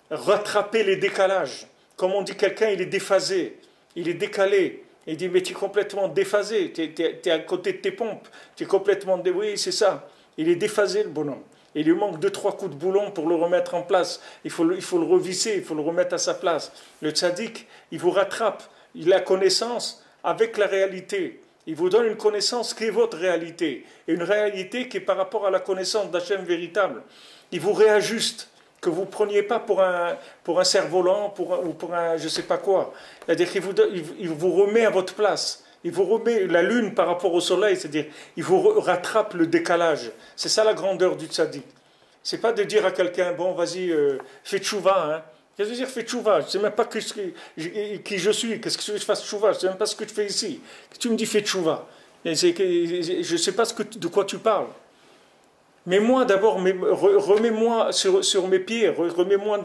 rattraper les décalages. Comme on dit, quelqu'un, il est déphasé, il est décalé. Il dit, mais tu es complètement déphasé, tu es à côté de tes pompes, tu es complètement... Oui, c'est ça, il est déphasé le bonhomme. Il lui manque 2-3 coups de boulon pour le remettre en place. Il faut le revisser, il faut le remettre à sa place. Le tzaddik, il vous rattrape. Il a connaissance avec la réalité. Il vous donne une connaissance qui est votre réalité. Et une réalité qui est par rapport à la connaissance d'Hachem véritable. Il vous réajuste, que vous ne preniez pas pour un cerf-volant ou pour un je ne sais pas quoi. C'est-à-dire qu'il vous remet à votre place. Il vous remet la lune par rapport au soleil, c'est-à-dire il vous rattrape le décalage. C'est ça la grandeur du tzaddik. C'est pas de dire à quelqu'un, bon vas-y, fais tchouva, hein. Qu'est-ce que je veux dire, fais tchouva? Je ne sais même pas qui je suis, qu'est-ce que tu veux que je fasse tchouva? Je ne sais même pas ce que tu fais ici. Tu me dis fais tchouva. Je ne sais pas de quoi tu parles. Mais moi d'abord, remets-moi sur mes pieds, remets-moi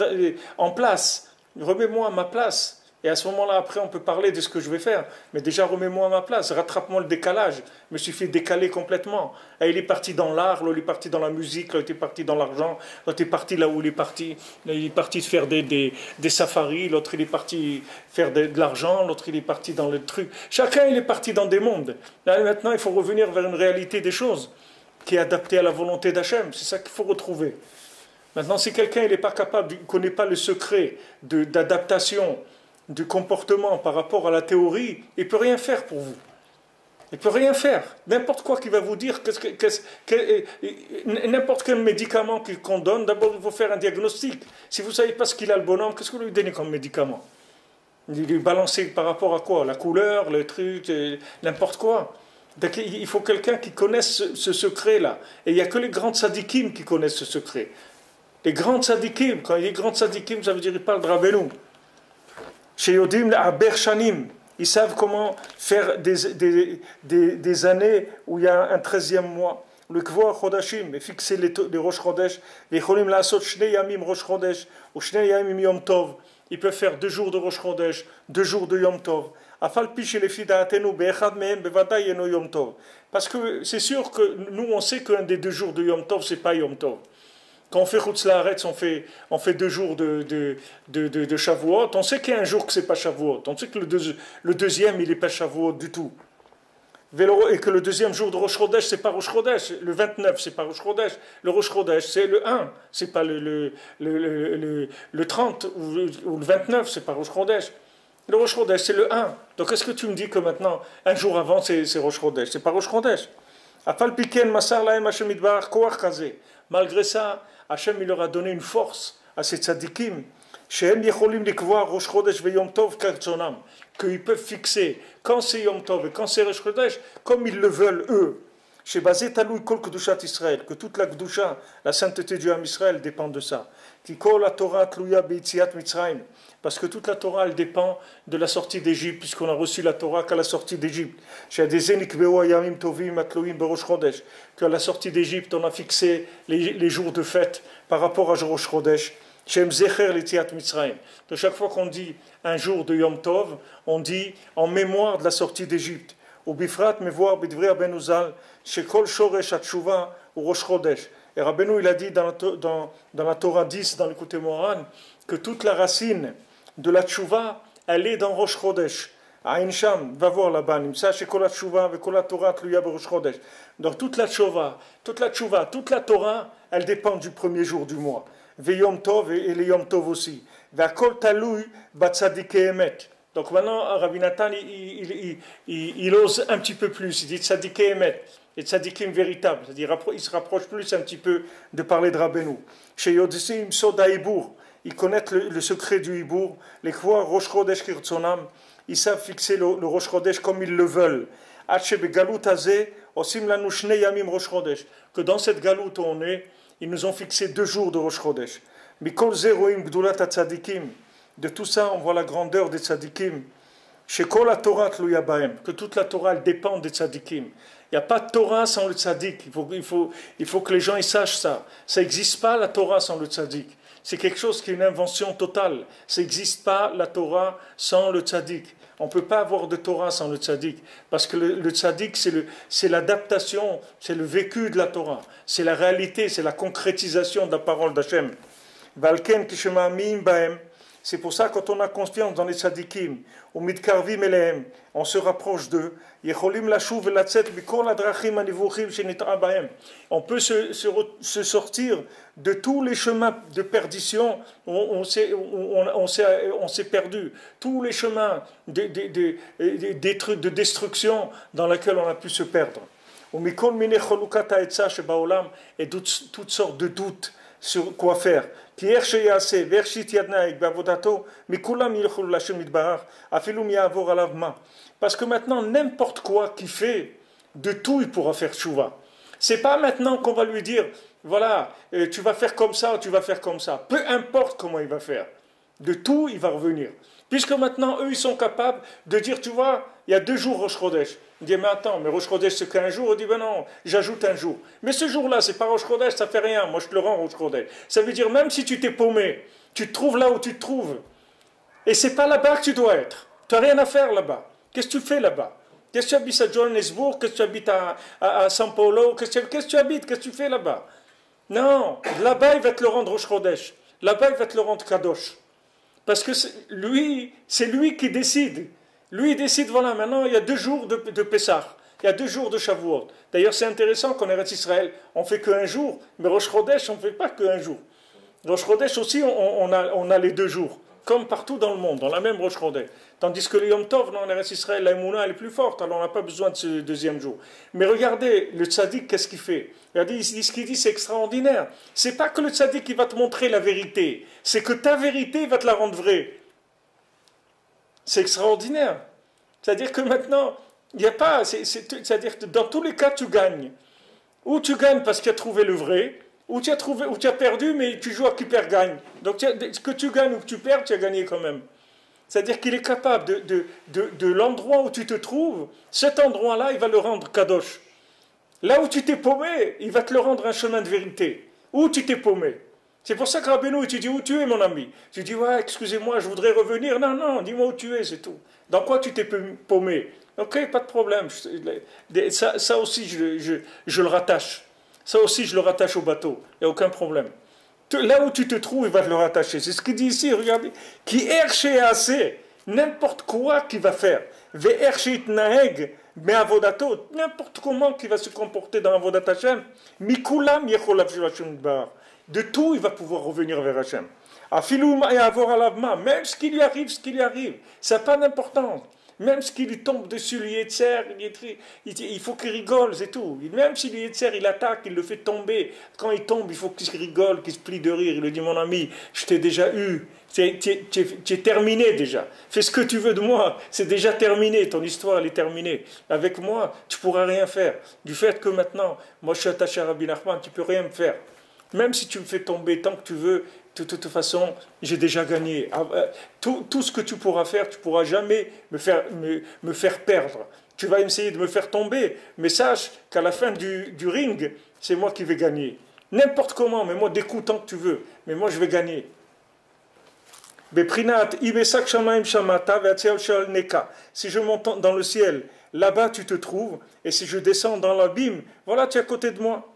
en place, remets-moi à ma place. Et à ce moment-là, après, on peut parler de ce que je vais faire. Mais déjà, remets-moi à ma place, rattrape-moi le décalage. Je me suis fait décaler complètement. Et il est parti dans l'art, l'autre est parti dans la musique, l'autre est parti dans l'argent, l'autre est parti là où il est parti. Il est parti faire des safaris, l'autre il est parti faire de l'argent, l'autre il est parti dans le truc. Chacun il est parti dans des mondes. Là, maintenant, il faut revenir vers une réalité des choses qui est adaptée à la volonté d'Hachem. C'est ça qu'il faut retrouver. Maintenant, si quelqu'un n'est pas capable, il ne connaît pas le secret d'adaptation, du comportement par rapport à la théorie, il ne peut rien faire pour vous. Il ne peut rien faire. N'importe quoi qu'il va vous dire, n'importe quel médicament qu'on donne, d'abord il faut faire un diagnostic. Si vous ne savez pas ce qu'il a le bonhomme, qu'est-ce que vous lui donnez comme médicament? Il lui balancer par rapport à quoi? La couleur, le truc, n'importe quoi. Donc, il faut quelqu'un qui connaisse ce secret-là. Et il n'y a que les grands tzadikim qui connaissent ce secret. Les grands tzadikim, quand il dit grands tzadikim, ça veut dire qu'ils parlent de Rabbeinu. Chez Yodim, à Bershanim, ils savent comment faire des années où il y a un 13e mois. Le Kvoa Chodashim, et fixer les Rosh Chodesh, les Cholim Laasot Shnei Yamim Rosh Chodesh, ou Shnei Yamim Yom Tov. Ils peuvent faire 2 jours de Rosh Chodesh, 2 jours de Yom Tov. Afal Piche les Fidaatenu, Be'echad Mehem, Bevada Yeno Yom Tov. Parce que c'est sûr que nous, on sait qu'un des 2 jours de Yom Tov, c'est pas Yom Tov. Quand on fait Chutz La'aretz, on fait 2 jours de Shavuot. On sait qu'il y a un jour que c'est pas Shavuot. On sait que le deuxième, il n'est pas Shavuot du tout. Et que le 2e jour de Rosh Chodesh, c'est pas Rosh Chodesh. Le 29, c'est pas Rosh Chodesh. Le Rosh Chodesh, c'est le 1. C'est pas le 30 ou le 29, c'est pas Rosh Chodesh. Le Rosh Chodesh, c'est le 1. Donc est-ce que tu me dis que maintenant, un jour avant, c'est Rosh Chodesh? C'est pas Rosh Chodesh. Malgré ça, Hachem il leur a donné une force à ces tzadikim, qu'ils peuvent fixer quand c'est Yom Tov et quand c'est Rosh Chodesh, comme ils le veulent eux. Que toute la Kedusha, la sainteté du Ham Israël dépend de ça. Parce que toute la Torah, elle dépend de la sortie d'Égypte, puisqu'on a reçu la Torah qu'à la sortie d'Égypte. Qu'à la sortie d'Égypte, on a fixé les jours de fête par rapport à Rosh Chodesh. De chaque fois qu'on dit un jour de Yom Tov, on dit en mémoire de la sortie d'Égypte. Et Rabbeinu, il a dit dans la Torah 10, dans l'écouté Moran, que toute la racine de la tchouva, elle est dans Rosh Chodesh. Aïn Sham, va voir là-bas, Nimsa, Kol tchouva, Kol Torah, Tluya Rosh Chodesh. Donc toute la tchouva, toute la Torah, elle dépend du premier jour du mois. Ve Yom Tov et les Yom Tov aussi. Va Kol Talui, Batzadike Emet. Donc maintenant, Rabbi Nathan, il ose un petit peu plus. Il dit Tzadike Emet. Et tzadikim véritable. C'est-à-dire, il se rapproche plus un petit peu de parler de Rabbeinu. Chez Yodissim Soda Hibour, ils connaissent le secret du Hibour. Les Kvoa Rosh Chodesh Kirtzonam, ils savent fixer le Rosh Chodesh comme ils le veulent. Que dans cette galoute où on est, ils nous ont fixé 2 jours de Rosh Chodesh. De tout ça, on voit la grandeur des tzadikim. Que toute la Torah elle dépend des tzadikim. Il n'y a pas de Torah sans le tzadik. Il faut que les gens ils sachent ça. Ça n'existe pas la Torah sans le tzadik. C'est quelque chose qui est une invention totale. Ça n'existe pas la Torah sans le tzaddik. On ne peut pas avoir de Torah sans le tzaddik. Parce que le tzaddik, c'est l'adaptation, c'est le vécu de la Torah. C'est la réalité, c'est la concrétisation de la parole d'Hachem. Valken kishema'amim bahem. C'est pour ça, quand on a confiance dans les tzadikim, on se rapproche d'eux. On peut se sortir de tous les chemins de perdition où on s'est perdu, tous les chemins de destruction dans lesquels on a pu se perdre. Et toutes sortes de doutes sur quoi faire. Parce que maintenant, n'importe quoi qu'il fait, de tout il pourra faire tchouva. C'est pas maintenant qu'on va lui dire, voilà, tu vas faire comme ça ou tu vas faire comme ça. Peu importe comment il va faire. De tout, il va revenir. Puisque maintenant, eux, ils sont capables de dire, tu vois, il y a 2 jours Rosh Chodesh. Il dit, mais attends, mais Rosh Chodesh, c'est qu'un jour. Il dit, ben non, j'ajoute un jour. Mais ce jour-là, c'est pas Rosh Chodesh, ça fait rien. Moi, je te le rends Rosh Chodesh. Ça veut dire, même si tu t'es paumé, tu te trouves là où tu te trouves. Et c'est pas là-bas que tu dois être. Tu n'as rien à faire là-bas. Qu'est-ce que tu fais là-bas? Qu'est-ce que tu habites à Johannesburg? Qu'est-ce que tu habites à São Paulo? Qu'est-ce que tu habites? Qu'est-ce que tu fais là-bas? Non, là-bas, il va te le rendre Rosh Chodesh. Là-bas, il va te le rendre Kadosh. Parce que c'est lui qui décide. Lui, il décide, voilà, maintenant, il y a 2 jours de Pessah. Il y a 2 jours de Shavuot. D'ailleurs, c'est intéressant qu'en Eretz Israël, on ne fait qu'un jour. Mais Rosh Chodesh, on ne fait pas qu'un jour. Rosh Chodesh aussi, on a les 2 jours. Comme partout dans le monde, dans la même Rosh Chodesh. Tandis que le Yom Tov, dans Eretz Israël, la Emouna, elle est plus forte. Alors, on n'a pas besoin de ce 2e jour. Mais regardez, le tzaddik, qu'est-ce qu'il fait? Regardez, ce qu'il dit, c'est extraordinaire. C'est pas que le tzaddik qui va te montrer la vérité. C'est que ta vérité va te la rendre vraie. C'est extraordinaire. C'est-à-dire que maintenant, il n'y a pas... C'est-à-dire que dans tous les cas, tu gagnes. Ou tu gagnes parce que tu as trouvé le vrai, ou tu as perdu, mais tu joues à qui perd-gagne. Donc, que tu gagnes ou que tu perds, tu as gagné quand même. C'est-à-dire qu'il est capable de l'endroit où tu te trouves, cet endroit-là, il va le rendre kadosh. Là où tu t'es paumé, il va te le rendre un chemin de vérité. Où tu t'es paumé. C'est pour ça que Rabbeinu, tu dis où tu es, mon ami. Tu dis, ouais, excusez-moi, je voudrais revenir. Non, dis-moi où tu es, c'est tout. Dans quoi tu t'es paumé? Ok, pas de problème. Ça aussi, je le rattache. Ça aussi, je le rattache au bateau. Il n'y a aucun problème. Là où tu te trouves, il va te le rattacher. C'est ce qu'il dit ici, regardez. Qui erche assez, n'importe quoi qu'il va faire. Ve erche itnaeg, mais avodato, n'importe comment qu'il va se comporter dans avodat Hashem. Mikulam yecholav shel bar. De tout, il va pouvoir revenir vers Hashem. Afilum et avoir à l'avma, même ce qui lui arrive, ça n'a pas d'importance. Même ce qui lui tombe dessus, le Yetzer, il faut qu'il rigole, c'est tout. Même si le Yetzer, il attaque, il le fait tomber. Quand il tombe, il faut qu'il rigole, qu'il se plie de rire. Il lui dit, mon ami, je t'ai déjà eu. Tu es terminé déjà. Fais ce que tu veux de moi. C'est déjà terminé. Ton histoire, elle est terminée. Avec moi, tu ne pourras rien faire. Du fait que maintenant, moi, je suis attaché à Rabbi Nachman, tu ne peux rien me faire. Même si tu me fais tomber tant que tu veux, de toute façon, j'ai déjà gagné. Tout ce que tu pourras faire, tu ne pourras jamais me faire perdre. Tu vas essayer de me faire tomber, mais sache qu'à la fin du ring, c'est moi qui vais gagner. N'importe comment, mais moi, découte tant que tu veux. Mais moi, je vais gagner. Si je monte dans le ciel, là-bas tu te trouves, et si je descends dans l'abîme, voilà, tu es à côté de moi.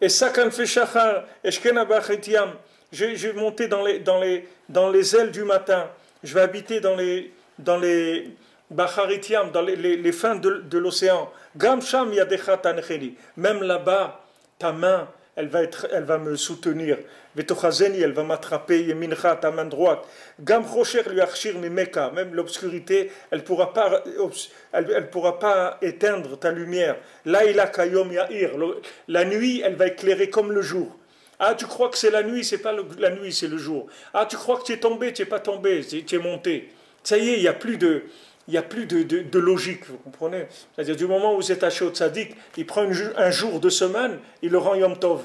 Et Sakan fait Shachar, et Shkena Bachetiam, je vais monter dans les ailes du matin, je vais habiter dans les Bacharitiam, dans les fins de l'océan. Gam Sham Yadecha Tanecheli, même là-bas, ta main, elle va me soutenir. Vetochazeni, elle va m'attraper. Yemincha, ta main droite. Gam Chocher lui archir mimeka, même l'obscurité, elle pourra pas éteindre ta lumière. Laïla kayom ya'ir, la nuit, elle va éclairer comme le jour. Ah, tu crois que c'est la nuit, c'est pas la nuit, c'est le jour. Ah, tu crois que tu es tombé, tu n'es pas tombé, tu es monté. Ça y est, il n'y a plus de logique, vous comprenez? C'est-à-dire, du moment où vous êtes attaché au tzaddik, il prend un jour de semaine, il le rend Yom Tov.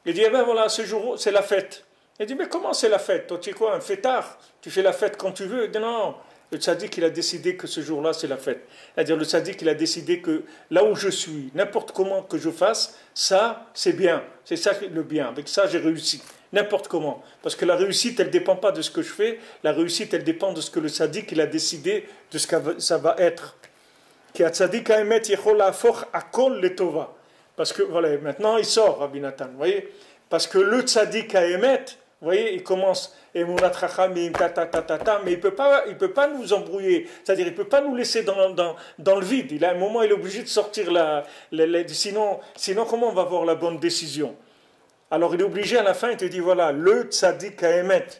Il dit, eh ben voilà, ce jour, c'est la fête. Il dit, mais comment c'est la fête? Toi, tu es quoi, un fêtard? Tu fais la fête quand tu veux? Il dit, non, le tzaddik, il a décidé que ce jour-là, c'est la fête. C'est-à-dire, le tzaddik, il a décidé que là où je suis, n'importe comment que je fasse, ça, c'est bien. C'est ça le bien. Avec ça, j'ai réussi. N'importe comment. Parce que la réussite, elle ne dépend pas de ce que je fais. La réussite, elle dépend de ce que le tzaddik, il a décidé de ce que ça va être. Parce que, voilà, maintenant, il sort, Rabbi Nathan, vous voyez? Parce que le tzaddik à émettre, vous voyez, il commence, mais il ne peut pas nous embrouiller, c'est-à-dire il ne peut pas nous laisser dans le vide. Il a un moment, il est obligé de sortir sinon comment on va avoir la bonne décision? Alors il est obligé à la fin, il te dit, voilà, le tzaddik à émettre,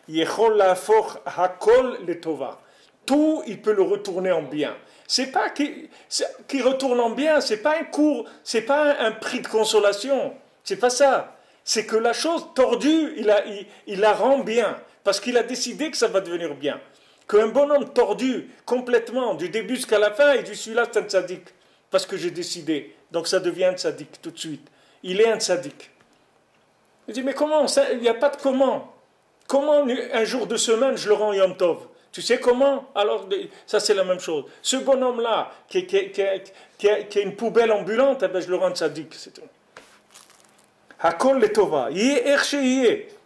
yechol lafor hakol letova. Tout, il peut le retourner en bien. C'est pas qu'il retourne en bien, c'est pas un cours, c'est pas un prix de consolation. C'est pas ça. C'est que la chose tordue, il la rend bien. Parce qu'il a décidé que ça va devenir bien. Qu'un bonhomme tordu, complètement, du début jusqu'à la fin, il dit celui-là c'est un tzaddik. Parce que j'ai décidé. Donc ça devient un tzaddik tout de suite. Il est un tzaddik. Il dit mais comment? Il n'y a pas de comment. Comment un jour de semaine je le rends Yom Tov? Tu sais comment? Alors, ça c'est la même chose. Ce bonhomme-là, qui a une poubelle ambulante, eh ben, je le rends tzaddik, c'est tout. Hakol letova,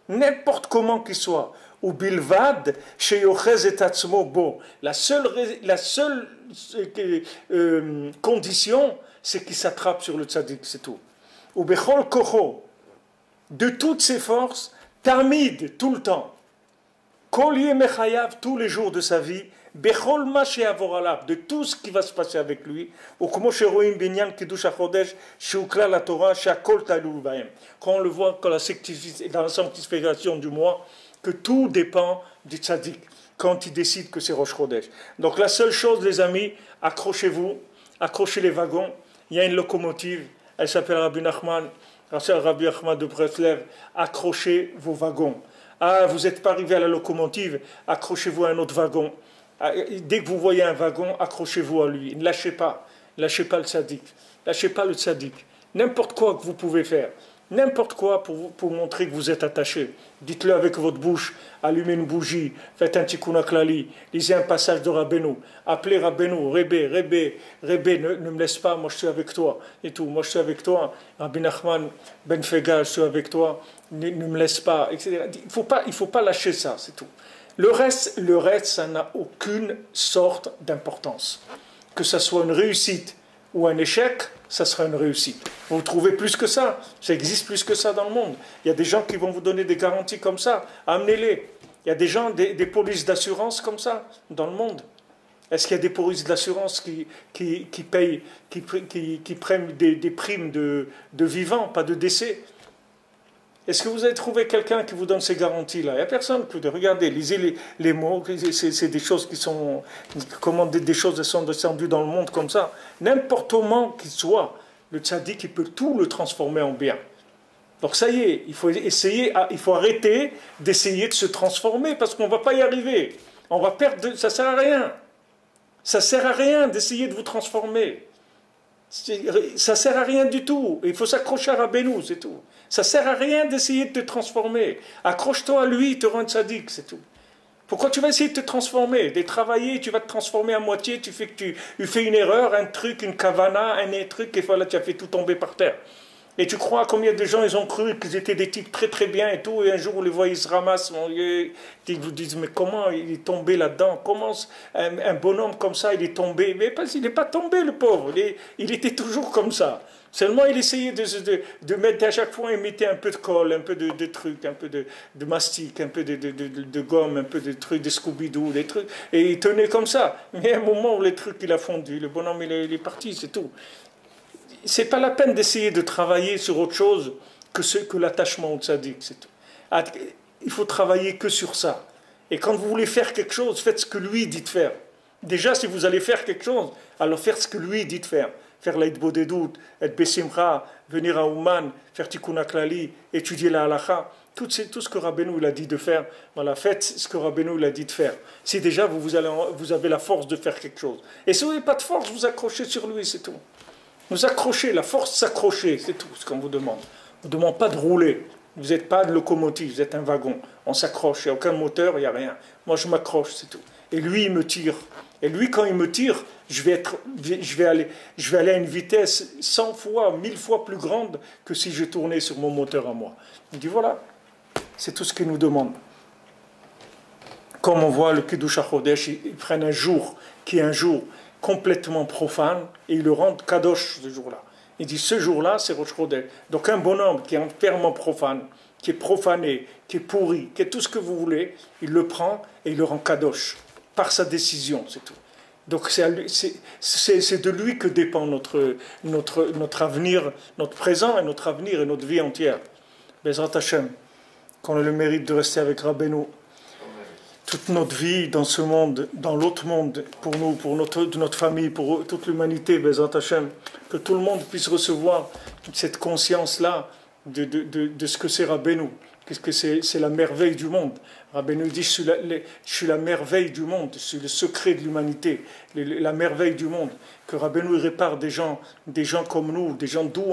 n'importe comment qu'il soit, ou bilvad, sheyochez et atzmo bo. La seule condition, c'est qu'il s'attrape sur le tzaddik, c'est tout. Ou bechol kocho, de toutes ses forces, tamid, tout le temps. Kol mechayav, tous les jours de sa vie, bechol ma she'avoralav, de tout ce qui va se passer avec lui, ou comme sheroim binyan kiddush hachodesh, sheukla la Torah, she'akol ta'lu b'hem. Quand on le voit dans la sanctification du mois, que tout dépend du tzaddik, quand il décide que c'est Rosh Chodesh. Donc la seule chose, les amis, accrochez-vous, accrochez les wagons. Il y a une locomotive, elle s'appelle Rabbi Nachman, Rabbi Achmad de Breslev, accrochez vos wagons. Ah, vous n'êtes pas arrivé à la locomotive, accrochez-vous à un autre wagon. Dès que vous voyez un wagon, accrochez-vous à lui. Ne lâchez pas le tzaddik. Lâchez pas le tzaddik. N'importe quoi que vous pouvez faire, n'importe quoi pour montrer que vous êtes attaché. Dites-le avec votre bouche, allumez une bougie, faites un tikkun haklali, lisez un passage de Rabbeinu, appelez Rabbeinu, Rebbe, ne me laisse pas, moi je suis avec toi, et tout, moi je suis avec toi, Rabbi Nachman Ben Fega, je suis avec toi, ne me laisse pas, etc. Il faut pas lâcher ça, c'est tout. Le reste, ça n'a aucune sorte d'importance. Que ça soit une réussite ou un échec, ça sera une réussite. Vous trouvez plus que ça existe plus que ça dans le monde. Il y a des gens qui vont vous donner des garanties comme ça, amenez-les. Il y a des gens, des polices d'assurance comme ça dans le monde. Est-ce qu'il y a des polices d'assurance qui payent, qui prennent des primes de vivants, pas de décès? Est-ce que vous avez trouvé quelqu'un qui vous donne ces garanties-là? Il n'y a personne. Regardez, lisez les mots. C'est des choses qui sont... Comment des choses sont descendues dans le monde comme ça. N'importe comment qu'il soit, le tzaddik, il peut tout le transformer en bien. Donc ça y est, il faut arrêter d'essayer de se transformer parce qu'on ne va pas y arriver. On va perdre... Ça ne sert à rien. Ça ne sert à rien d'essayer de vous transformer. Ça sert à rien du tout. Il faut s'accrocher à Rabbeinu, c'est tout. Ça sert à rien d'essayer de te transformer. Accroche-toi à lui, il te rend tzaddik, c'est tout. Pourquoi tu vas essayer de te transformer, de travailler, tu vas te transformer à moitié, tu fais une erreur, un truc, une kavana, un truc, et voilà, tu as fait tout tomber par terre. Et tu crois combien de gens ils ont cru qu'ils étaient des types très très bien et tout, et un jour où les voient, ils se ramassent, ils vous disent mais comment il est tombé là-dedans? Comment un bonhomme comme ça il est tombé? Mais il n'est pas tombé le pauvre, il était toujours comme ça. Seulement il essayait de mettre à chaque fois, il mettait un peu de colle, un peu de trucs, un peu de mastic, un peu de gomme, un peu de trucs, de Scooby-Doo, des trucs, et il tenait comme ça. Mais à un moment où les trucs il a fondu, le bonhomme il est parti, c'est tout. C'est pas la peine d'essayer de travailler sur autre chose que l'attachement au tzaddik, c'est tout. Il faut travailler que sur ça. Et quand vous voulez faire quelque chose, faites ce que lui dit de faire. Déjà, si vous allez faire quelque chose, alors faire ce que lui dit de faire. Faire l'aïd bodédout, être bessimcha, venir à Ouman, faire tikkun haklali, étudier la halakha. Tout ce que Rabbeinu il a dit de faire, voilà, faites ce que Rabbeinu il a dit de faire. Si déjà vous avez la force de faire quelque chose. Et si vous n'avez pas de force, vous accrochez sur lui, c'est tout. Vous accrochez, la force s'accrocher, c'est tout ce qu'on vous demande. On ne vous demande pas de rouler. Vous n'êtes pas de locomotive, vous êtes un wagon. On s'accroche, il n'y a aucun moteur, il n'y a rien. Moi je m'accroche, c'est tout. Et lui il me tire. Et lui quand il me tire, je vais aller à une vitesse 100 fois, 1000 fois plus grande que si je tournais sur mon moteur à moi. Il dit voilà, c'est tout ce qu'il nous demande. Comme on voit le Kiddush HaChodesh, ils prennent un jour qui est un jour complètement profane et ils le rendent kadosh ce jour-là. Il dit ce jour-là c'est Rosh Chodesh. Donc un bonhomme qui est entièrement profane, qui est profané, qui est pourri, qui est tout ce que vous voulez, il le prend et il le rend kadosh par sa décision, c'est tout. Donc c'est de lui que dépend notre avenir, notre présent et notre avenir et notre vie entière. Bezrat Hashem, qu'on ait le mérite de rester avec Rabbeinu toute notre vie dans ce monde, dans l'autre monde, pour nous, pour notre famille, pour toute l'humanité, Bezrat Hashem, que tout le monde puisse recevoir cette conscience-là de ce que c'est Rabbeinu, que c'est la merveille du monde. Rabbeinu dit, je suis la merveille du monde, je suis le secret de l'humanité, la merveille du monde. Que Rabbeinu répare des gens comme nous, des gens d'où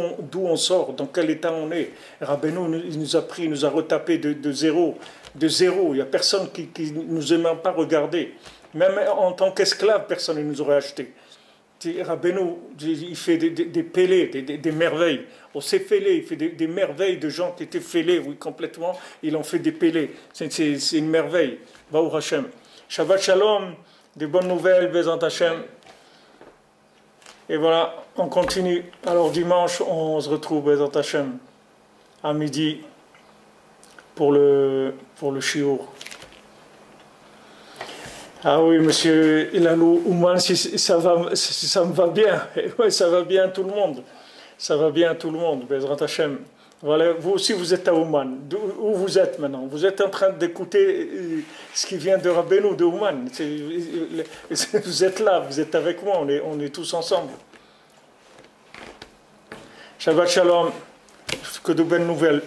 on sort, dans quel état on est. Rabbeinu il nous a pris, il nous a retapé de zéro. De zéro, il n'y a personne qui nous ait même pas regardé. Même en tant qu'esclave, personne ne nous aurait acheté. Rabbeinu, il fait des pélés, des merveilles. On s'est fêlé, il fait des merveilles de gens qui étaient fêlés, oui, complètement. Il en fait des pélés. C'est une merveille. Baruch Hashem. Shabbat Shalom, des bonnes nouvelles, Bezrat Hashem. Et voilà, on continue. Alors dimanche, on se retrouve, Bezrat Hashem, à midi, pour le shiur. Ah oui, monsieur Ilalou, Ouman, si ça me va bien. Oui, ça va bien tout le monde. Ça va bien tout le monde, Bezrat Hashem. Voilà, vous aussi vous êtes à Ouman. Où vous êtes maintenant? Vous êtes en train d'écouter ce qui vient de Rabbeinu, de Ouman. Vous êtes là, vous êtes avec moi, on est tous ensemble. Shabbat Shalom, que de bonnes nouvelles.